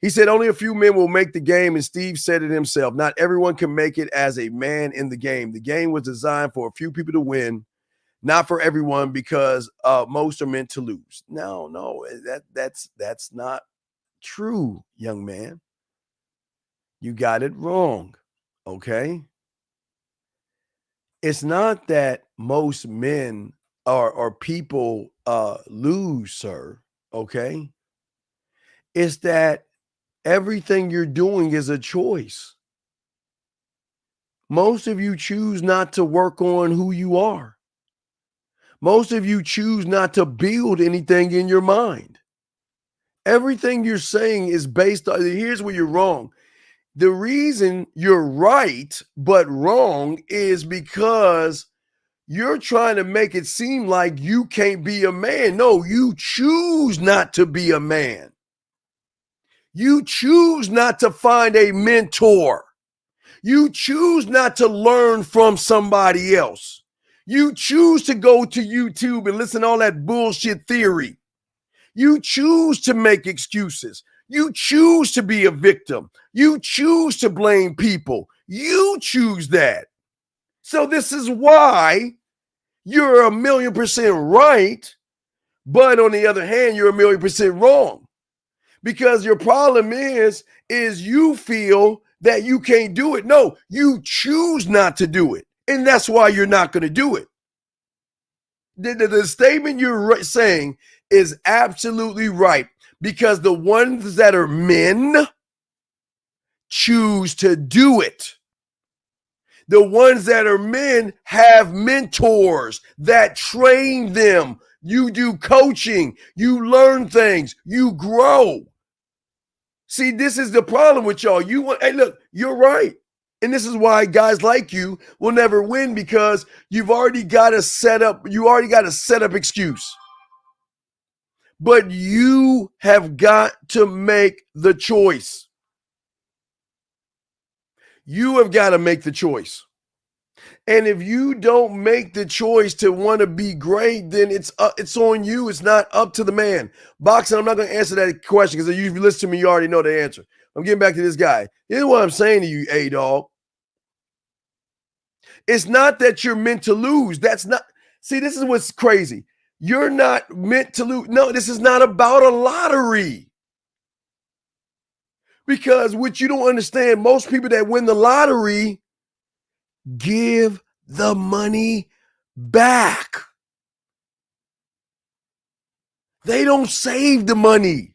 He said only a few men will make the game, and Steve said it himself. Not everyone can make it as a man in the game. The game was designed for a few people to win, not for everyone, because most are meant to lose. No, that's not true, young man. You got it wrong, okay? It's not that most men or people lose, sir, okay? It's that everything you're doing is a choice. Most of you choose not to work on who you are. Most of you choose not to build anything in your mind. Everything you're saying is based on, here's where you're wrong. The reason you're right but wrong is because you're trying to make it seem like you can't be a man. No, you choose not to be a man. You choose not to find a mentor. You choose not to learn from somebody else. You choose to go to YouTube and listen to all that bullshit theory. You choose to make excuses. You choose to be a victim. You choose to blame people. You choose that. So this is why you're 1,000,000% right, but on the other hand, you're 1,000,000% wrong. Because your problem is you feel that you can't do it. No, you choose not to do it. And that's why you're not going to do it. The statement you're saying is absolutely right, because the ones that are men choose to do it. The ones that are men have mentors that train them. You do coaching, you learn things, you grow. See, this is the problem with y'all. Hey, look, you're right. And this is why guys like you will never win, because you've already got a setup excuse. But you have got to make the choice. You have got to make the choice. And if you don't make the choice to want to be great, then it's on you. It's not up to the man. Boxing, I'm not going to answer that question, because if you listen to me, you already know the answer. I'm getting back to this guy. Here's what I'm saying to you, A-Dog. It's not that you're meant to lose. That's not. See, this is what's crazy. You're not meant to lose. No, this is not about a lottery. Because what you don't understand, most people that win the lottery give the money back. They don't save the money.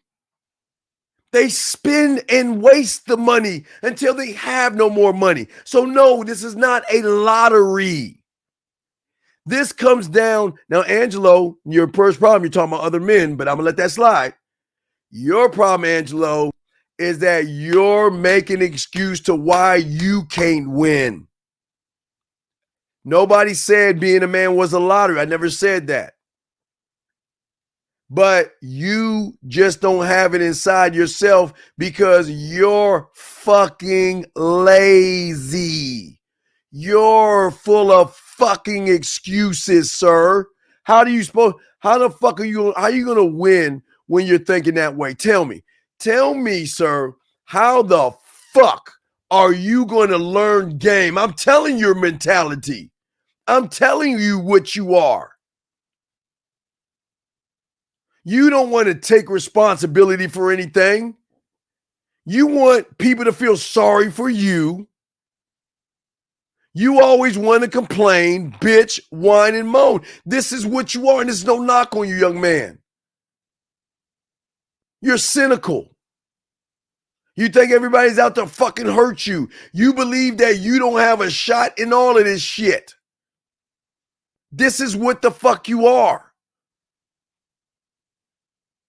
They spend and waste the money until they have no more money. So no, this is not a lottery. This comes down. Now, Angelo, your first problem, you're talking about other men, but I'm going to let that slide. Your problem, Angelo, is that you're making an excuse to why you can't win. Nobody said being a man was a lottery. I never said that. But you just don't have it inside yourself because you're fucking lazy. You're full of fucking excuses, sir. How the fuck are you going to win when you're thinking that way? Tell me, sir, how the fuck are you going to learn game? I'm telling your mentality. I'm telling you what you are. You don't want to take responsibility for anything. You want people to feel sorry for you. You always want to complain, bitch, whine, and moan. This is what you are, and there's no knock on you, young man. You're cynical. You think everybody's out to fucking hurt you. You believe that you don't have a shot in all of this shit. This is what the fuck you are.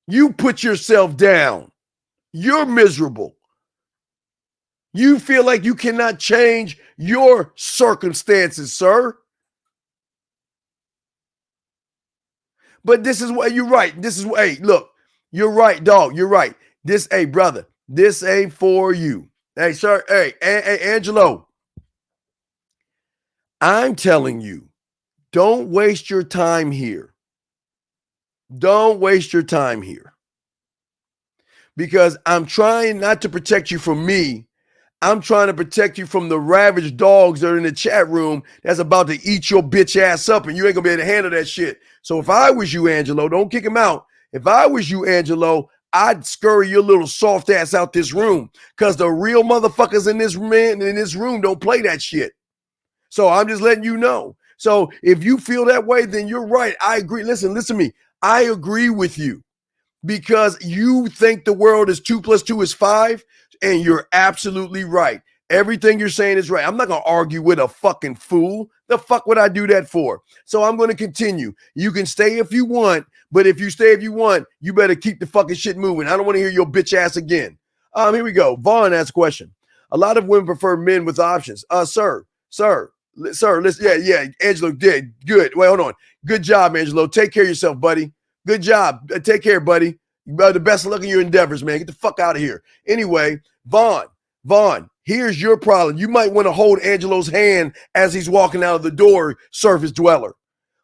You put yourself down. You're miserable. You feel like you cannot change your circumstances, sir. But this is what you're right. This is what, hey, look, you're right, dog. You're right. Hey, brother, this ain't for you. Hey, sir, hey, Angelo, I'm telling you, don't waste your time here. Don't waste your time here. Because I'm trying not to protect you from me. I'm trying to protect you from the ravaged dogs that are in the chat room that's about to eat your bitch ass up, and you ain't gonna be able to handle that shit. So if I was you, Angelo, don't kick him out. If I was you, Angelo, I'd scurry your little soft ass out this room, because the real motherfuckers in this room don't play that shit. So I'm just letting you know. So if you feel that way, then you're right. I agree. Listen to me. I agree with you. Because you think the world is 2 + 2 is 5, and you're absolutely right. Everything you're saying is right. I'm not going to argue with a fucking fool. The fuck would I do that for? So I'm going to continue. You can stay if you want, but if you stay if you want, you better keep the fucking shit moving. I don't want to hear your bitch ass again. Here we go. Vaughn asks a question. A lot of women prefer men with options. Sir, listen, yeah, Angelo did. Good. Wait, hold on. Good job, Angelo. Take care of yourself, buddy. Good job. Take care, buddy. The best of luck in your endeavors, man. Get the fuck out of here. Anyway, Vaughn, here's your problem. You might want to hold Angelo's hand as he's walking out of the door, surface dweller.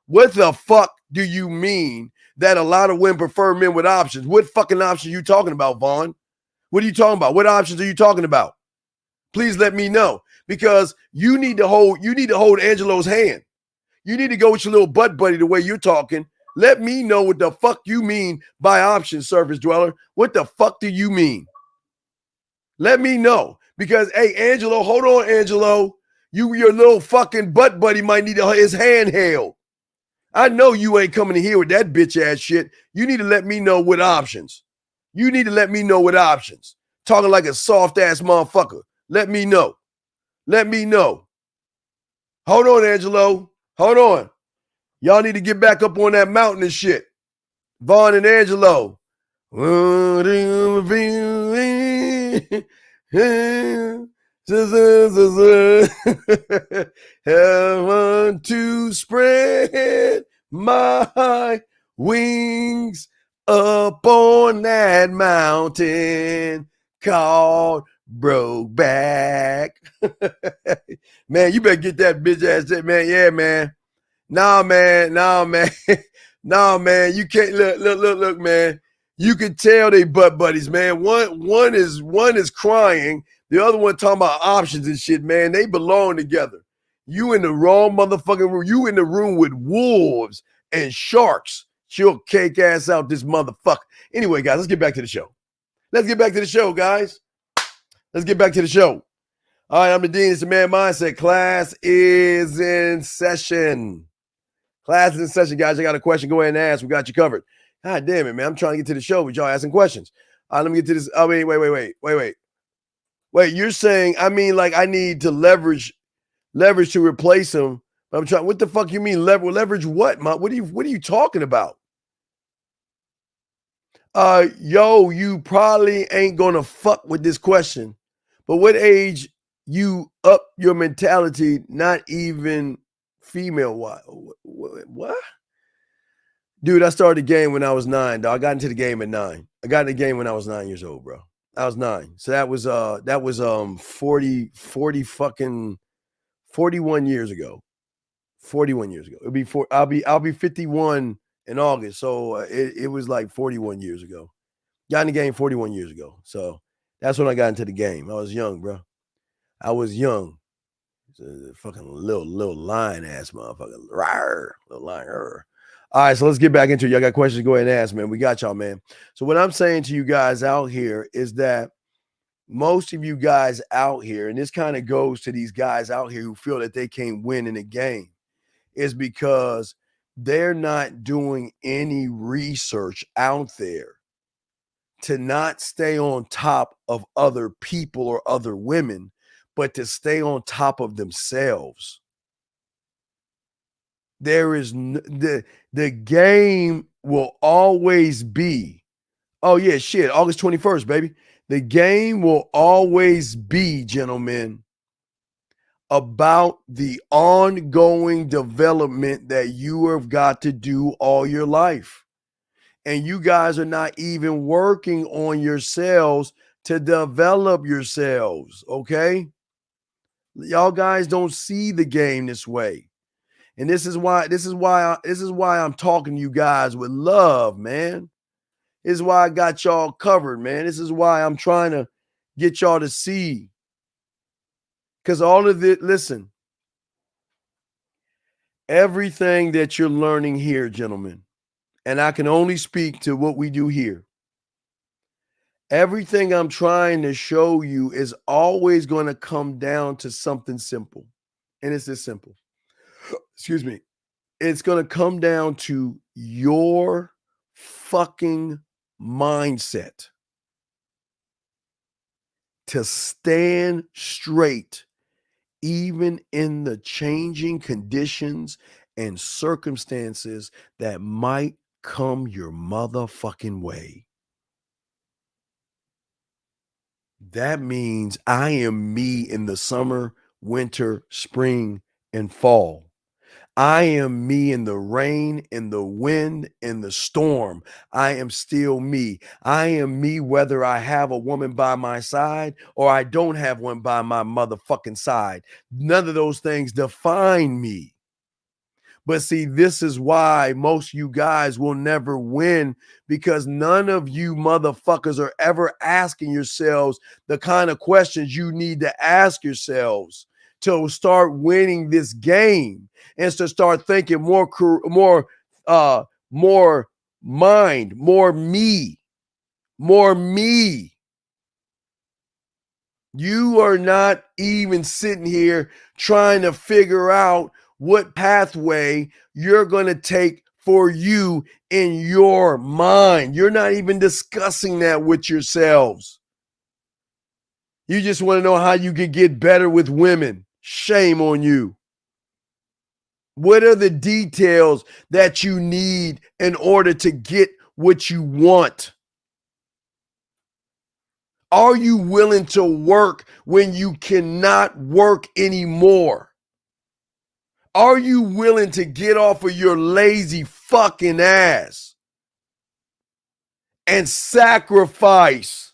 What the fuck do you mean that a lot of women prefer men with options? What fucking options are you talking about, Vaughn? What are you talking about? What options are you talking about? Please let me know, because you need to hold Angelo's hand. You need to go with your little butt buddy the way you're talking. Let me know what the fuck you mean by option, surface dweller. What the fuck do you mean? Let me know. Because, hey, Angelo, hold on, Angelo. Your little fucking butt buddy might need his hand held. I know you ain't coming in here with that bitch ass shit. You need to let me know what options. You need to let me know what options. Talking like a soft ass motherfucker. Let me know. Let me know. Hold on, Angelo. Hold on. Y'all need to get back up on that mountain and shit. Vaughn and Angelo. Heaven to spread my wings up on that mountain called Brokeback. Man, you better get that bitch ass shit, man. Yeah, man. Nah, man. Nah, man. You can't look, man. You can tell they butt buddies, man. One is crying, the other one talking about options and shit, man. They belong together. You in the wrong motherfucking room. You in the room with wolves and sharks. She'll cake ass out this motherfucker. Anyway, guys, let's get back to the show. Let's get back to the show, guys. Let's get back to the show. All right, I'm the Dean. It's the Man Mindset. Class is in session. Class is in session, guys. I got a question. Go ahead and ask. We got you covered. God damn it, man. I'm trying to get to the show with y'all asking questions. Let me get to this. I mean, wait. You're saying, I mean, like I need to leverage to replace him. I'm trying. What the fuck you mean leverage? What, man? What are you talking about? Yo, you probably ain't gonna fuck with this question. But what age you up your mentality? Not even female. What? Dude, I started the game when I was 9, dog. I got into the game at 9. I got in the game when I was 9 years old, bro. I was 9. So that was 40 fucking 41 years ago. 41 years ago. I'll be 51 in August. So it was like 41 years ago. Got in the game 41 years ago. So that's when I got into the game. I was young, bro. I was young. Fucking little lion ass motherfucker. Rawr, little lion. Rawr. All right, so let's get back into it. Y'all got questions? Go ahead and ask, man. We got y'all, man. So what I'm saying to you guys out here is that most of you guys out here, and this kind of goes to these guys out here who feel that they can't win in a game, is because they're not doing any research out there to not stay on top of other people or other women, but to stay on top of themselves. There is the game will always be, oh yeah, shit, August 21st, baby. The game will always be, gentlemen, about the ongoing development that you have got to do all your life. And you guys are not even working on yourselves to develop yourselves, okay? Y'all guys don't see the game this way. And this is why I'm talking to you guys with love, man. This is why I got y'all covered, man. This is why I'm trying to get y'all to see. Because all of it, listen, everything that you're learning here, gentlemen, and I can only speak to what we do here. Everything I'm trying to show you is always going to come down to something simple. And it's this simple. Excuse me. It's going to come down to your fucking mindset to stand straight, even in the changing conditions and circumstances that might come your motherfucking way. That means I am me in the summer, winter, spring, and fall. I am me in the rain, in the wind, in the storm. I am still me. I am me whether I have a woman by my side or I don't have one by my motherfucking side. None of those things define me. But see, this is why most of you guys will never win, because none of you motherfuckers are ever asking yourselves the kind of questions you need to ask yourselves to start winning this game, and to start thinking more mind, more me. You are not even sitting here trying to figure out what pathway you're going to take for you in your mind. You're not even discussing that with yourselves. You just want to know how you can get better with women. Shame on you. What are the details that you need in order to get what you want? Are you willing to work when you cannot work anymore? Are you willing to get off of your lazy fucking ass and sacrifice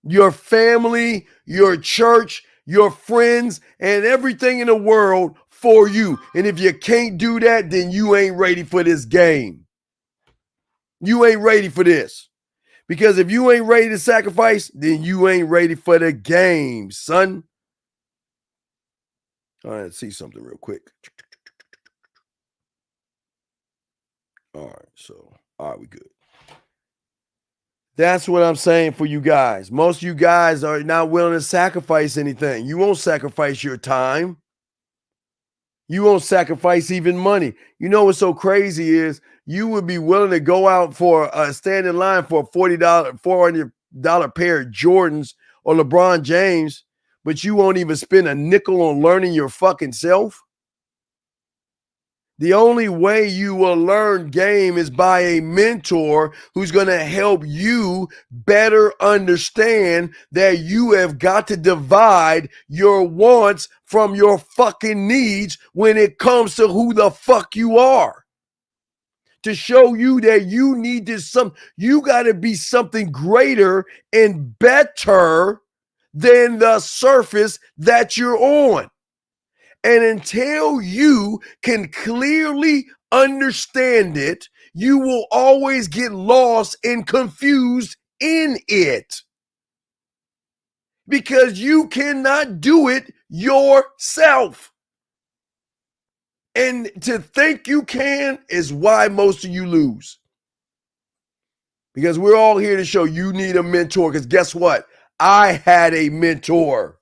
your family, your church, your friends, and everything in the world for you? And if you can't do that, then you ain't ready for this game. You ain't ready for this. Because if you ain't ready to sacrifice, then you ain't ready for the game, son. All right, let's see something real quick. All right, we good. That's what I'm saying for you guys. Most of you guys are not willing to sacrifice anything. You won't sacrifice your time. You won't sacrifice even money. You know what's so crazy is you would be willing to go out for stand in line for $40, $400, pair of Jordans or LeBron James, but you won't even spend a nickel on learning your fucking self? The only way you will learn game is by a mentor who's going to help you better understand that you have got to divide your wants from your fucking needs when it comes to who the fuck you are. To show you that you need to you got to be something greater and better than the surface that you're on. And until you can clearly understand it, you will always get lost and confused in it. Because you cannot do it yourself. And to think you can is why most of you lose. Because we're all here to show you need a mentor. Because guess what? I had a mentor.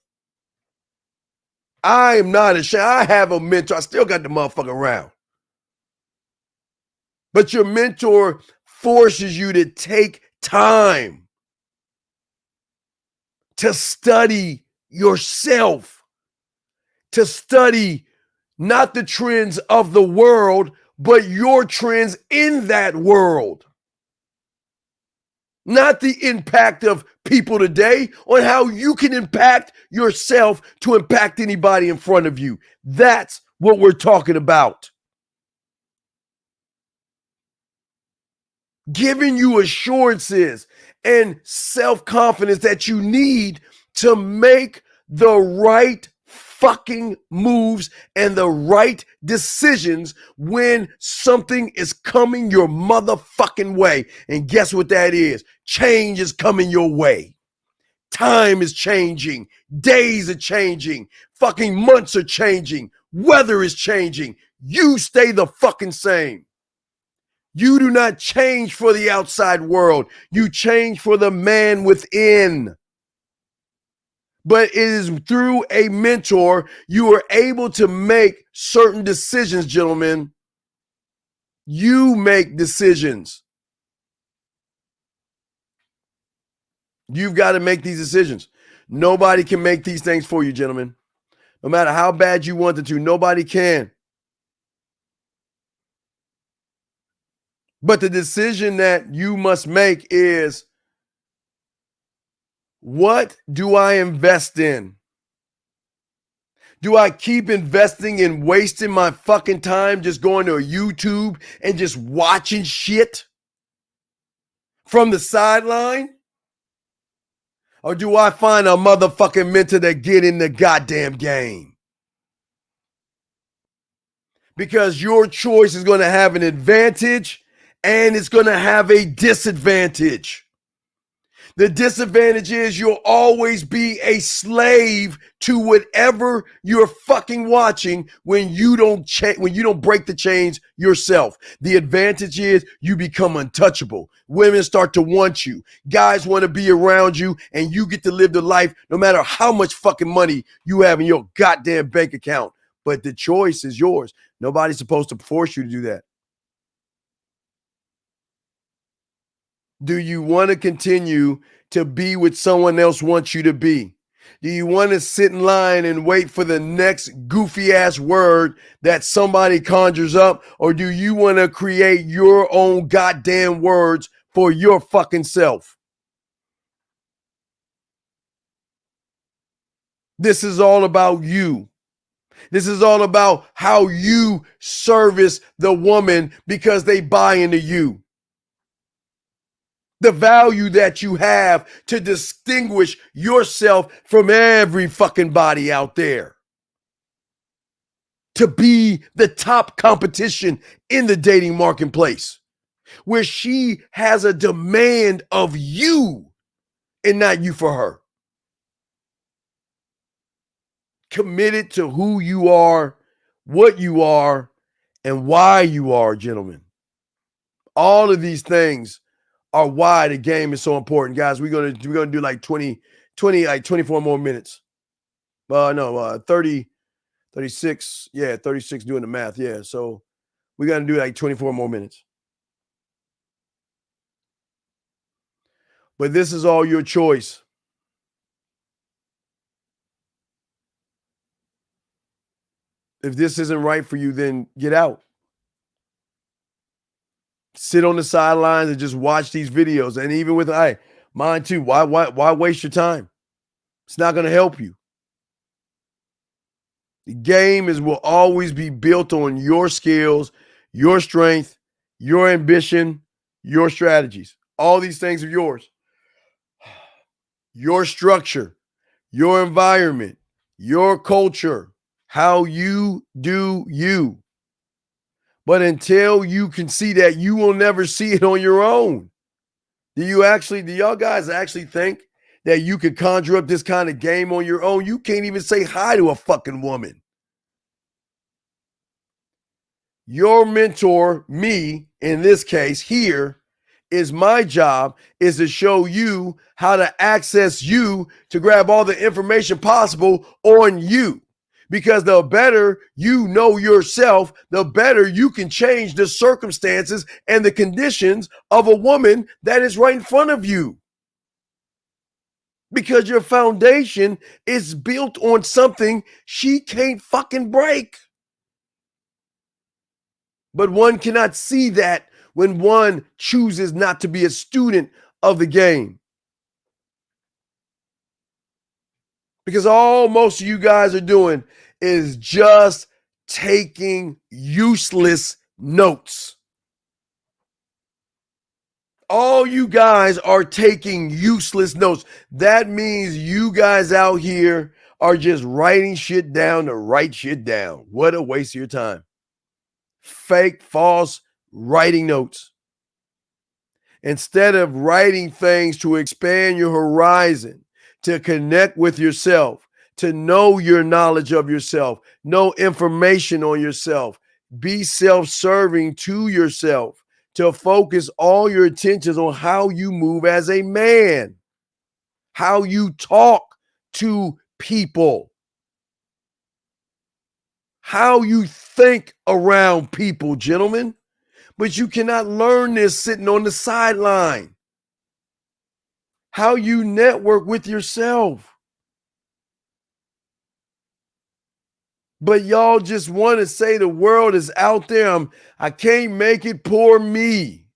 I am not ashamed. I have a mentor. I still got the motherfucker around. But your mentor forces you to take time to study yourself, to study not the trends of the world, but your trends in that world. Not the impact of people today, on how you can impact yourself to impact anybody in front of you. That's what we're talking about. Giving you assurances and self-confidence that you need to make the right fucking moves and the right decisions when something is coming your motherfucking way. And guess what that is? Change is coming your way. Time is changing. Days are changing. Fucking months are changing. Weather is changing. You stay the fucking same. You do not change for the outside world. You change for the man within. But it is through a mentor you are able to make certain decisions, gentlemen. You make decisions. You've got to make these decisions. Nobody can make these things for you, gentlemen. No matter how bad you want it to, nobody can. But the decision that you must make is, what do I invest in? Do I keep investing and wasting my fucking time just going to YouTube and just watching shit from the sideline? Or do I find a motherfucking mentor that get in the goddamn game? Because your choice is going to have an advantage and it's going to have a disadvantage. The disadvantage is you'll always be a slave to whatever you're fucking watching when you don't break the chains yourself. The advantage is you become untouchable. Women start to want you. Guys want to be around you, and you get to live the life no matter how much fucking money you have in your goddamn bank account. But the choice is yours. Nobody's supposed to force you to do that. Do you want to continue to be what someone else wants you to be? Do you want to sit in line and wait for the next goofy ass word that somebody conjures up? Or do you want to create your own goddamn words for your fucking self? This is all about you. This is all about how you service the woman because they buy into you. The value that you have to distinguish yourself from every fucking body out there. To be the top competition in the dating marketplace, where she has a demand of you and not you for her. Committed to who you are, what you are, and why you are, gentlemen. All of these things are why the game is so important, guys. We're gonna do like 24 more minutes. 30, 36. Yeah, 36 doing the math. Yeah, so we're gonna do like 24 more minutes. But this is all your choice. If this isn't right for you, then get out. Sit on the sidelines and just watch these videos. And even with mine too. Why waste your time? It's not going to help you. The game will always be built on your skills, your strength, your ambition, your strategies. All these things are yours. Your structure, your environment, your culture, how you do you. But until you can see that, you will never see it on your own. Do y'all guys actually think that you could conjure up this kind of game on your own? You can't even say hi to a fucking woman. Your mentor, me, in this case here, is my job is to show you how to access you to grab all the information possible on you. Because the better you know yourself, the better you can change the circumstances and the conditions of a woman that is right in front of you. Because your foundation is built on something she can't fucking break. But one cannot see that when one chooses not to be a student of the game. Because all most of you guys are doing is just taking useless notes. All you guys are taking useless notes. That means you guys out here are just writing shit down to write shit down. What a waste of your time. Fake, false writing notes. Instead of writing things to expand your horizon, to connect with yourself, to know your knowledge of yourself, know information on yourself, be self-serving to yourself, to focus all your attentions on how you move as a man, how you talk to people, how you think around people, gentlemen. But you cannot learn this sitting on the sideline. How you network with yourself. But y'all just want to say the world is out there. I can't make it, poor me.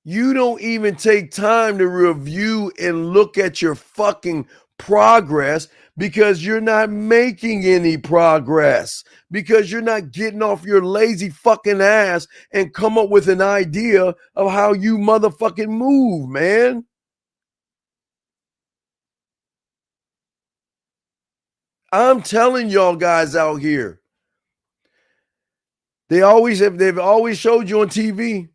You don't even take time to review and look at your fucking progress because you're not making any progress, because you're not getting off your lazy fucking ass and come up with an idea of how you motherfucking move, man. I'm telling y'all guys out here, they've always showed you on TV.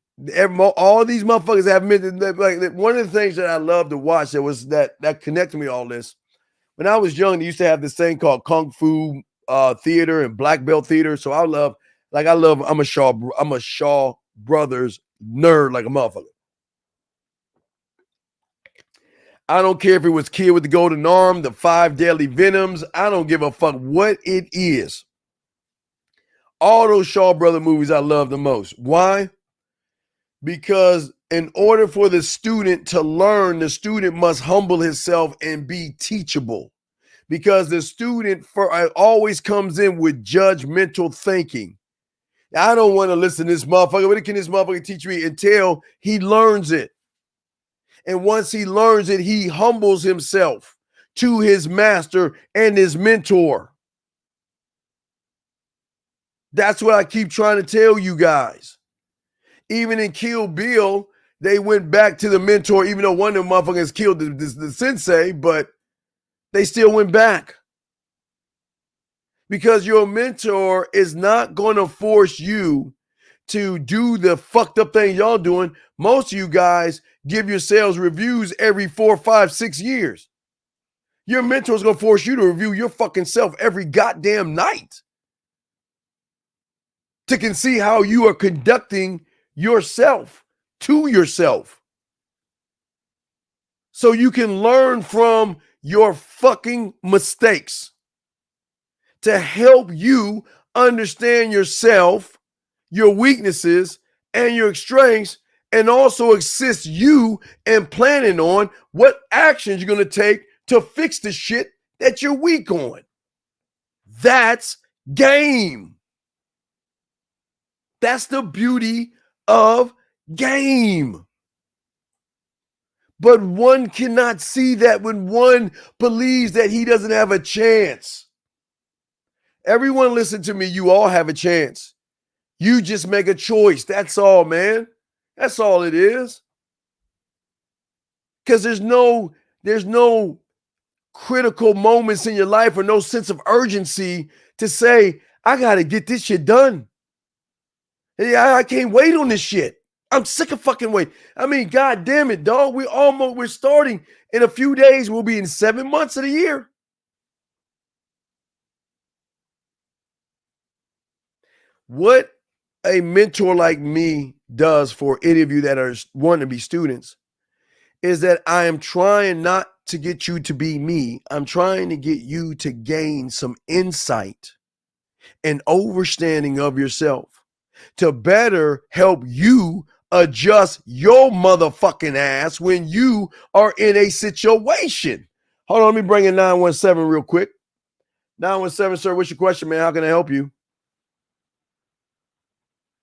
All these motherfuckers have admitted that, like, one of the things that I love to watch that connected me to all this. When I was young, they used to have this thing called Kung Fu theater and black belt theater. So I'm a Shaw Brothers nerd like a motherfucker. I don't care if it was Kid with the Golden Arm, the 5 Deadly Venoms. I don't give a fuck what it is. All those Shaw Brother movies I love the most. Why? Because in order for the student to learn, the student must humble himself and be teachable. Because the student always comes in with judgmental thinking. I don't want to listen to this motherfucker. What can this motherfucker teach me until he learns it? And once he learns it, he humbles himself to his master and his mentor. That's what I keep trying to tell you guys. Even in Kill Bill, they went back to the mentor, even though one of them motherfuckers killed the sensei, but they still went back. Because your mentor is not going to force you to do the fucked up thing y'all doing. Most of you guys give yourselves reviews every 4, 5, 6 years. Your mentor is going to force you to review your fucking self every goddamn night to see how you are conducting yourself to yourself. So you can learn from your fucking mistakes to help you understand yourself, your weaknesses, and your strengths, and also assist you in planning on what actions you're going to take to fix the shit that you're weak on. That's game. That's the beauty of game. But one cannot see that when one believes that he doesn't have a chance. Everyone listen to me. You all have a chance. You just make a choice. That's all, man. That's all it is. Because there's no critical moments in your life or no sense of urgency to say, I got to get this shit done. Hey, I can't wait on this shit. I'm sick of fucking wait. I mean, God damn it, dog. We're starting in a few days. We'll be in 7 months of the year. What a mentor like me does for any of you that are wanting to be students is that I am trying not to get you to be me. I'm trying to get you to gain some insight and understanding of yourself to better help you adjust your motherfucking ass when you are in a situation. Hold on, let me bring in 917 real quick. 917, sir, what's your question, man? How can I help you?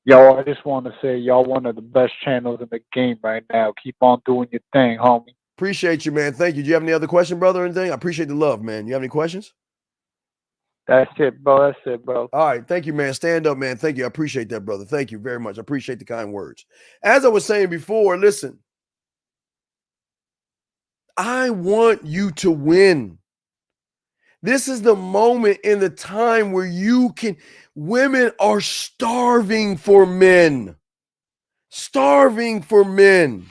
Yo, I just want to say y'all one of the best channels in the game right now. Keep on doing your thing, homie. Appreciate you, man. Thank you. Do you have any other question, brother, or anything? I appreciate the love, man. You have any questions? That's it, bro. That's it, bro. All right. Thank you, man. Stand up, man. Thank you. I appreciate that, brother. Thank you very much. I appreciate the kind words. As I was saying before, listen, I want you to win. This is the moment in the time where women are starving for men. Starving for men.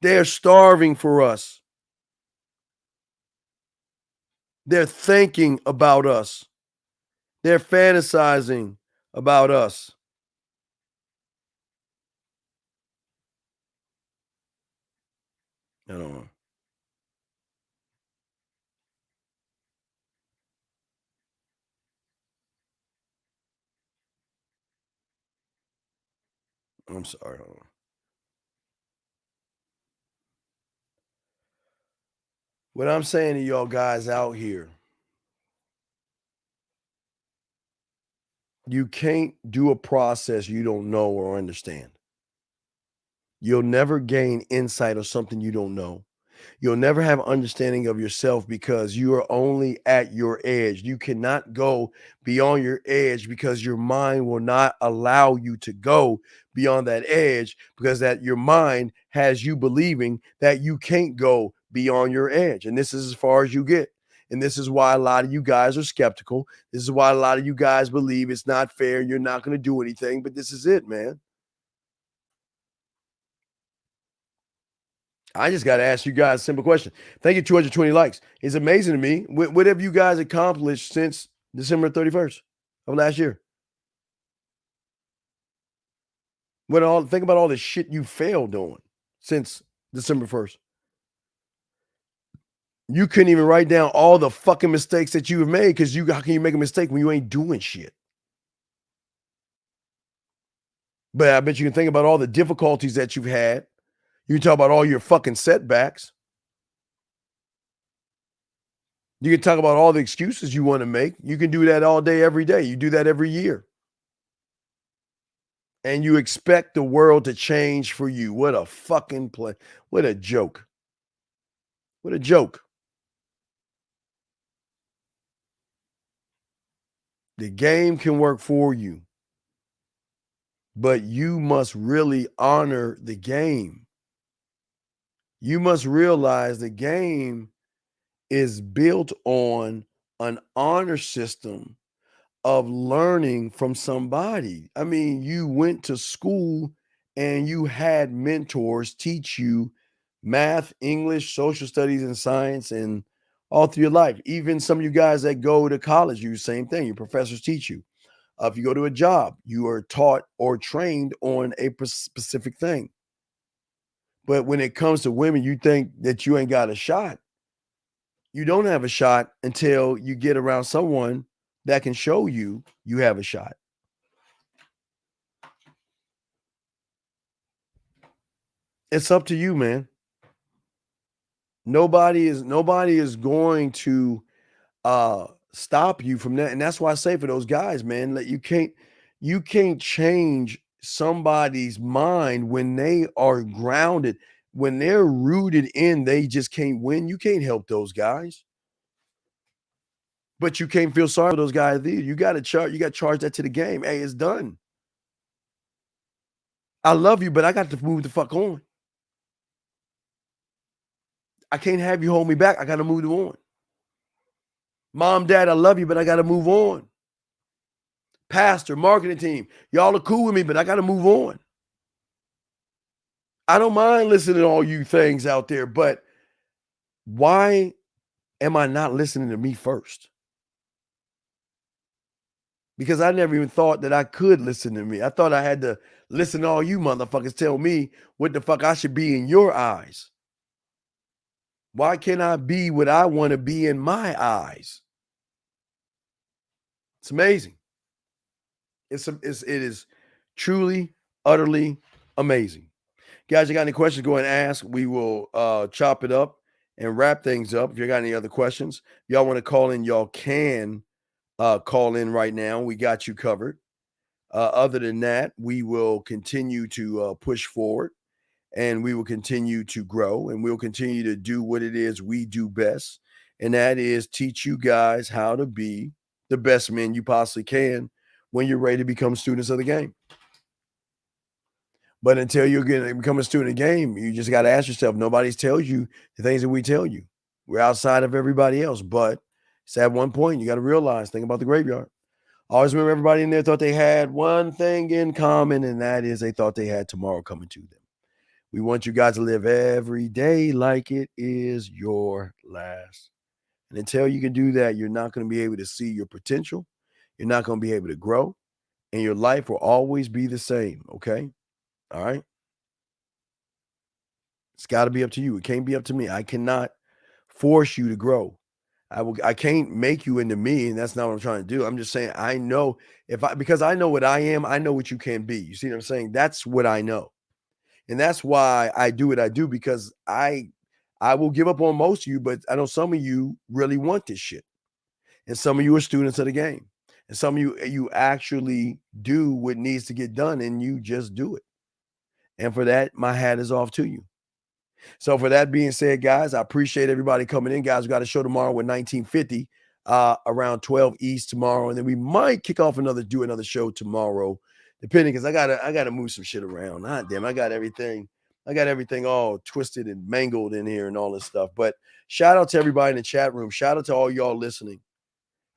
They're starving for us. They're thinking about us. They're fantasizing about us. I don't know. I'm sorry. Hold on. What I'm saying to y'all guys out here, you can't do a process you don't know or understand. You'll never gain insight or something you don't know. You'll never have understanding of yourself because you are only at your edge. You cannot go beyond your edge because your mind will not allow you to go beyond that edge because that your mind has you believing that you can't go beyond your edge. And this is as far as you get. And this is why a lot of you guys are skeptical. This is why a lot of you guys believe it's not fair. You're not going to do anything, but this is it, man. I just got to ask you guys a simple question. Thank you, 220 likes. It's amazing to me. What have you guys accomplished since December 31st of last year? Think about all the shit you failed on since December 1st. You couldn't even write down all the fucking mistakes that you have made because how can you make a mistake when you ain't doing shit? But I bet you can think about all the difficulties that you've had. You can talk about all your fucking setbacks. You can talk about all the excuses you want to make. You can do that all day, every day. You do that every year. And you expect the world to change for you. What a fucking play. What a joke. What a joke. The game can work for you, but you must really honor the game. You must realize the game is built on an honor system of learning from somebody. I mean, you went to school and you had mentors teach you math, English, social studies, and science, and all through your life. Even some of you guys that go to college, you same thing. Your professors teach you. If you go to a job, you are taught or trained on a specific thing. But when it comes to women, you think that you ain't got a shot. You don't have a shot until you get around someone that can show you you have a shot. It's up to you, man. Nobody is going to stop you from that. And that's why I say for those guys, man, that you can't change somebody's mind when they are grounded, when they're rooted in, they just can't win. You can't help those guys. But you can't feel sorry for those guys either. You got to charge that to the game. Hey, it's done. I love you, but I got to move the fuck on. I can't have you hold me back. I got to move on. Mom, dad, I love you, but I got to move on. Pastor, marketing team, y'all are cool with me, but I got to move on. I don't mind listening to all you things out there, but why am I not listening to me first? Because I never even thought that I could listen to me. I thought I had to listen to all you motherfuckers tell me what the fuck I should be in your eyes. Why can't I be what I want to be in my eyes? It's amazing. It is truly, utterly amazing. Guys, you got any questions, go ahead and ask. We will chop it up and wrap things up. If you got any other questions, y'all want to call in, y'all can call in right now. We got you covered. Other than that, we will continue to push forward, and we will continue to grow, and we'll continue to do what it is we do best, and that is teach you guys how to be the best men you possibly can when you're ready to become students of the game. But until you're going to become a student of the game, you just got to ask yourself, nobody tells you the things that we tell you. We're outside of everybody else. But it's at one point, you got to realize, think about the graveyard. Always remember everybody in there thought they had one thing in common, and that is they thought they had tomorrow coming to them. We want you guys to live every day like it is your last. And until you can do that, you're not going to be able to see your potential. You're not going to be able to grow. And your life will always be the same, okay? All right? It's got to be up to you. It can't be up to me. I cannot force you to grow. I can't make you into me, and that's not what I'm trying to do. I'm just saying I know because I know what I am, I know what you can be. You see what I'm saying? That's what I know. And that's why I do what I do, because I will give up on most of you, but I know some of you really want this shit. And some of you are students of the game. And some of you actually do what needs to get done, and you just do it. And for that, my hat is off to you. So for that being said, guys, I appreciate everybody coming in. Guys, we got a show tomorrow with 1950 around 12 East tomorrow. And then we might kick off do another show tomorrow, depending, because I gotta move some shit around. Ah, damn, I got everything all twisted and mangled in here and all this stuff. But shout out to everybody in the chat room. Shout out to all y'all listening.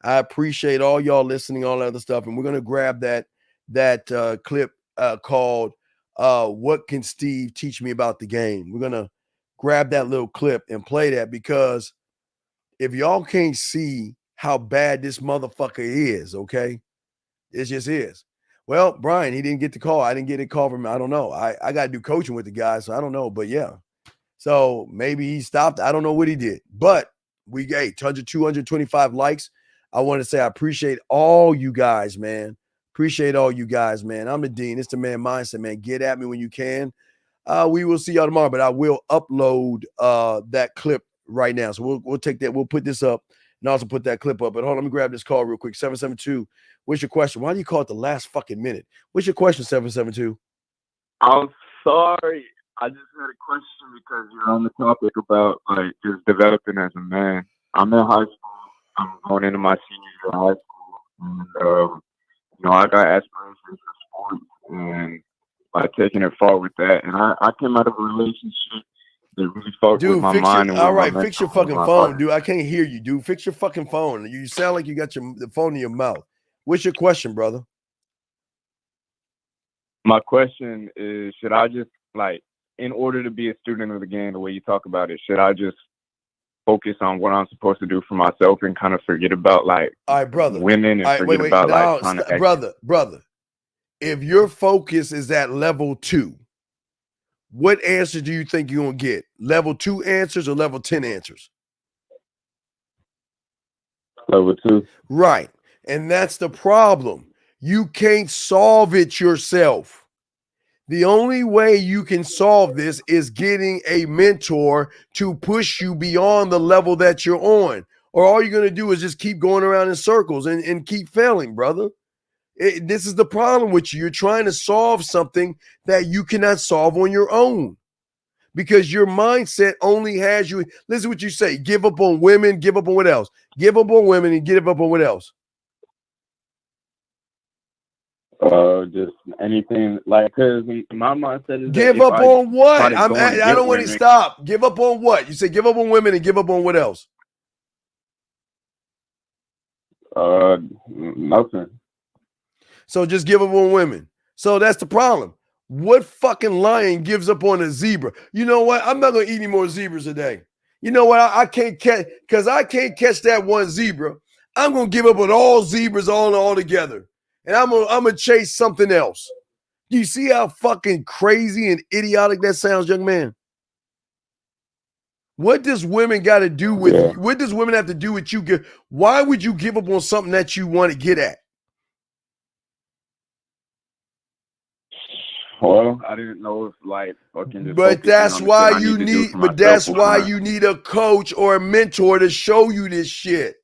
I appreciate all y'all listening, all that other stuff. And we're gonna grab that clip called "What Can Steve Teach Me About the Game?" We're gonna grab that little clip and play that, because if y'all can't see how bad this motherfucker is, okay, it just is. Well, Brian, he didn't get the call. I didn't get a call from him. I don't know. I got to do coaching with the guy, so I don't know. But yeah, so maybe he stopped. I don't know what he did. But we got 225 likes. I want to say I appreciate all you guys, man. Appreciate all you guys, man. I'm the Dean. It's the Man Mindset, man. Get at me when you can. We will see y'all tomorrow, but I will upload that clip right now. So we'll take that. We'll put this up and also put that clip up. But hold on, let me grab this call real quick. 772. What's your question? Why do you call it the last fucking minute? What's your question, 772? I'm sorry. I just had a question because you're on the topic about like just developing as a man. I'm in high school. I'm going into my senior year of high school, and I got aspirations for sports and like taking it forward with that. And I came out of a relationship that really fucked with my mind. All right, fix your fucking phone, dude. I can't hear you, dude. Fix your fucking phone. You sound like you got the phone in your mouth. What's your question, brother? My question is, should I just in order to be a student of the game, the way you talk about it, should I just focus on what I'm supposed to do for myself and kind of forget about all right, brother, winning and forget about trying to brother. If your focus is at level 2, what answer do you think you're going to get? Level 2 answers or level 10 answers? Level 2. The only way you can solve this is getting a mentor to push you beyond the level that you're on. Or all you're going to do is just keep going around in circles and keep failing, brother. This is the problem with you. You're trying to solve something that you cannot solve on your own because your mindset only has you. Listen to what you say. Give up on women. Give up on what else? Give up on women and give up on what else? Just anything like, cause my mindset is give up on what? I don't want to stop. Give up on what? You say give up on women and give up on what else? Nothing. So just give up on women. So that's the problem. What fucking lion gives up on a zebra? You know what? I'm not gonna eat any more zebras today. You know what? I can't catch because I can't catch that one zebra. I'm gonna give up on all zebras all together. And I'm gonna chase something else. Do you see how fucking crazy and idiotic that sounds, young man? What does women got to do with you? What does women have to do with you? Why would you give up on something that you want to get at? Well, I didn't know if like fucking. Just but that's why you need. But that's why you need a coach or a mentor to show you this shit.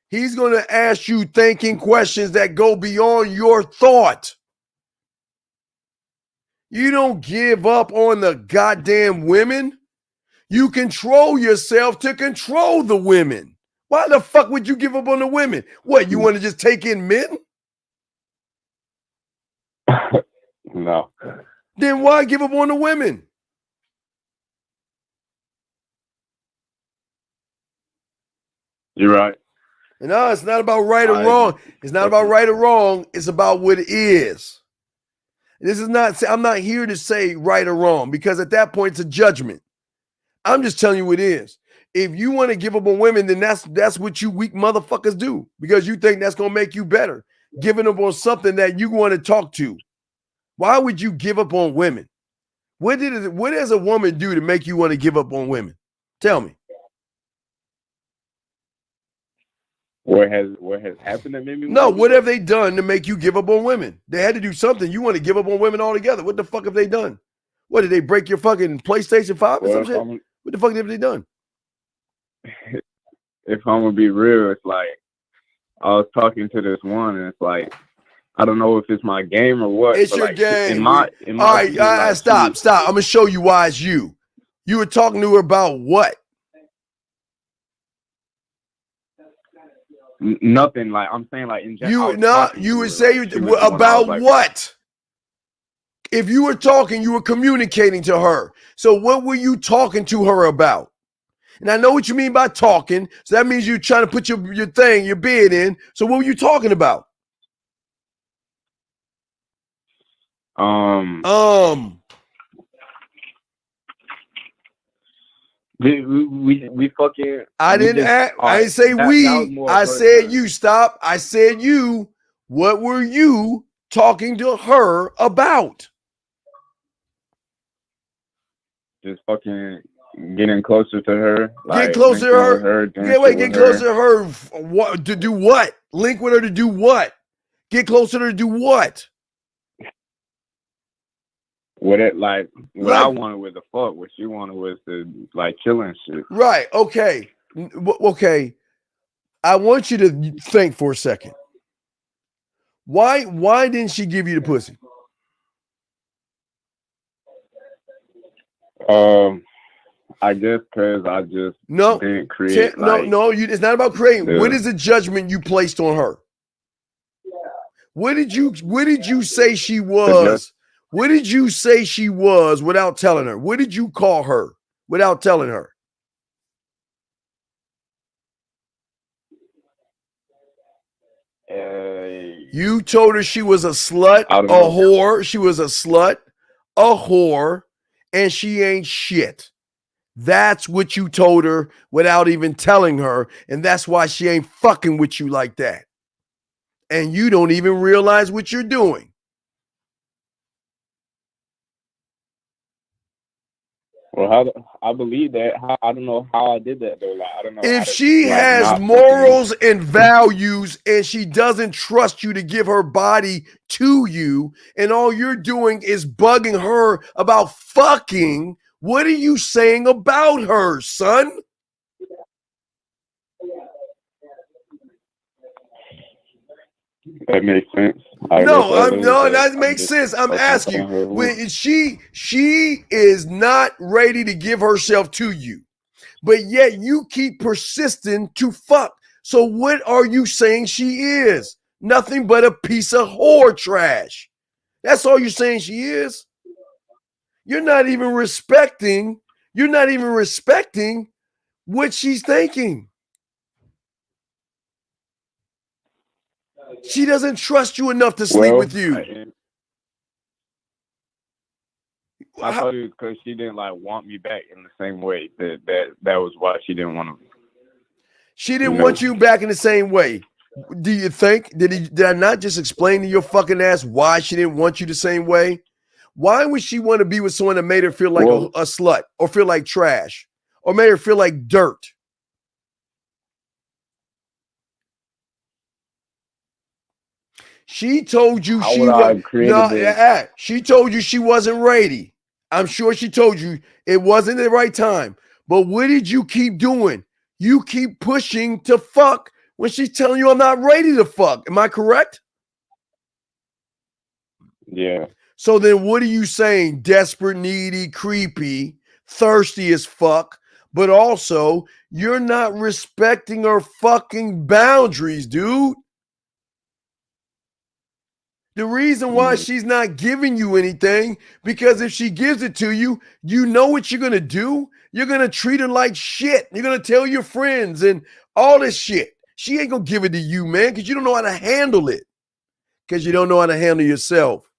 He's going to ask you thinking questions that go beyond your thought. You don't give up on the goddamn women. You control yourself to control the women. Why the fuck would you give up on the women? What, you want to just take in men? No. Then why give up on the women? You're right. No, it's not about right or wrong. It's not about right or wrong. It's about what it is. This is not, I'm not here to say right or wrong because at that point it's a judgment. I'm just telling you what it is. If you want to give up on women, then that's what you weak motherfuckers do because you think that's going to make you better. Giving up on something that you want to talk to. Why would you give up on women? What does a woman do to make you want to give up on women? Tell me. What has happened that made me? No, what have they done to make you give up on women? They had to do something. You want to give up on women altogether. What the fuck have they done? What, did they break your fucking PlayStation 5 or some shit? What the fuck have they done? If I'm gonna be real, it's like I was talking to this one, and it's like I don't know if it's my game or what. It's your like, game. All right, like, stop. I'm gonna show you why it's you. You were talking to her about what? Nothing. Like I'm saying, like in general. You would say about what? If you were talking, you were communicating to her. So what were you talking to her about? And I know what you mean by talking. So that means you're trying to put your bid in. So what were you talking about? We fucking. I didn't say we. I said you. Stop. I said you. What were you talking to her about? Just fucking getting closer to her. Get closer to her. Get closer to her. What to do? What? Link with her to do what? Get closer to her to do what? What I wanted was the fuck. What she wanted was to like chill and shit. Right. Okay. Okay. I want you to think for a second. Why didn't she give you the pussy? I guess because I just didn't create. It's not about creating. What is the judgment you placed on her? What did you say she was? What did you say she was without telling her? What did you call her without telling her? You told her she was a slut, a whore. She was a slut, a whore, and she ain't shit. That's what you told her without even telling her. And that's why she ain't fucking with you like that. And you don't even realize what you're doing. Well, I believe that. I don't know how I did that though. Like, I don't know how If to she like has not morals and values and she doesn't trust you to give her body to you, and all you're doing is bugging her about fucking, what are you saying about her, son? That makes sense. Like, That makes sense. I'm asking you, when she is not ready to give herself to you, but yet you keep persisting to fuck. So what are you saying she is? Nothing but a piece of whore trash. That's all you're saying she is. You're not even respecting what she's thinking. She doesn't trust you enough to sleep with you. I thought it was because she didn't like want me back in the same way. That was why she didn't want to. She didn't want you back in the same way. Do you think? Did I not just explain to your fucking ass why she didn't want you the same way? Why would she want to be with someone that made her feel like a slut, or feel like trash, or made her feel like dirt? She told you she told you she wasn't ready. I'm sure she told you it wasn't the right time. But what did you keep doing? You keep pushing to fuck when she's telling you I'm not ready to fuck. Am I correct? Yeah. So then what are you saying? Desperate, needy, creepy, thirsty as fuck, but also you're not respecting her fucking boundaries, dude. The reason why she's not giving you anything, because if she gives it to you, you know what you're going to do? You're going to treat her like shit. You're going to tell your friends and all this shit. She ain't going to give it to you, man, because you don't know how to handle it. Because you don't know how to handle yourself.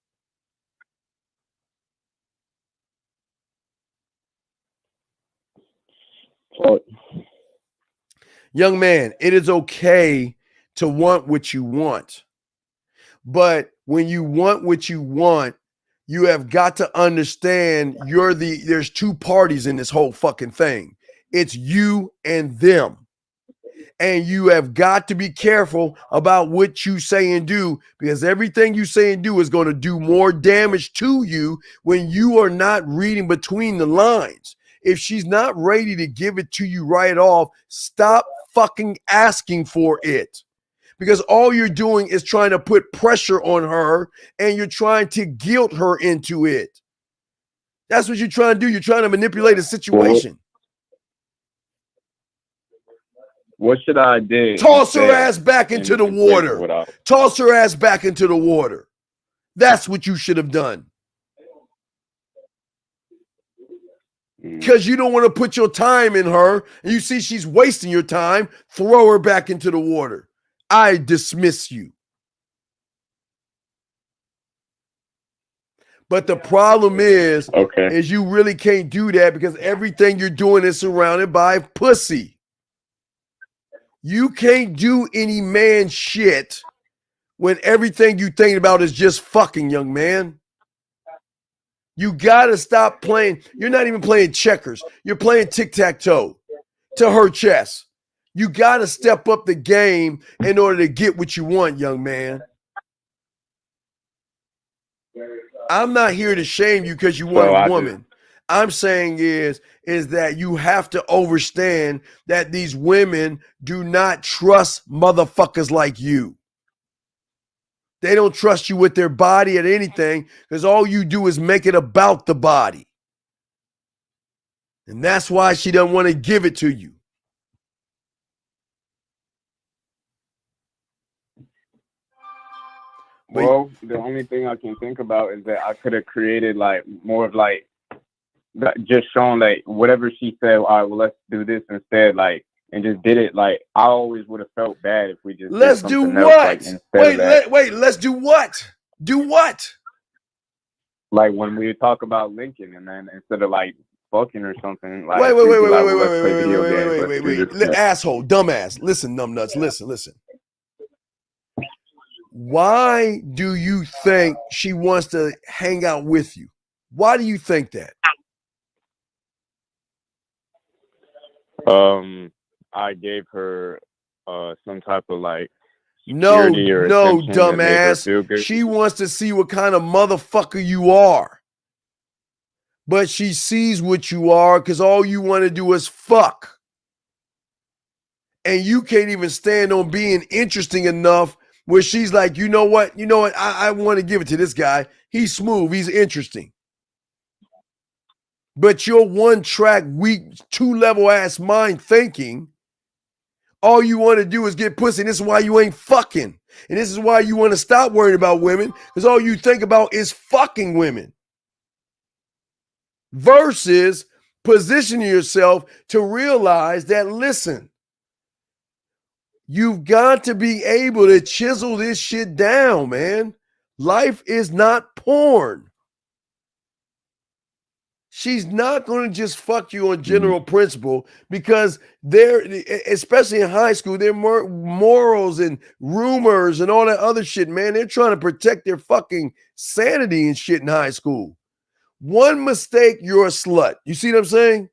Young man, it is okay to want what you want. But when you want what you want, you have got to understand there's two parties in this whole fucking thing. It's you and them. And you have got to be careful about what you say and do, because everything you say and do is going to do more damage to you when you are not reading between the lines. If she's not ready to give it to you right off, stop fucking asking for it. Because all you're doing is trying to put pressure on her and you're trying to guilt her into it. That's what you're trying to do. You're trying to manipulate a situation. What should I do? Toss her ass back into the water. Toss her ass back into the water. That's what you should have done. Because you don't want to put your time in her and you see she's wasting your time, throw her back into the water. I dismiss you. But the problem is you really can't do that because everything you're doing is surrounded by pussy. You can't do any man shit when everything you think about is just fucking, young man. You gotta stop playing. You're not even playing checkers. You're playing tic-tac-toe to her chest. You gotta step up the game in order to get what you want, young man. I'm not here to shame you because you want a woman. I'm saying is that you have to understand that these women do not trust motherfuckers like you. They don't trust you with their body or anything because all you do is make it about the body. And that's why she doesn't want to give it to you. Well, the only thing I can think about is that I could have created like more of like just showing like whatever she said. All right, well, let's do this instead. Like, and just did it. Like, I always would have felt bad if we just let's did do something what? Else, like, Wait, let's do what? Do what? Like when we talk about Lincoln, and then instead of like fucking or something, like wait, wait, asshole, dumbass. Listen, numbnuts. Listen. Why do you think she wants to hang out with you? Why do you think that? I gave her some type of like No, security or no, attention that made her dumbass. feel good. She wants to see what kind of motherfucker you are. But she sees what you are because all you want to do is fuck. And you can't even stand on being interesting enough where she's like, you know what? I want to give it to this guy. He's smooth. He's interesting. But your one track, weak, 2-level ass mind thinking, all you want to do is get pussy. And this is why you ain't fucking. And this is why you want to stop worrying about women, because all you think about is fucking women. Versus positioning yourself to realize that, listen, you've got to be able to chisel this shit down, man. Life is not porn. She's not going to just fuck you on general principle because they're, especially in high school, there are morals and rumors and all that other shit, man. They're trying to protect their fucking sanity and shit in high school. One mistake, you're a slut. You see what I'm saying?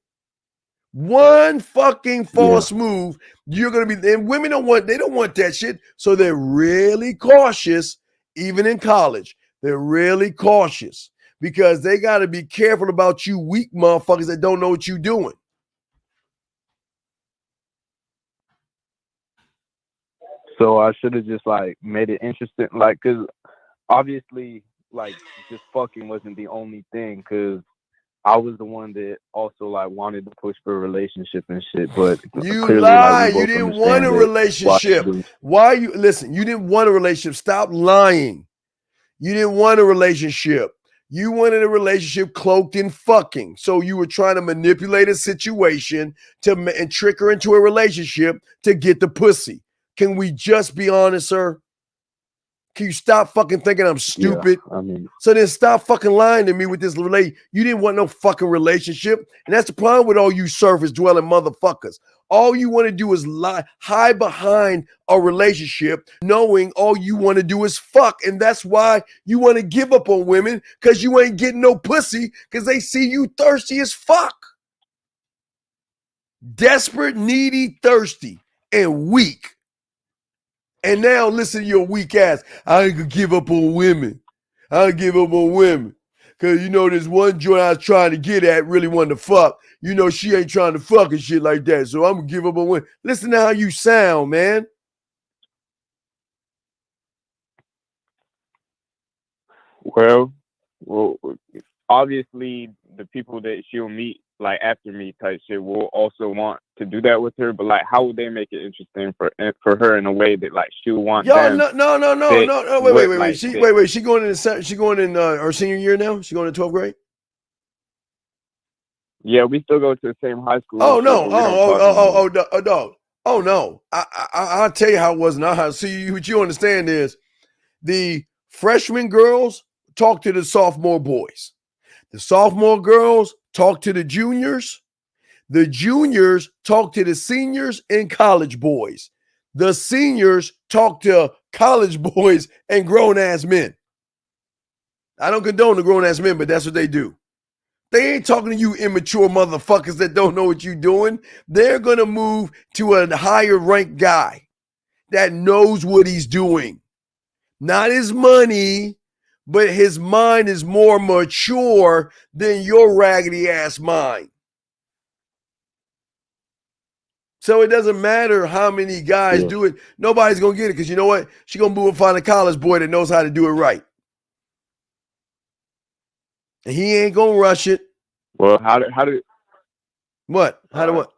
One fucking false move, you're going to be, and women don't want that shit. So they're really cautious, even in college. They're really cautious because they got to be careful about you weak motherfuckers that don't know what you're doing. So I should have just like made it interesting, like, cause obviously like just fucking wasn't the only thing, cause I was the one that also like wanted to push for a relationship and shit. But You clearly, lie. like, we You both didn't want understand a that relationship. Why you listen? You didn't want a relationship. Stop lying. You didn't want a relationship. You wanted a relationship cloaked in fucking. So you were trying to manipulate a situation and trick her into a relationship to get the pussy. Can we just be honest, sir? Can you stop fucking thinking I'm stupid? Yeah, I mean, so then stop fucking lying to me with this relate. You didn't want no fucking relationship. And that's the problem with all you surface dwelling motherfuckers. All you want to do is lie, hide behind a relationship, knowing all you want to do is fuck. And that's why you want to give up on women, because you ain't getting no pussy, because they see you thirsty as fuck. Desperate, needy, thirsty, and weak. And now listen to your weak ass. I ain't gonna give up on women. I ain't give up on women. Cause you know this one joint I was trying to get at really wanted to fuck. You know she ain't trying to fuck and shit like that. So I'm gonna give up on women. Listen to how you sound, man. well, obviously the people that she'll meet like after me type shit will also want to do that with her, but like how would they make it interesting for her in a way that like she'll want Yo, them no, wait. She going in her senior year now? She going in 12th grade? Yeah, we still go to the same high school. Oh no! No. Oh no! I'll tell you how it was in our house. See, what you understand is the freshman girls talk to the sophomore boys. The sophomore girls talk to the juniors. The juniors talk to the seniors and college boys. The seniors talk to college boys and grown-ass men. I don't condone the grown-ass men, but that's what they do. They ain't talking to you immature motherfuckers that don't know what you're doing. They're going to move to a higher ranked guy that knows what he's doing. Not his money, but his mind is more mature than your raggedy ass mind. So it doesn't matter how many guys do it. Nobody's going to get it because you know what? She's going to move and find a college boy that knows how to do it right. And he ain't going to rush it. Well, how did what? How do what?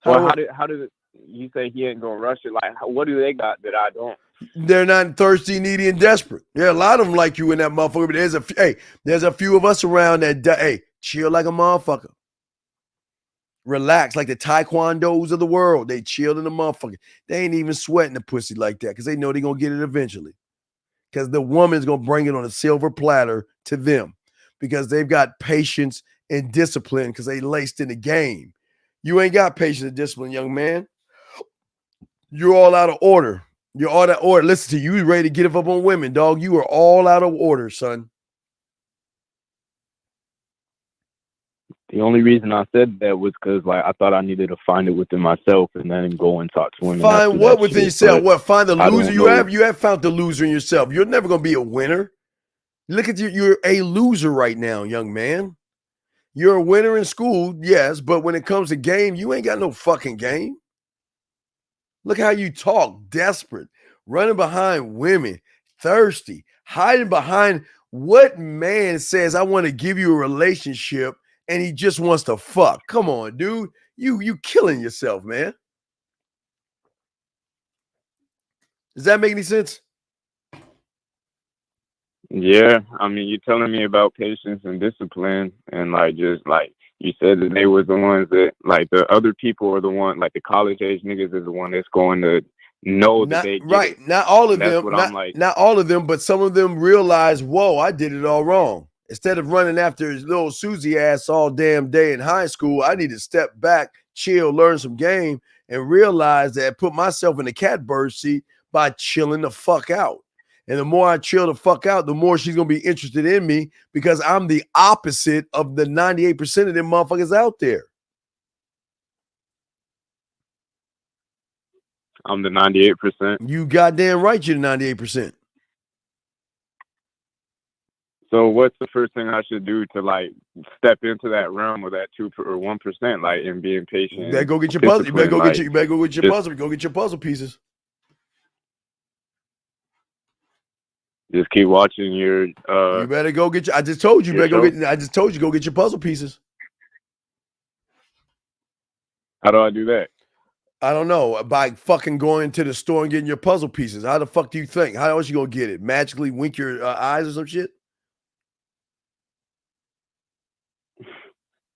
How did you say he ain't gonna rush it? Like, what do they got that I don't? They're not thirsty, needy, and desperate. There are a lot of them like you in that motherfucker, but there's a few of us around that chill like a motherfucker. Relax like the taekwondos of the world. They chill in the motherfucker. They ain't even sweating the pussy like that because they know they're gonna get it eventually. Because the woman's gonna bring it on a silver platter to them because they've got patience and discipline because they laced in the game. You ain't got patience and discipline, young man. You're all out of order. You're all out of order. Listen to you. You ready to get up on women, dog. You are all out of order, son. The only reason I said that was because, like, I thought I needed to find it within myself and then go and talk to women. Find what within yourself? What? Find the loser you have? know. You have found the loser in yourself. You're never going to be a winner. Look at you. You're a loser right now, young man. You're a winner in school, yes, but when it comes to game, you ain't got no fucking game. Look how you talk, desperate, running behind women, thirsty, hiding behind what man says, I want to give you a relationship and he just wants to fuck. Come on, dude. You killing yourself, man. Does that make any sense? Yeah, I mean, you're telling me about patience and discipline, and like just like you said that they were the ones that, like, the other people are the one, like the college age niggas is the one that's going to know that they get right. it. Not all of That's them. what I'm like. Not all of them, but some of them realize, whoa, I did it all wrong. Instead of running after his little Susie ass all damn day in high school, I need to step back, chill, learn some game, and realize that I put myself in the catbird seat by chilling the fuck out. And the more I chill the fuck out, the more she's going to be interested in me because I'm the opposite of the 98% of them motherfuckers out there. I'm the 98%. You goddamn right you're the 98%. So what's the first thing I should do to, like, step into that realm of that 2 or 1%, like, in being patient? You better go get your puzzle. You better go get your puzzle. Go get your puzzle pieces. Just keep watching your. You better go get your. I just told you. Your Better go show? get. I just told you go get your puzzle pieces. How do I do that? I don't know. By fucking going to the store and getting your puzzle pieces. How the fuck do you think? How else you gonna get it? Magically wink your eyes or some shit?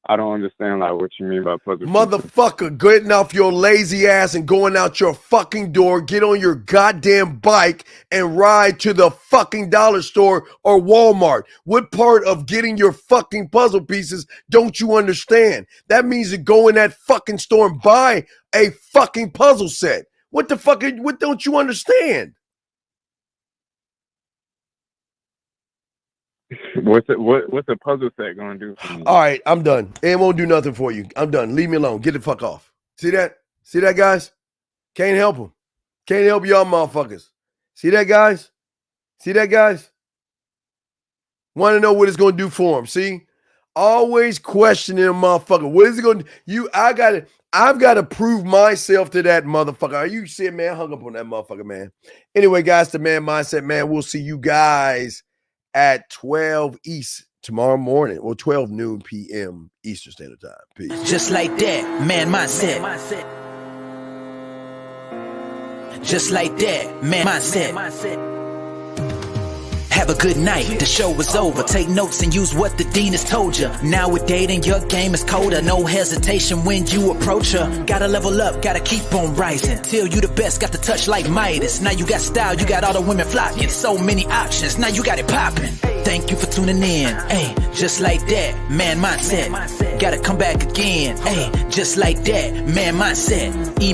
I don't understand, like, what you mean by puzzle. Motherfucker, getting off your lazy ass and going out your fucking door, get on your goddamn bike and ride to the fucking dollar store or Walmart. What part of getting your fucking puzzle pieces don't you understand? That means to go in that fucking store and buy a fucking puzzle set. What the fuck? What don't you understand? What's a puzzle set gonna do for me? All right, I'm done. It won't do nothing for you. I'm done. Leave me alone. Get the fuck off. See that? See that, guys? Can't help them. Can't help y'all motherfuckers. See that, guys? See that, guys? Want to know what it's gonna do for them? See? Always questioning a motherfucker. What is it gonna do? I've got to prove myself to that motherfucker. Are you saying, man? I hung up on that motherfucker, man. Anyway, guys, the Man Mindset, man. We'll see you guys at 12 East tomorrow morning, or 12 noon p.m. Eastern Standard Time. Peace. Just like that, man mindset. Just like that, man mindset. Have a good night, the show is over. Take notes and use what the dean has told you. Now with dating, your game is colder. No hesitation when you approach her. Gotta level up, gotta keep on rising. Till you the best, got the touch like Midas. Now you got style, you got all the women flocking. So many options, now you got it popping. Thank you for tuning in. Hey, just like that, man mindset. Gotta come back again. Hey, just like that, man mindset. Email